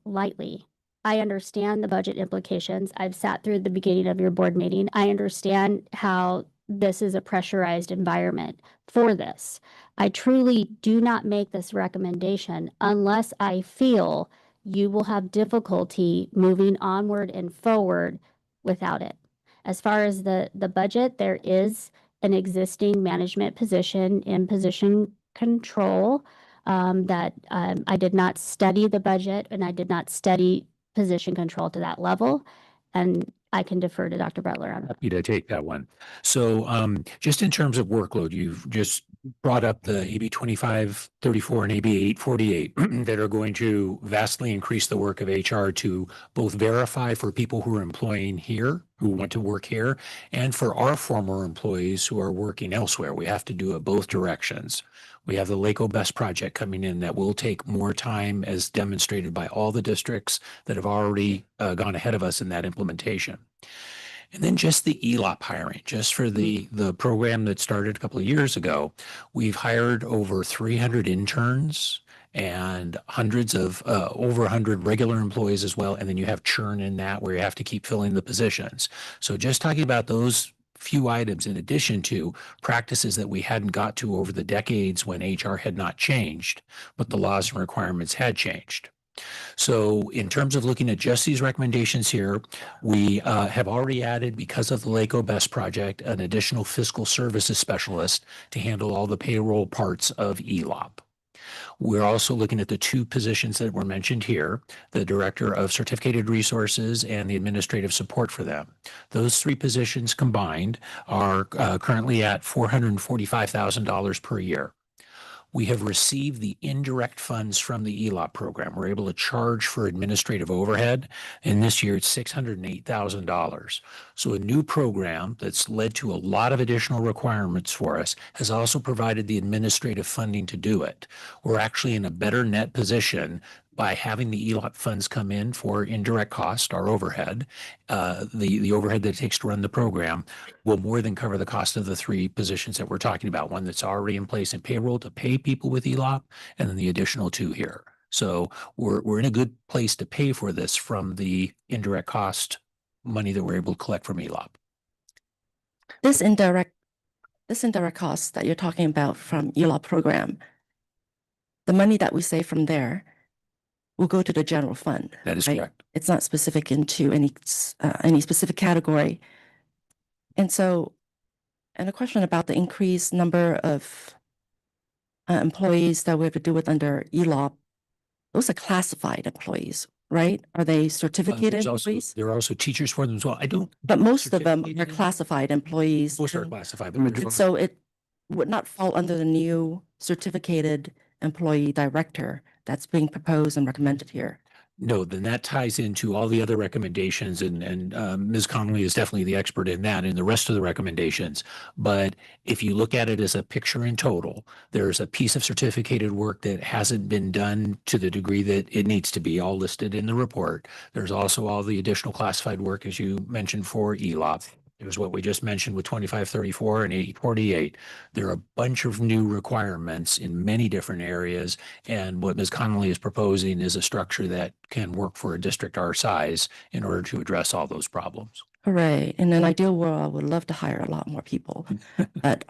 lightly. I understand the budget implications. I've sat through the beginning of your board meeting. I understand how this is a pressurized environment for this. I truly do not make this recommendation unless I feel you will have difficulty moving onward and forward without it. As far as the budget, there is an existing management position in position control that I did not study the budget and I did not study position control to that level. And I can defer to Dr. Butler on that. Happy to take that one. So just in terms of workload, you've just brought up the AB 2534 and AB 848 that are going to vastly increase the work of HR to both verify for people who are employing here, who want to work here, and for our former employees who are working elsewhere. We have to do it both directions. We have the LACO BEST project coming in that will take more time, as demonstrated by all the districts that have already gone ahead of us in that implementation. And then just the ELOP hiring, just for the program that started a couple of years ago, we've hired over 300 interns and hundreds of over 100 regular employees as well. And then you have churn in that where you have to keep filling the positions. So just talking about those few items in addition to practices that we hadn't got to over the decades when HR had not changed, but the laws and requirements had changed. So in terms of looking at just these recommendations here, we have already added, because of the LACO BEST project, an additional fiscal services specialist to handle all the payroll parts of ELOP. We're also looking at the two positions that were mentioned here, the Director of Certificated Resources and the administrative support for them. Those three positions combined are currently at $445,000 per year. We have received the indirect funds from the ELOP program. We're able to charge for administrative overhead, and this year it's $608,000. So a new program that's led to a lot of additional requirements for us has also provided the administrative funding to do it. We're actually in a better net position by having the ELOP funds come in for indirect cost, our overhead. The overhead that it takes to run the program will more than cover the cost of the three positions that we're talking about, one that's already in place in payroll to pay people with ELOP, and then the additional two here. So we're in a good place to pay for this from the indirect cost money that we're able to collect from ELOP. This indirect cost that you're talking about from ELOP program, the money that we save from there will go to the general fund. That is right? correct. It's not specific into any specific category. And so, and a question about the increased number of employees that we have to do with under ELOP, those are classified employees, right? Are they certificated employees? There are also teachers for them as well. But most of them are classified employees. Most are classified. And so it would not fall under the new certificated employee director that's being proposed and recommended here. No, then that ties into all the other recommendations, and Ms. Connolly is definitely the expert in that and the rest of the recommendations. But if you look at it as a picture in total, there's a piece of certificated work that hasn't been done to the degree that it needs to be, all listed in the report. There's also all the additional classified work, as you mentioned, for ELOP. There's what we just mentioned with 2534 and 848. There are a bunch of new requirements in many different areas. And what Ms. Connolly is proposing is a structure that can work for a district our size in order to address all those problems. Hooray. In an ideal world, I would love to hire a lot more people. But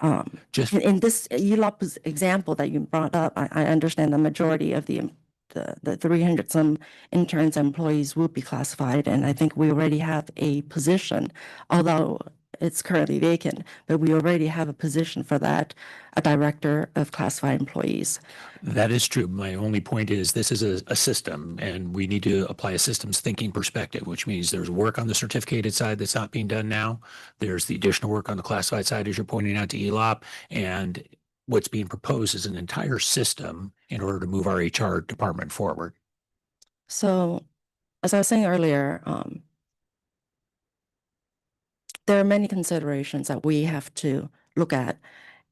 Just in this ELOP example that you brought up, I understand the majority of the 300 some interns and employees will be classified. And I think we already have a position, although it's currently vacant, but we already have a position for that, a director of classified employees. That is true. My only point is this is a system, and we need to apply a systems thinking perspective, which means there's work on the certificated side that's not being done now. There's the additional work on the classified side, as you're pointing out, to ELOP, and what's being proposed is an entire system in order to move our HR department forward. So, as I was saying earlier, there are many considerations that we have to look at.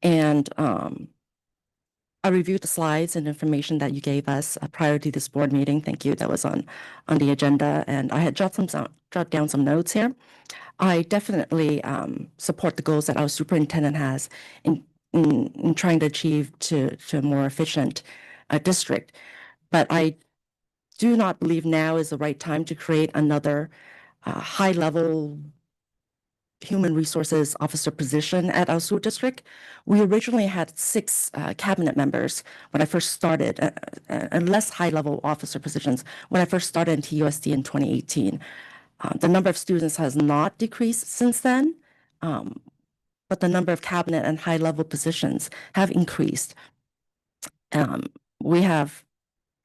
And I reviewed the slides and information that you gave us prior to this board meeting. Thank you. That was on the agenda. And I had jot down some notes here. I definitely support the goals that our superintendent has in trying to achieve to a more efficient district. But I do not believe now is the right time to create another high-level human resources officer position at our school district. We originally had 6 cabinet members when I first started, and less high-level officer positions when I first started in TUSD in 2018. The number of students has not decreased since then, but the number of cabinet and high-level positions have increased. We have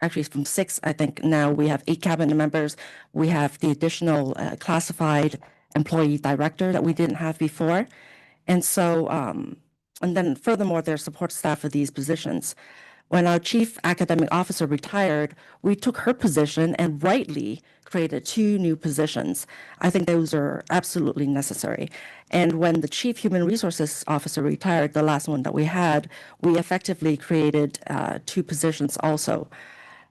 actually from 6, I think now we have 8 cabinet members. We have the additional classified employee director that we didn't have before. And so, and then furthermore, there's support staff for these positions. When our chief academic officer retired, we took her position and rightly created 2 new positions. I think those are absolutely necessary. And when the chief human resources officer retired, the last one that we had, we effectively created 2 positions also.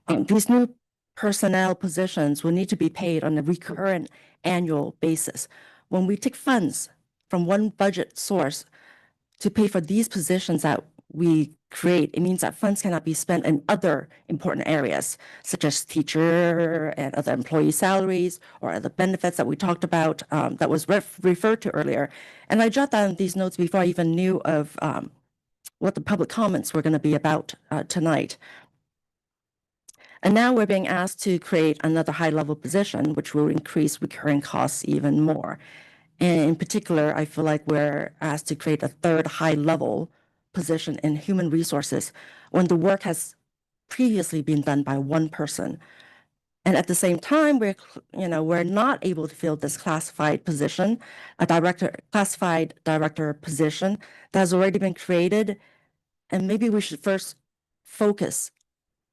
These new personnel positions will need to be paid on a recurrent annual basis. When we take funds from one budget source to pay for these positions that we create, it means that funds cannot be spent in other important areas, such as teacher and other employee salaries or other benefits that we talked about that was referred to earlier. And I jot down these notes before I even knew of what the public comments were going to be about tonight. And now we're being asked to create another high-level position, which will increase recurring costs even more. And in particular, I feel like we're asked to create a third high-level position in human resources when the work has previously been done by one person. And at the same time, we're not able to fill this classified position, classified director position that has already been created. And maybe we should first focus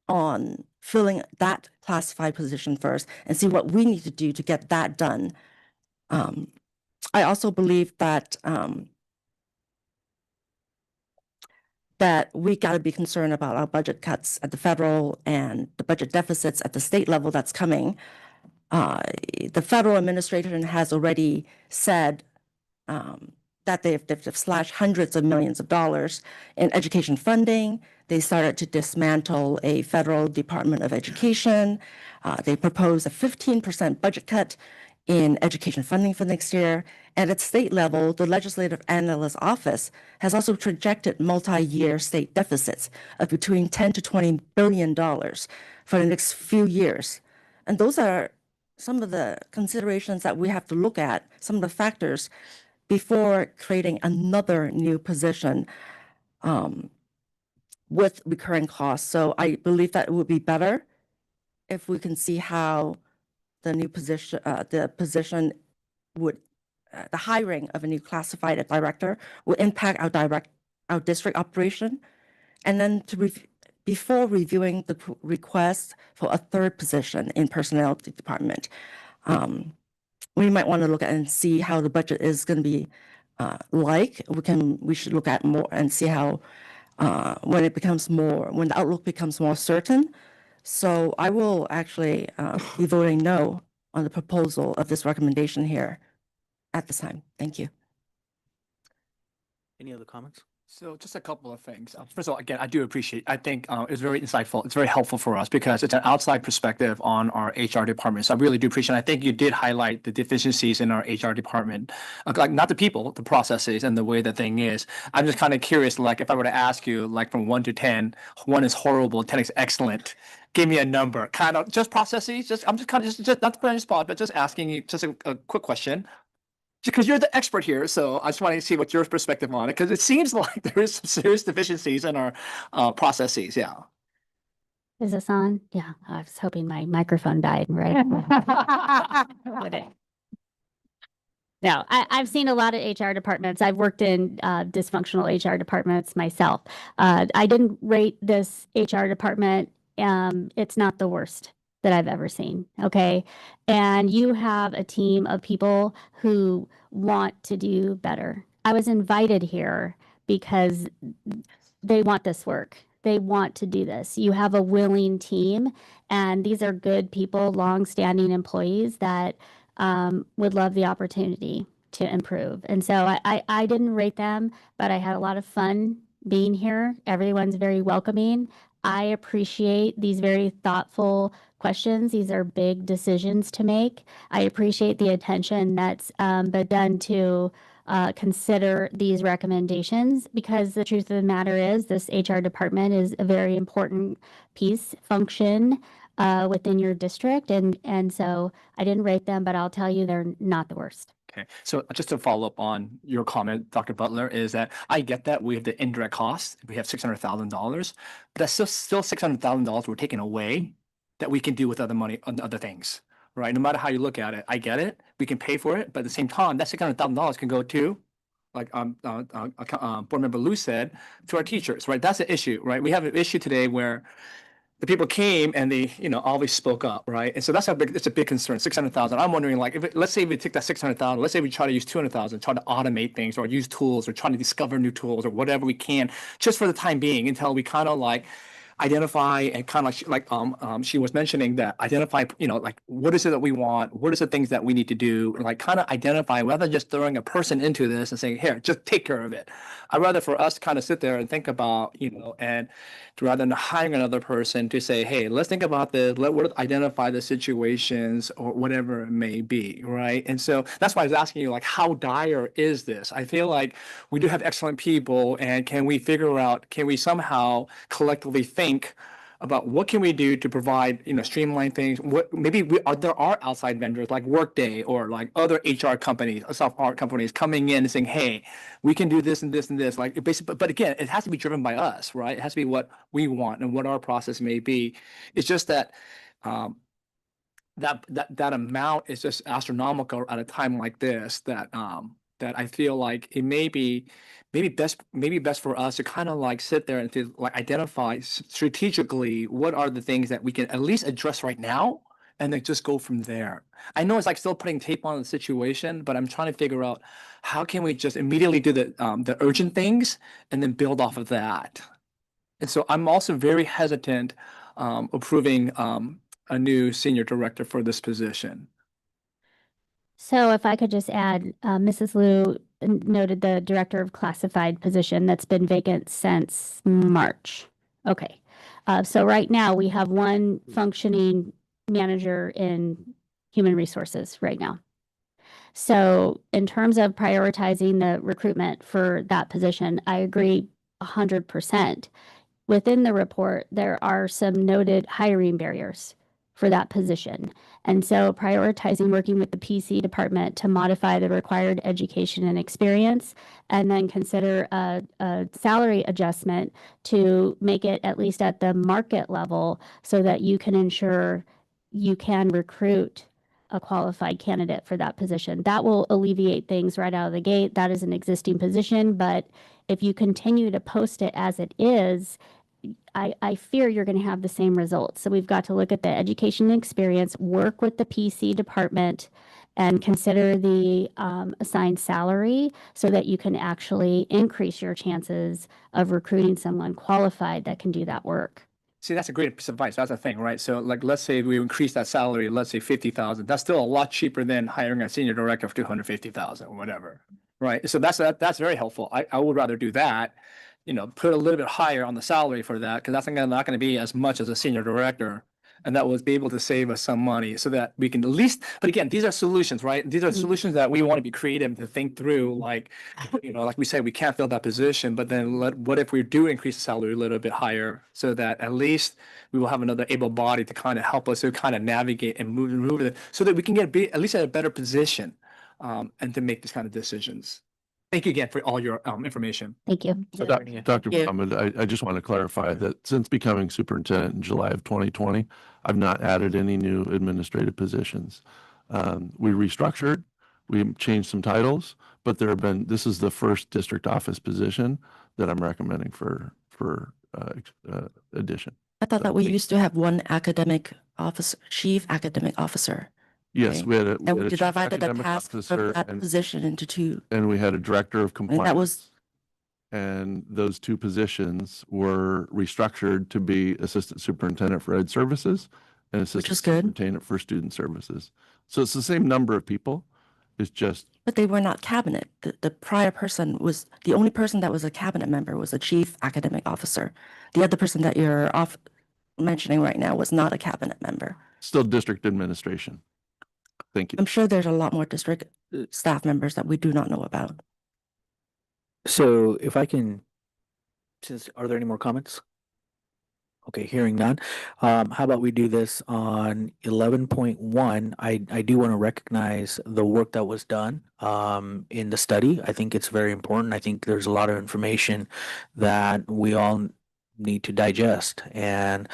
on filling that classified position first and see what we need to do to get that done. I also believe that that we got to be concerned about our budget cuts at the federal and the budget deficits at the state level that's coming. The federal administration has already said that they've slashed hundreds of millions of dollars in education funding. They started to dismantle a federal Department of Education. They proposed a 15% budget cut in education funding for next year. And at state level, the Legislative Analyst Office has also projected multi-year state deficits of between $10 to $20 billion for the next few years. And those are some of the considerations that we have to look at, some of the factors before creating another new position with recurring costs. So I believe that it would be better if we can see how the new position, the hiring of a new classified director will impact our district operation. And then before reviewing the request for a third position in personnel department, we might want to look at and see how the budget is going to be like. We should look at more and see how when the outlook becomes more certain. So I will actually be voting no on the proposal of this recommendation here at this time. Thank you. Any other comments? So just a couple of things. First of all, again, I do appreciate, I think it's very insightful. It's very helpful for us because it's an outside perspective on our HR department. So I really do appreciate it. I think you did highlight the deficiencies in our HR department, like not the people, the processes and the way the thing is. I'm just kind of curious, like if I were to ask you, like from 1 to 10, 1 is horrible, 10 is excellent. Give me a number, kind of just processes. I'm just kind of just not to put you on the spot, but just asking you just a quick question. Because you're the expert here, so I just want to see what your perspective on it, because it seems like there is some serious deficiencies in our processes. Yeah. Is this on? Yeah, I was hoping my microphone died, right? No, I've seen a lot of HR departments. I've worked in dysfunctional HR departments myself. I didn't rate this HR department. It's not the worst that I've ever seen. Okay. And you have a team of people who want to do better. I was invited here because they want this work. They want to do this. You have a willing team, and these are good people, long-standing employees that would love the opportunity to improve. And so I didn't rate them, but I had a lot of fun being here. Everyone's very welcoming. I appreciate these very thoughtful questions. These are big decisions to make. I appreciate the attention that's been done to consider these recommendations, because the truth of the matter is this HR department is a very important function within your district. And so I didn't rate them, but I'll tell you they're not the worst. Okay, so just to follow up on your comment, Dr. Butler, is that I get that we have the indirect costs. We have $600,000, but that's still $600,000 we're taking away that we can do with other money on other things, right? No matter how you look at it, I get it. We can pay for it, but at the same time, that $600,000 can go to, like Board Member Lou said, to our teachers, right? That's the issue, right? We have an issue today where the people came and they, always spoke up, right? And so it's a big concern, 600,000. I'm wondering, like, let's say we take that 600,000, let's say we try to use 200,000, try to automate things or use tools or try to discover new tools or whatever we can, just for the time being, until we kind of like identify and kind of like she was mentioning that identify, like what is it that we want? What is the things that we need to do? And like kind of identify rather than just throwing a person into this and saying, here, just take care of it. I'd rather for us to kind of sit there and think about, and rather than hiring another person to say, hey, let's think about this, let's identify the situations or whatever it may be, right? And so that's why I was asking you, like, how dire is this? I feel like we do have excellent people, and can we somehow collectively think about what can we do to provide, streamline things? What maybe there are outside vendors like Workday or like other HR companies, software companies coming in and saying, hey, we can do this and this and this. Like basically, but again, it has to be driven by us, right? It has to be what we want and what our process may be. It's just that that amount is just astronomical at a time like this that I feel like it may be best for us to kind of like sit there and to like identify strategically what are the things that we can at least address right now and then just go from there. I know it's like still putting tape on the situation, but I'm trying to figure out how can we just immediately do the urgent things and then build off of that. And so I'm also very hesitant approving a new senior director for this position. So if I could just add, Mrs. Liu noted the director of classified position that's been vacant since March. Okay. So right now we have one functioning manager in human resources right now. So in terms of prioritizing the recruitment for that position, I agree 100%. Within the report, there are some noted hiring barriers for that position. And so prioritizing working with the PC department to modify the required education and experience, and then consider a salary adjustment to make it at least at the market level so that you can ensure you can recruit a qualified candidate for that position. That will alleviate things right out of the gate. That is an existing position, but if you continue to post it as it is, I fear you're going to have the same results. So we've got to look at the education and experience, work with the PC department, and consider the assigned salary so that you can actually increase your chances of recruiting someone qualified that can do that work. See, that's a great piece of advice. That's the thing, right? So like, let's say we increase that salary, let's say 50,000. That's still a lot cheaper than hiring a senior director of 250,000 or whatever, right? So that's very helpful. I would rather do that, put a little bit higher on the salary for that, because that's not going to be as much as a senior director. And that would be able to save us some money so that we can at least, but again, these are solutions, right? These are solutions that we want to be creative to think through, like, like we say, we can't fill that position, but then what if we do increase the salary a little bit higher so that at least we will have another able body to kind of help us to kind of navigate and move it so that we can get at least at a better position and to make these kind of decisions. Thank you again for all your information. Thank you. So Dr. Muhammad, I just want to clarify that since becoming superintendent in July of 2020, I've not added any new administrative positions. We restructured, we changed some titles, but this is the first district office position that I'm recommending for addition. I thought that we used to have one academic officer, chief academic officer. Yes, we had a And we chief divided the academic task officer of that and- position into two. And we had a director of And compliance. that was, And those two positions were restructured to be assistant superintendent for ed services and assistant is good. superintendent for student services. So it's the same number of people. It's just, but they were not cabinet. The prior person was, the only person that was a cabinet member was a chief academic officer. The other person that you're mentioning right now was not a cabinet member. still district administration. Thank you. I'm sure there's a lot more district staff members that we do not know about. So if I can, are there any more comments? Okay, hearing none. How about we do this on 11.1? I do want to recognize the work that was done in the study. I think it's very important. I think there's a lot of information that we all need to digest. And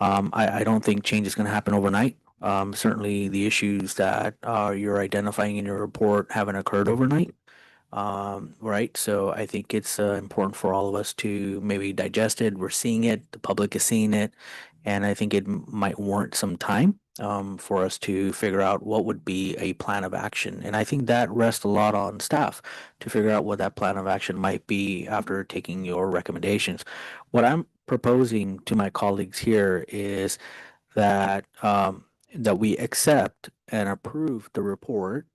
I don't think change is going to happen overnight. Certainly the issues that you're identifying in your report haven't occurred overnight. Right. So I think it's important for all of us to maybe digest it. We're seeing it, the public is seeing it, and I think it might warrant some time for us to figure out what would be a plan of action. And I think that rests a lot on staff to figure out what that plan of action might be after taking your recommendations. What I'm proposing to my colleagues here is that that we accept and approve the report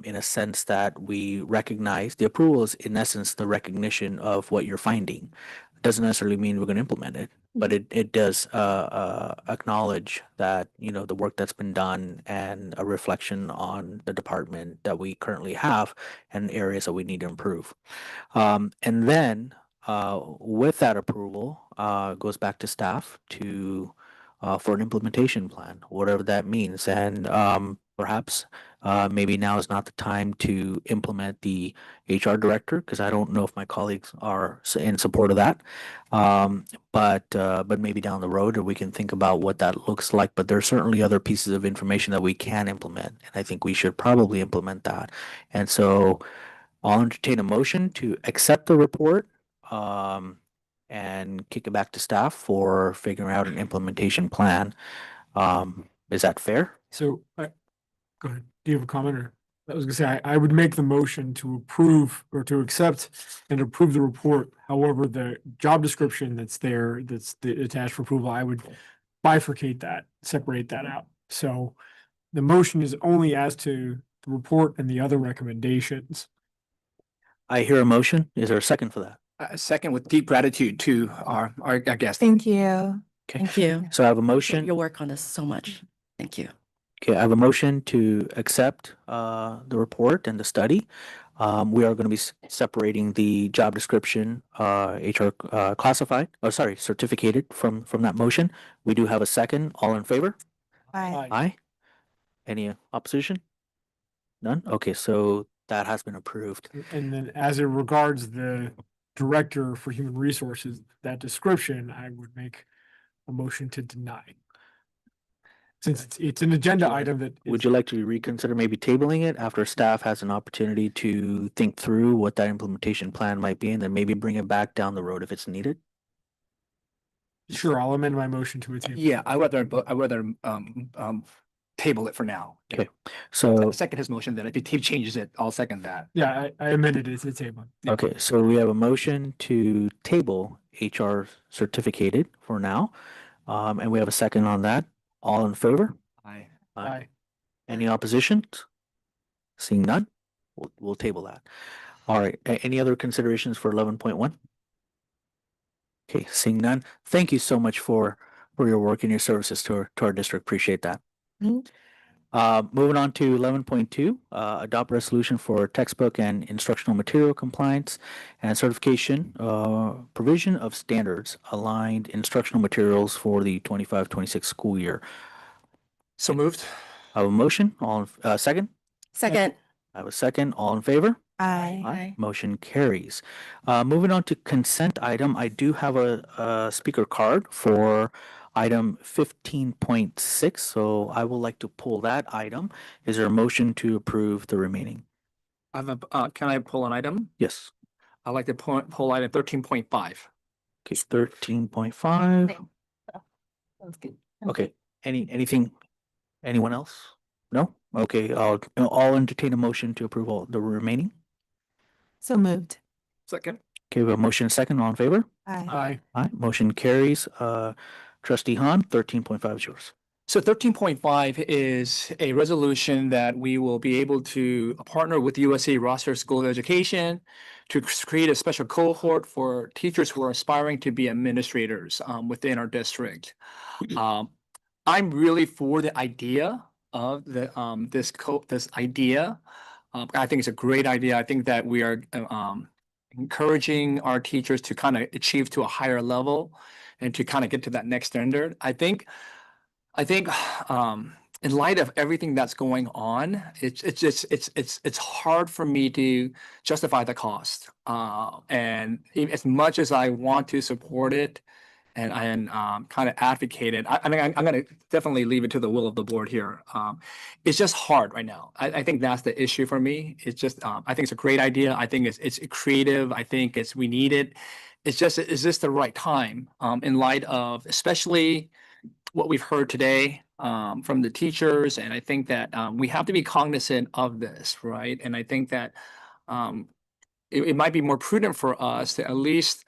in a sense that we recognize the approval is in essence the recognition of what you're finding. It doesn't necessarily mean we're going to implement it, but it does acknowledge that the work that's been done and a reflection on the department that we currently have and areas that we need to improve. And then with that approval goes back to staff to for an implementation plan, whatever that means. And perhaps maybe now is not the time to implement the HR director because I don't know if my colleagues are in support of that. But maybe down the road, or we can think about what that looks like. But there are certainly other pieces of information that we can implement, and I think we should probably implement that. And so I'll entertain a motion to accept the report and kick it back to staff for figuring out an implementation plan. Is that fair? So, go ahead. Do you have a comment or? I was gonna say, I would make the motion to approve or to accept and approve the report. However, the job description that's there, that's attached for approval, I would bifurcate that, separate that out. So the motion is only as to the report and the other recommendations. I hear a motion. Is there a second for that? A second with deep gratitude to our guest. Thank you. Okay. Thank you. So I have a motion. Your work on this so much. Thank you. Okay, I have a motion to accept the report and the study. We are going to be separating the job description, HR classified, certificated from that motion. We do have a second. All in favor? Bye. Aye. Any opposition? None? Okay, so that has been approved. And then as it regards the director for human resources, that description, I would make a motion to deny. Since it's an agenda item that. Would you like to reconsider maybe tabling it after staff has an opportunity to think through what that implementation plan might be and then maybe bring it back down the road if it's needed? Sure, I'll amend my motion to a table. Yeah, I rather table it for now. Okay, so Second his motion, then if he changes it, I'll second that. Yeah, I amended it to the table. Yeah. okay, so we have a motion to table HR certificated for now, and we have a second on that. All in favor? Aye. Aye. Any opposition? Seeing none, we'll table that. All right, any other considerations for 11.1? Okay, seeing none. Thank you so much for your work and your services to our district. Appreciate that. Moving on to 11.2, adopt resolution for textbook and instructional material compliance and certification, provision of standards aligned instructional materials for the 25-26 school year. So moved. I have a motion. Second? Second. I have a second. All in favor? Aye. Motion carries. Moving on to consent item, I do have a speaker card for item 15.6, so I would like to pull that item. Is there a motion to approve the remaining? Can I pull an item? Yes. I'd like to pull item 13.5. Okay, 13.5. Sounds good. Okay, anyone else? No? Okay, I'll entertain a motion to approve all the remaining. So moved. Second. Okay, we have a motion second. All in favor? Aye. Aye, motion carries. Trustee Han, 13.5 is yours. So 13.5 is a resolution that we will be able to partner with USC Roster School of Education to create a special cohort for teachers who are aspiring to be administrators within our district. I'm really for the idea of this idea. I think it's a great idea. I think that we are encouraging our teachers to kind of achieve to a higher level and to kind of get to that next standard. I think in light of everything that's going on, it's hard for me to justify the cost. And as much as I want to support it, and kind of advocated. I mean, I'm going to definitely leave it to the will of the board here. It's just hard right now. I think that's the issue for me. It's just I think it's a great idea. I think it's creative. I think we need it. It's just, is this the right time in light of especially what we've heard today from the teachers? And I think that we have to be cognizant of this, right? And I think that it might be more prudent for us to at least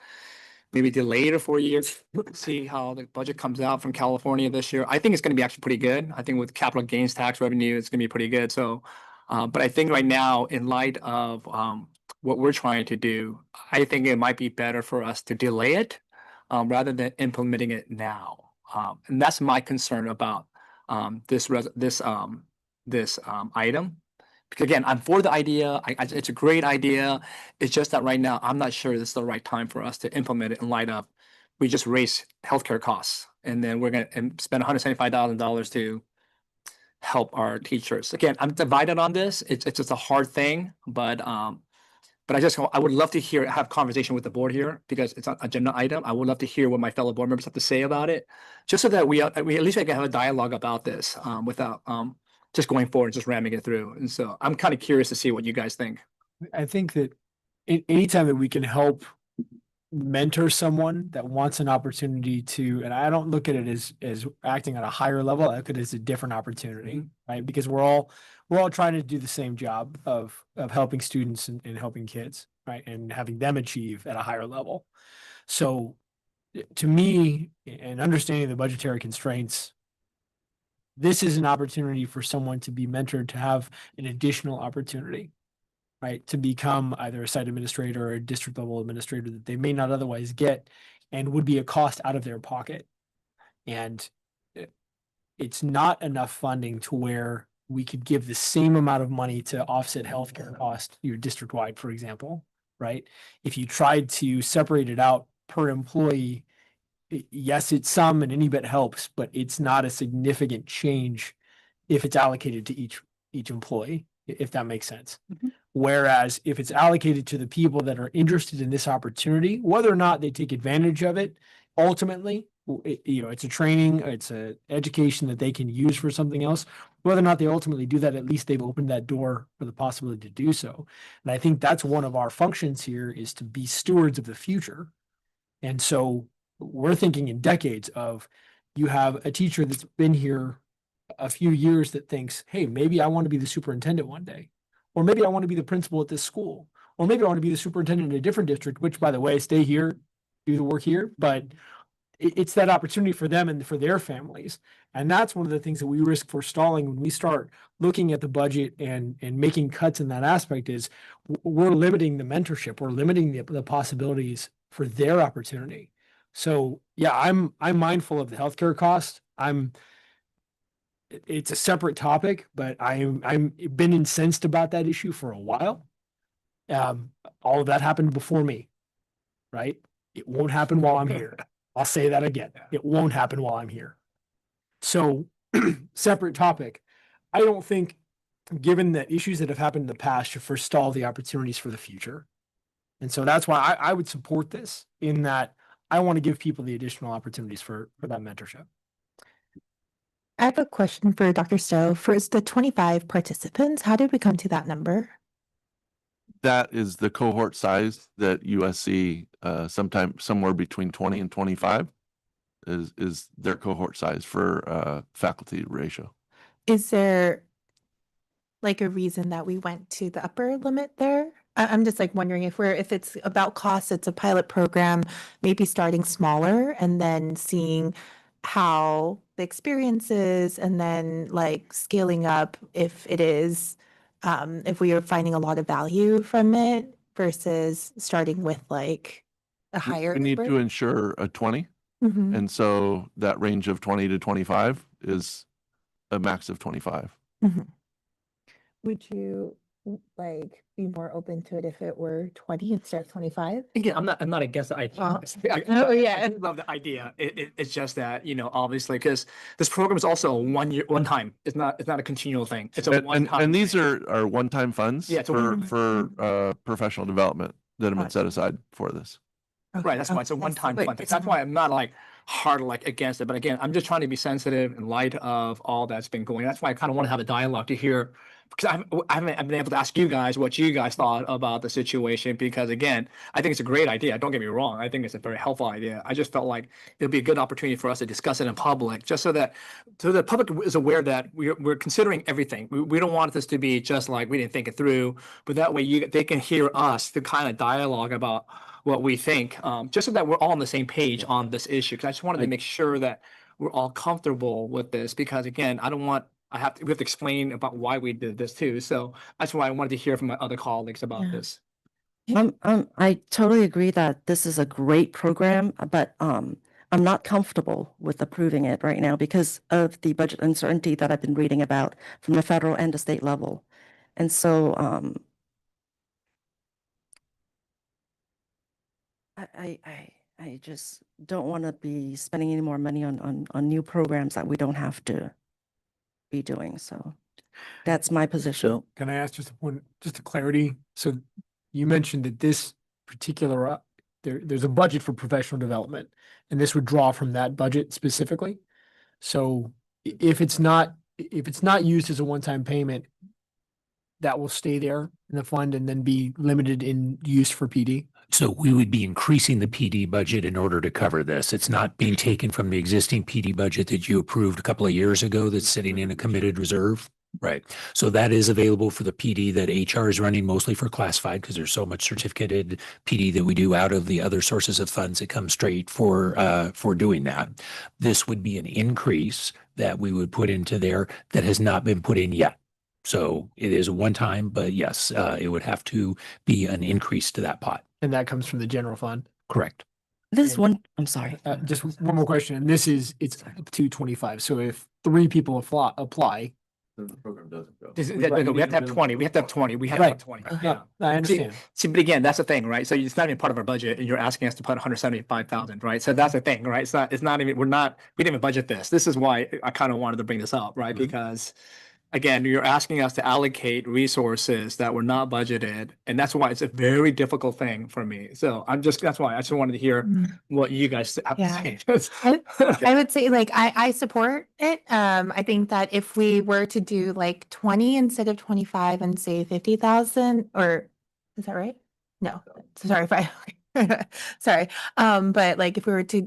maybe delay it 4 years, see how the budget comes out from California this year. I think it's going to be actually pretty good. I think with capital gains tax revenue, it's going to be pretty good. So, but I think right now, in light of what we're trying to do, I think it might be better for us to delay it rather than implementing it now. And that's my concern about this item. Because again, I'm for the idea. It's a great idea. It's just that right now, I'm not sure this is the right time for us to implement it in light of we just raise healthcare costs, and then we're going to spend $175,000 to help our teachers. Again, I'm divided on this. It's just a hard thing, but I would love to have conversation with the board here because it's an agenda item. I would love to hear what my fellow board members have to say about it, just so that we at least can have a dialogue about this without just going forward and just ramming it through. And so I'm kind of curious to see what you guys think. I think that anytime that we can help mentor someone that wants an opportunity to, and I don't look at it as acting at a higher level, I look at it as a different opportunity, right? Because we're all trying to do the same job of helping students and helping kids, right? And having them achieve at a higher level. So to me, and understanding the budgetary constraints, this is an opportunity for someone to be mentored, to have an additional opportunity, right? To become either a site administrator or a district level administrator that they may not otherwise get and would be a cost out of their pocket. And it's not enough funding to where we could give the same amount of money to offset healthcare costs, your district-wide, for example, right? If you tried to separate it out per employee, yes, it's some and any bit helps, but it's not a significant change if it's allocated to each employee, if that makes sense. Whereas if it's allocated to the people that are interested in this opportunity, whether or not they take advantage of it, ultimately, it's a training, it's an education that they can use for something else. Whether or not they ultimately do that, at least they've opened that door for the possibility to do so. And I think that's one of our functions here, is to be stewards of the future. And so we're thinking in decades of, you have a teacher that's been here a few years that thinks, hey, maybe I want to be the superintendent one day, or maybe I want to be the principal at this school, or maybe I want to be the superintendent in a different district, which, by the way, stay here, do the work here, but it's that opportunity for them and for their families. And that's one of the things that we risk forestalling when we start looking at the budget and making cuts in that aspect, is we're limiting the mentorship, we're limiting the possibilities for their opportunity. So yeah, I'm mindful of the healthcare cost. It's a separate topic, but I'm been incensed about that issue for a while. All of that happened before me, right? It won't happen while I'm here. I'll say that again. It won't happen while I'm here. So separate topic. I don't think, given the issues that have happened in the past, should forestall the opportunities for the future. And so that's why I would support this, in that I want to give people the additional opportunities for that mentorship. I have a question for Dr. Stowe. For the 25 participants, how did we come to that number? That is the cohort size that USC somewhere between 20 and 25 is their cohort size for faculty ratio. Is there like a reason that we went to the upper limit there? I'm just like wondering if it's about cost, it's a pilot program, maybe starting smaller and then seeing how the experience is, and then like scaling up if it is, if we are finding a lot of value from it, versus starting with like a higher We need number. to ensure a 20. Mhm. And so that range of 20 to 25 is a max of 25. Mhm. Would you like be more open to it if it were 20 instead of 25? Again, I'm not against the idea. Oh, yeah. I love the idea. It's just that, obviously, because this program is also a one time. It's not a continual thing. It's a one time. And these are one-time funds Yeah, it's a for one-time professional development that have been set aside for this. Right, that's why it's a one-time fund. That's why I'm not like, hard like against it. But again, I'm just trying to be sensitive in light of all that's been going. That's why I kind of want to have a dialogue to hear, because I haven't been able to ask you guys what you guys thought about the situation. Because again, I think it's a great idea. Don't get me wrong. I think it's a very helpful idea. I just felt like it'd be a good opportunity for us to discuss it in public, just so the public is aware that we're considering everything. We don't want this to be just like we didn't think it through, but that way they can hear us, the kind of dialogue about what we think, just so that we're all on the same page on this issue. Because I just wanted to make sure that we're all comfortable with this. Because again, we have to explain about why we did this too. So that's why I wanted to hear from my other colleagues about this. I totally agree that this is a great program, but I'm not comfortable with approving it right now because of the budget uncertainty that I've been reading about from the federal and the state level. And so I just don't want to be spending any more money on new programs that we don't have to be doing. So that's my position. Can I ask just a clarity? So you mentioned that this particular, there's a budget for professional development, and this would draw from that budget specifically. So if it's not used as a one-time payment, that will stay there in the fund and then be limited in use for PD? So we would be increasing the PD budget in order to cover this. It's not being taken from the existing PD budget that you approved a couple of years ago that's sitting in a committed reserve. Right. So that is available for the PD that HR is running mostly for classified, because there's so much certificated PD that we do out of the other sources of funds that come straight for doing that. This would be an increase that we would put into there that has not been put in yet. So it is a one-time, but yes, it would have to be an increase to that pot. And that comes from the general fund? Correct. I'm sorry. Just one more question. And it's up to 25. So if 3 people apply. The program doesn't go. We have to have 20. We have to have 20. We have to have 20. Yeah, I understand. See, but again, that's the thing, right? So it's not even part of our budget, and you're asking us to put 175,000, right? So that's the thing, right? It's not even, we didn't even budget this. This is why I kind of wanted to bring this up, right? Because again, you're asking us to allocate resources that were not budgeted, and that's why it's a very difficult thing for me. So that's why I just wanted to hear what you guys have to say. I would say I support it. I think that if we were to do 20 instead of 25 and say 50,000, or is that right? No, sorry if I sorry. But if we were to,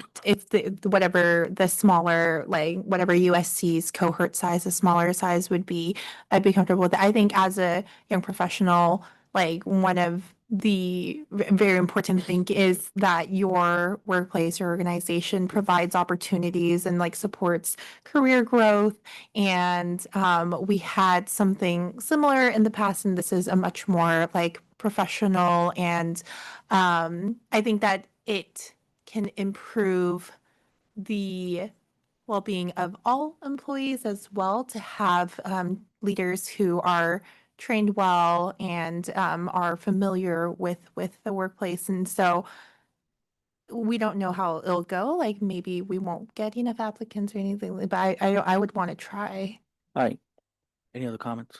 whatever the smaller, whatever USC's cohort size, the smaller size would be, I'd be comfortable with it. I think as a young professional, one of the very important thing is that your workplace or organization provides opportunities and supports career growth. And we had something similar in the past, and this is a much more professional, and I think that it can improve the well-being of all employees as well, to have leaders who are trained well and are familiar with the workplace. And so we don't know how it'll go. Maybe we won't get enough applicants or anything, but I would want to try. All right. Any other comments?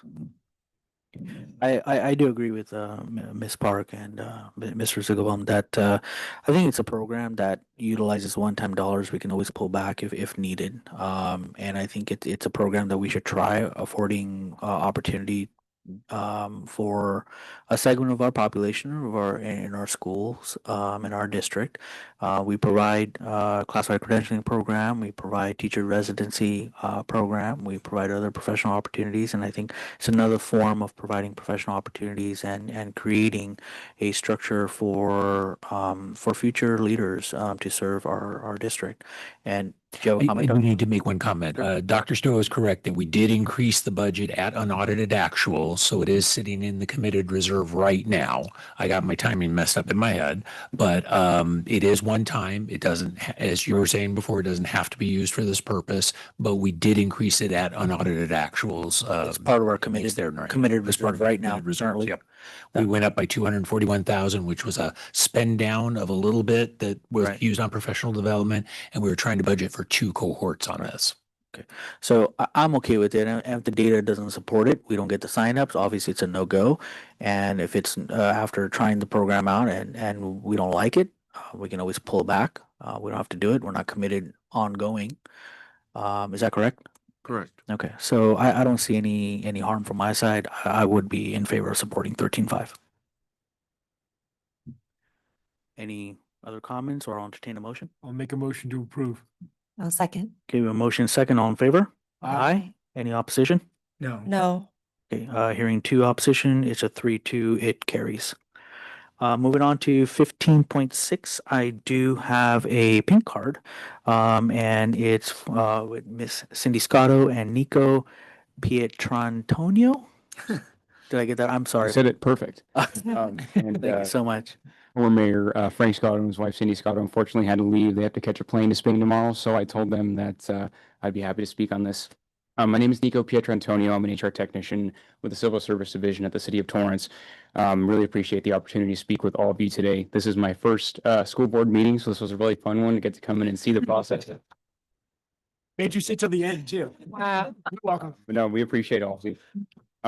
I do agree with Ms. Park and Mr. Zugelbaum that I think it's a program that utilizes one-time dollars we can always pull back if needed. And I think it's a program that we should try, affording opportunity for a segment of our population in our schools, in our district. We provide classified credentialing program, we provide teacher residency program, we provide other professional opportunities, and I think it's another form of providing professional opportunities and creating a structure for future leaders to serve our district. And Joe, we need to make one comment. Dr. Stowe is correct that we did increase the budget at unaudited actuals, so it is sitting in the committed reserve right now. I got my timing messed up in my head, but it is one time. It doesn't, as you were saying before, it doesn't have to be used for this purpose, but we did increase it at unaudited actuals. It's part of our committed reserve right now. Reserves, yep. We went up by 241,000, which was a spend down of a little bit that was used on professional development, and we were trying to budget for 2 cohorts on this. Okay, so I'm okay with it. And if the data doesn't support it, we don't get the signups. Obviously, it's a no-go. And if it's after trying the program out and we don't like it, we can always pull back. We don't have to do it. We're not committed ongoing. Is that correct? Correct. Okay, so I don't see any harm from my side. I would be in favor of supporting 13.5. Any other comments, or I'll entertain a motion? I'll make a motion to approve. I'll second. Okay, we have a motion second. All in favor? Aye. Any opposition? No. No. Okay, hearing two opposition, it's a 3-2, it carries. Moving on to 15.6, I do have a pink card, and it's with Miss Cindy Scotto and Nico Pietrantonio. Did I get that? I'm You sorry. said it perfect. Thank you so much. Former Mayor Frank Scotto and his wife Cindy Scotto unfortunately had to leave. They have to catch a plane to Spain tomorrow, so I told them that I'd be happy to speak on this. My name is Nico Pietrantonio. I'm an HR technician with the Civil Service Division at the City of Torrance. Really appreciate the opportunity to speak with all of you today. This is my first school board meeting, so this was a really fun one to get to come in and see the process. Made you sit till the end too. You're welcome. But no, we appreciate all of you.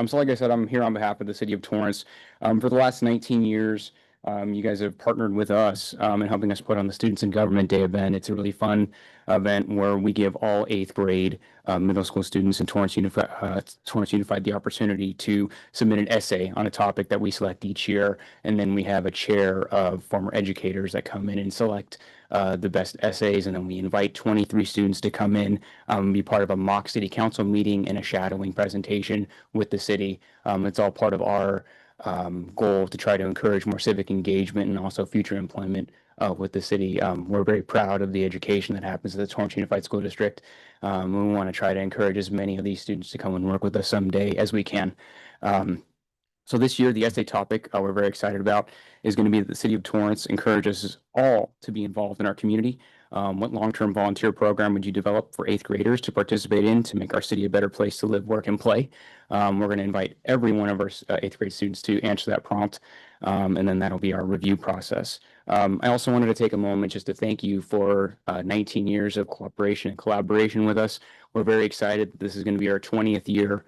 So like I said, I'm here on behalf of the City of Torrance. For the last 19 years, you guys have partnered with us in helping us put on the Students in Government Day event. It's a really fun event where we give all 8th grade middle school students in Torrance Unified the opportunity to submit an essay on a topic that we select each year. And then we have a chair of former educators that come in and select the best essays. And then we invite 23 students to come in, be part of a mock city council meeting and a shadowing presentation with the city. It's all part of our goal to try to encourage more civic engagement and also future employment with the city. We're very proud of the education that happens at the Torrance Unified School District. We want to try to encourage as many of these students to come and work with us someday as we can. So this year, the essay topic we're very excited about is going to be that the City of Torrance encourages us all to be involved in our community. What long-term volunteer program would you develop for 8th graders to participate in to make our city a better place to live, work, and play? We're going to invite every one of our 8th grade students to answer that prompt, and then that'll be our review process. I also wanted to take a moment just to thank you for 19 years of cooperation and collaboration with us. We're very excited that this is going to be our 20th year.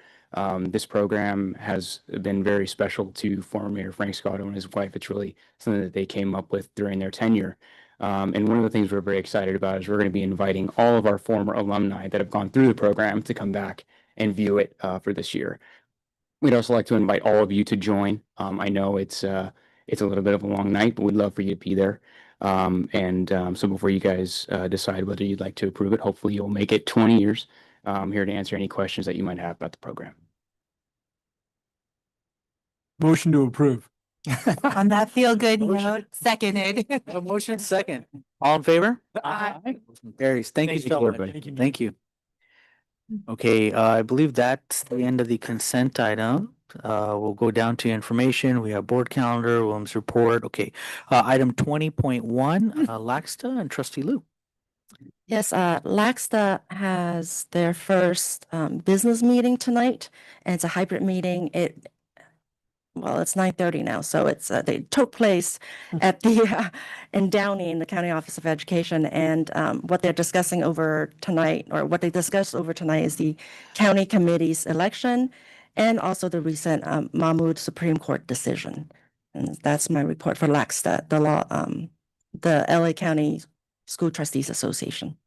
This program has been very special to former Mayor Frank Scotto and his wife. It's really something that they came up with during their tenure. And one of the things we're very excited about is we're going to be inviting all of our former alumni that have gone through the program to come back and view it for this year. We'd also like to invite all of you to join. I know it's a little bit of a long night, but we'd love for you to be there. So before you guys decide whether you'd like to approve it, hopefully you'll make it 20 years. I'm here to answer any questions that you might have about the program. Motion to approve. On that feel-good note, seconded. A motion second. All in favor? Aye. Motion carries. Thank you so much. everybody. Thank you. Okay, I believe that's the end of the consent item. We'll go down to information. We have board calendar, Williams report. Okay, item 20.1, Laxta and Trustee Lou. Yes, Laxta has their first business meeting tonight, and it's a hybrid meeting. It's 9:30 now, so they took place at the in Downey in the County Office of Education, and what they're discussing over tonight, or what they discussed over tonight, is the county committee's election, and also the recent Mahmoud Supreme Court decision. And that's my report for Laxta, the LA County School Trustees Association.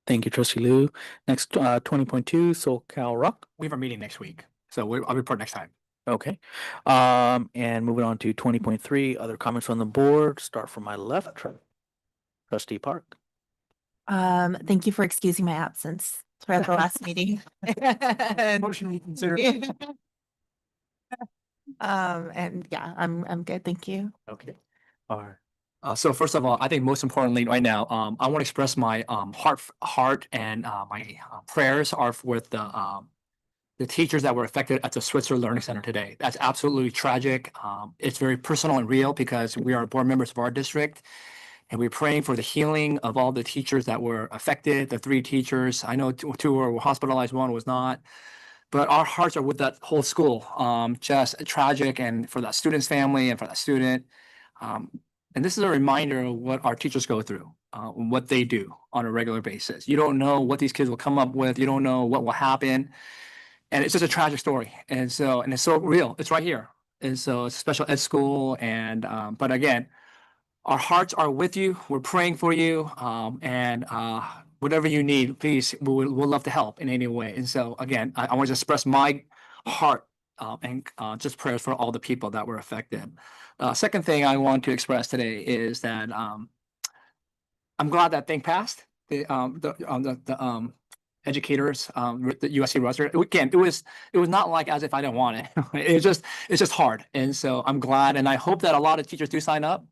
Thank you, Trustee Lou. Next, 20.2, SoCal Rock. We have our meeting next week, so I'll report next time. Okay. And moving on to 20.3, other comments on the board. Start from my left. Trustee Park. Thank you for excusing my absence throughout the last meeting. Motion to consider. And yeah, I'm good. Thank you. Okay. All right. So first of all, I think most importantly right now, I want to express my heart and my prayers are with the teachers that were affected at the Switzer Learning Center today. That's absolutely tragic. It's very personal and real because we are board members of our district, and we're praying for the healing of all the teachers that were affected, the 3 teachers. I know two were hospitalized, one was not. But our hearts are with that whole school. Just tragic, and for that student's family and for that student. And this is a reminder of what our teachers go through, what they do on a regular basis. You don't know what these kids will come up with. You don't know what will happen. And it's just a tragic story. And it's so real. It's right here. And so it's a special ed school. And, but again, our hearts are with you. We're praying for you. And whatever you need, please, we'll love to help in any way. And so again, I want to express my heart and just prayers for all the people that were affected. Second thing I want to express today is that I'm glad that thing passed. The educators, the USC roster. Again, it was not like as if I didn't want it. It's just hard. And so I'm glad, and I hope that a lot of teachers do sign up.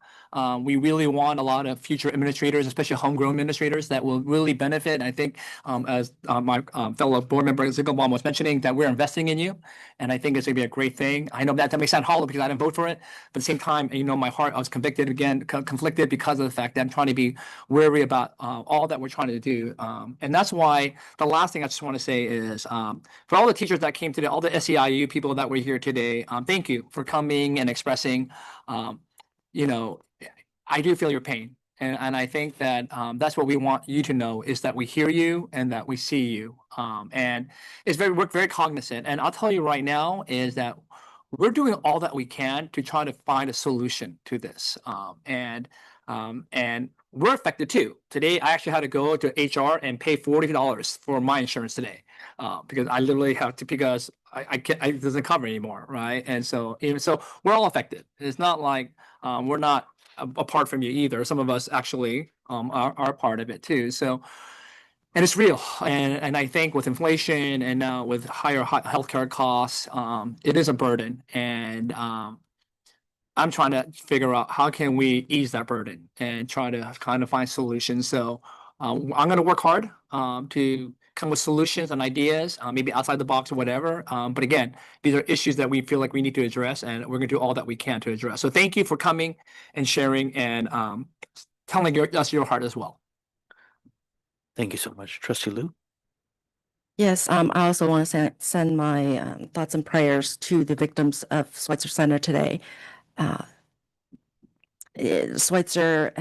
We really want a lot of future administrators, especially homegrown administrators, that will really benefit. And I think, as my fellow board member Zickelbaum was mentioning, that we're investing in you, and I think it's going to be a great thing. I know that may sound hollow because I didn't vote for it, but at the same time, my heart, I was conflicted because of the fact that I'm trying to be wary about all that we're trying to do, and that's why the last thing I just want to say is for all the teachers that came today, all the SEIU people that were here today, thank you for coming and expressing. I do feel your pain. And I think that that's what we want you to know, is that we hear you and that we see you. And we're very cognizant. And I'll tell you right now is that we're doing all that we can to try to find a solution to this. And we're affected too. Today, I actually had to go to HR and pay $40 for my insurance today because I literally have to, because I can't, it doesn't cover anymore, right? And so we're all affected. It's not like we're not apart from you either. Some of us actually are part of it too. So, and it's real. And I think with inflation and now with higher healthcare costs, it is a burden. And I'm trying to figure out how can we ease that burden and try to kind of find solutions. So I'm going to work hard to come with solutions and ideas, maybe outside the box or whatever. But again, these are issues that we feel like we need to address, and we're going to do all that we can to address. So thank you for coming and sharing and telling us your heart as well. Thank you so much. Trustee Liu? Yes, I also want to send my thoughts and prayers to the victims of Schweitzer Center today. Schweitzer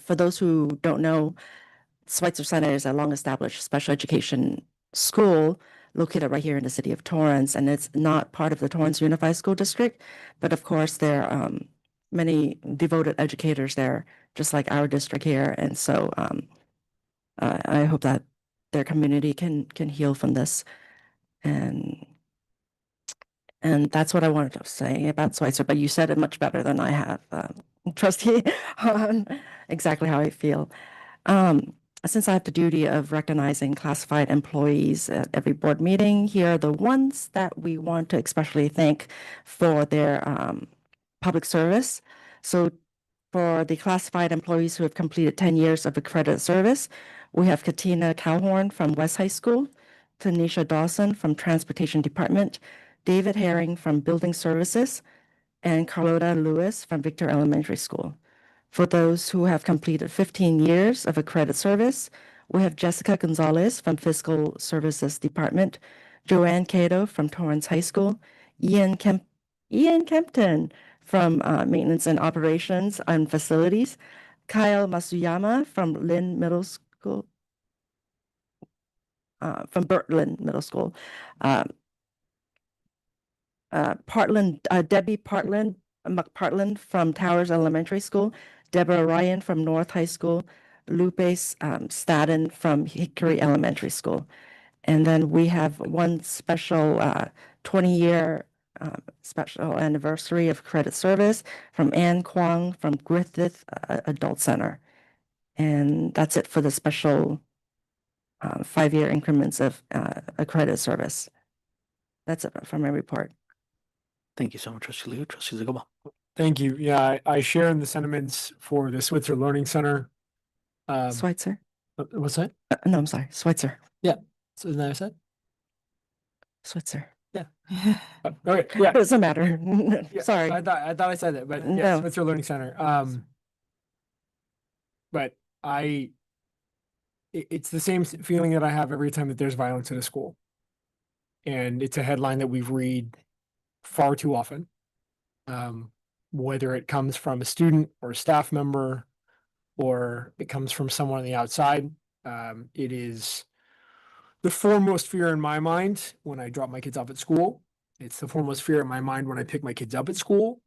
for those who don't know, Schweitzer Center is a long-established special education school located right here in the city of Torrance, and it's not part of the Torrance Unified School District, but of course there are many devoted educators there, just like our district here, and so I hope that their community can heal from this, and that's what I wanted to say about Schweitzer, but you said it much better than I have, Trustee, on exactly how I feel. Since I have the duty of recognizing classified employees at every board meeting, here are the ones that we want to especially thank for their public service. So for the classified employees who have completed 10 years of accredited service, we have Katina Calhorn from West High School, Tanisha Dawson from Transportation Department, David Herring from Building Services, and Carlota Lewis from Victor Elementary School. For those who have completed 15 years of accredited service, we have Jessica Gonzalez from Fiscal Services Department, Joanne Cato from Torrance High School, Ian Kempton from Maintenance and Operations and Facilities, Kyle Masuyama from Lynn Middle School, from Bertland Middle School, Debbie McPartland from Towers Elementary School, Deborah Ryan from North High School, Lupe Staden from Hickory Elementary School. And then we have one special 20-year special anniversary of credit service from Ann Kwong from Griffith Adult Center. And that's it for the special 5-year increments of accredited service. That's it from my report. Thank you so much, Trustee Liu. Trustee Zickelbaum? Thank you. Yeah, I share in the sentiments for the Switzer Learning Center. Schweitzer? What's that? No, I'm sorry. Schweitzer. Yeah. So isn't that what I said? Switzer. Yeah. Okay. Yeah. It doesn't matter. Yeah, Sorry. I thought I said that, but yeah, No. Switzer Learning Center. But it's the same feeling that I have every time that there's violence in a school. And it's a headline that we read far too often. Whether it comes from a student or a staff member, or it comes from someone on the outside, it is the foremost fear in my mind when I drop my kids off at school. It's the foremost fear in my mind when I pick my kids up at school.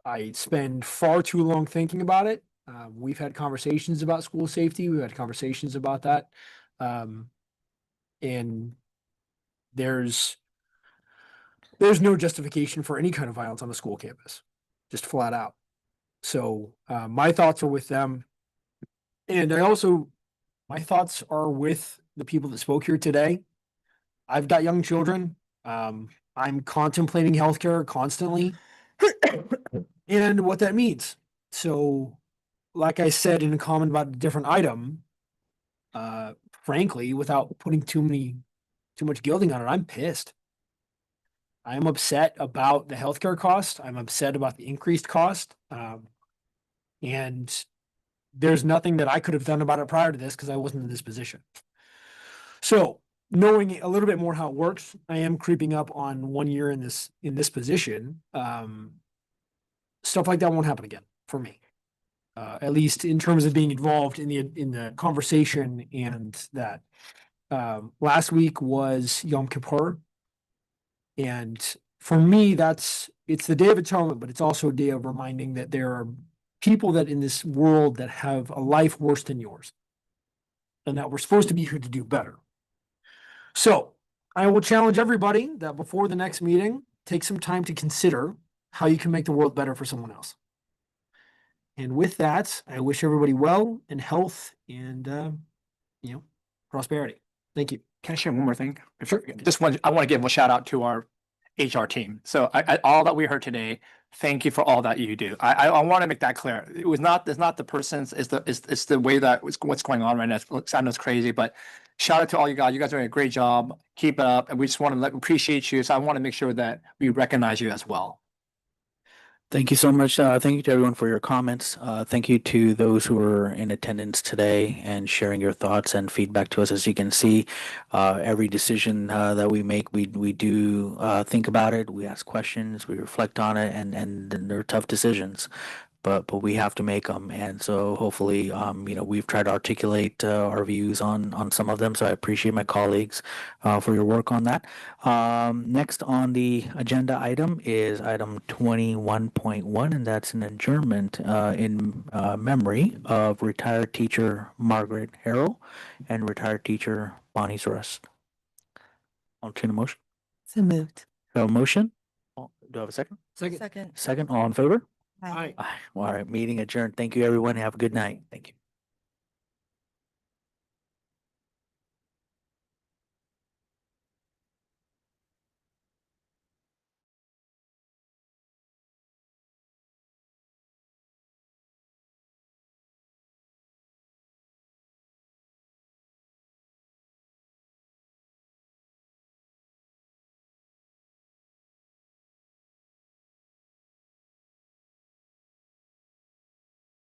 I spend far too long thinking about it. We've had conversations about school safety. We've had conversations about that. And there's no justification for any kind of violence on the school campus, just flat out. So my thoughts are with them. And my thoughts are with the people that spoke here today. I've got young children. I'm contemplating healthcare constantly and what that means. So, like I said in a comment about a different item, frankly, without putting too much gilding on it, I'm pissed. I'm upset about the healthcare cost. I'm upset about the increased cost. And there's nothing that I could have done about it prior to this because I wasn't in this position. So, knowing a little bit more how it works, I am creeping up on 1 year in this position. Stuff like that won't happen again for me. At least in terms of being involved in the conversation and that. Last week was Yom Kippur. And for me, it's the Day of Atonement, but it's also a day of reminding that there are people that in this world that have a life worse than yours. And that we're supposed to be here to do better. So I will challenge everybody that before the next meeting, take some time to consider how you can make the world better for someone else. And with that, I wish everybody well and health and, prosperity. Thank you. Can I share one more thing? Sure. I want to give a shout out to our HR team. So all that we heard today, thank you for all that you do. I want to make that clear. It's not the person's, it's the way that what's going on right now. I know it's crazy, but shout out to all you guys. You guys are doing a great job. Keep it up. And we just want to appreciate you. So I want to make sure that we recognize you as well. Thank you so much. Thank you to everyone for your comments. Thank you to those who were in attendance today and sharing your thoughts and feedback to us. As you can see, every decision that we make, we do think about it. We ask questions, we reflect on it, and they're tough decisions. But we have to make them, and so hopefully, we've tried to articulate our views on some of them. So I appreciate my colleagues for your work on that. Next on the agenda item is item 21.1, and that's an adjournment in memory of retired teacher Margaret Harrell and retired teacher Bonnie Zurest. I'll entertain a motion. So moved. Do I have a motion? Do I have a second? Second. Second, all in favor? Aye. All right, meeting adjourned. Thank you, everyone. Have a good night. Thank you.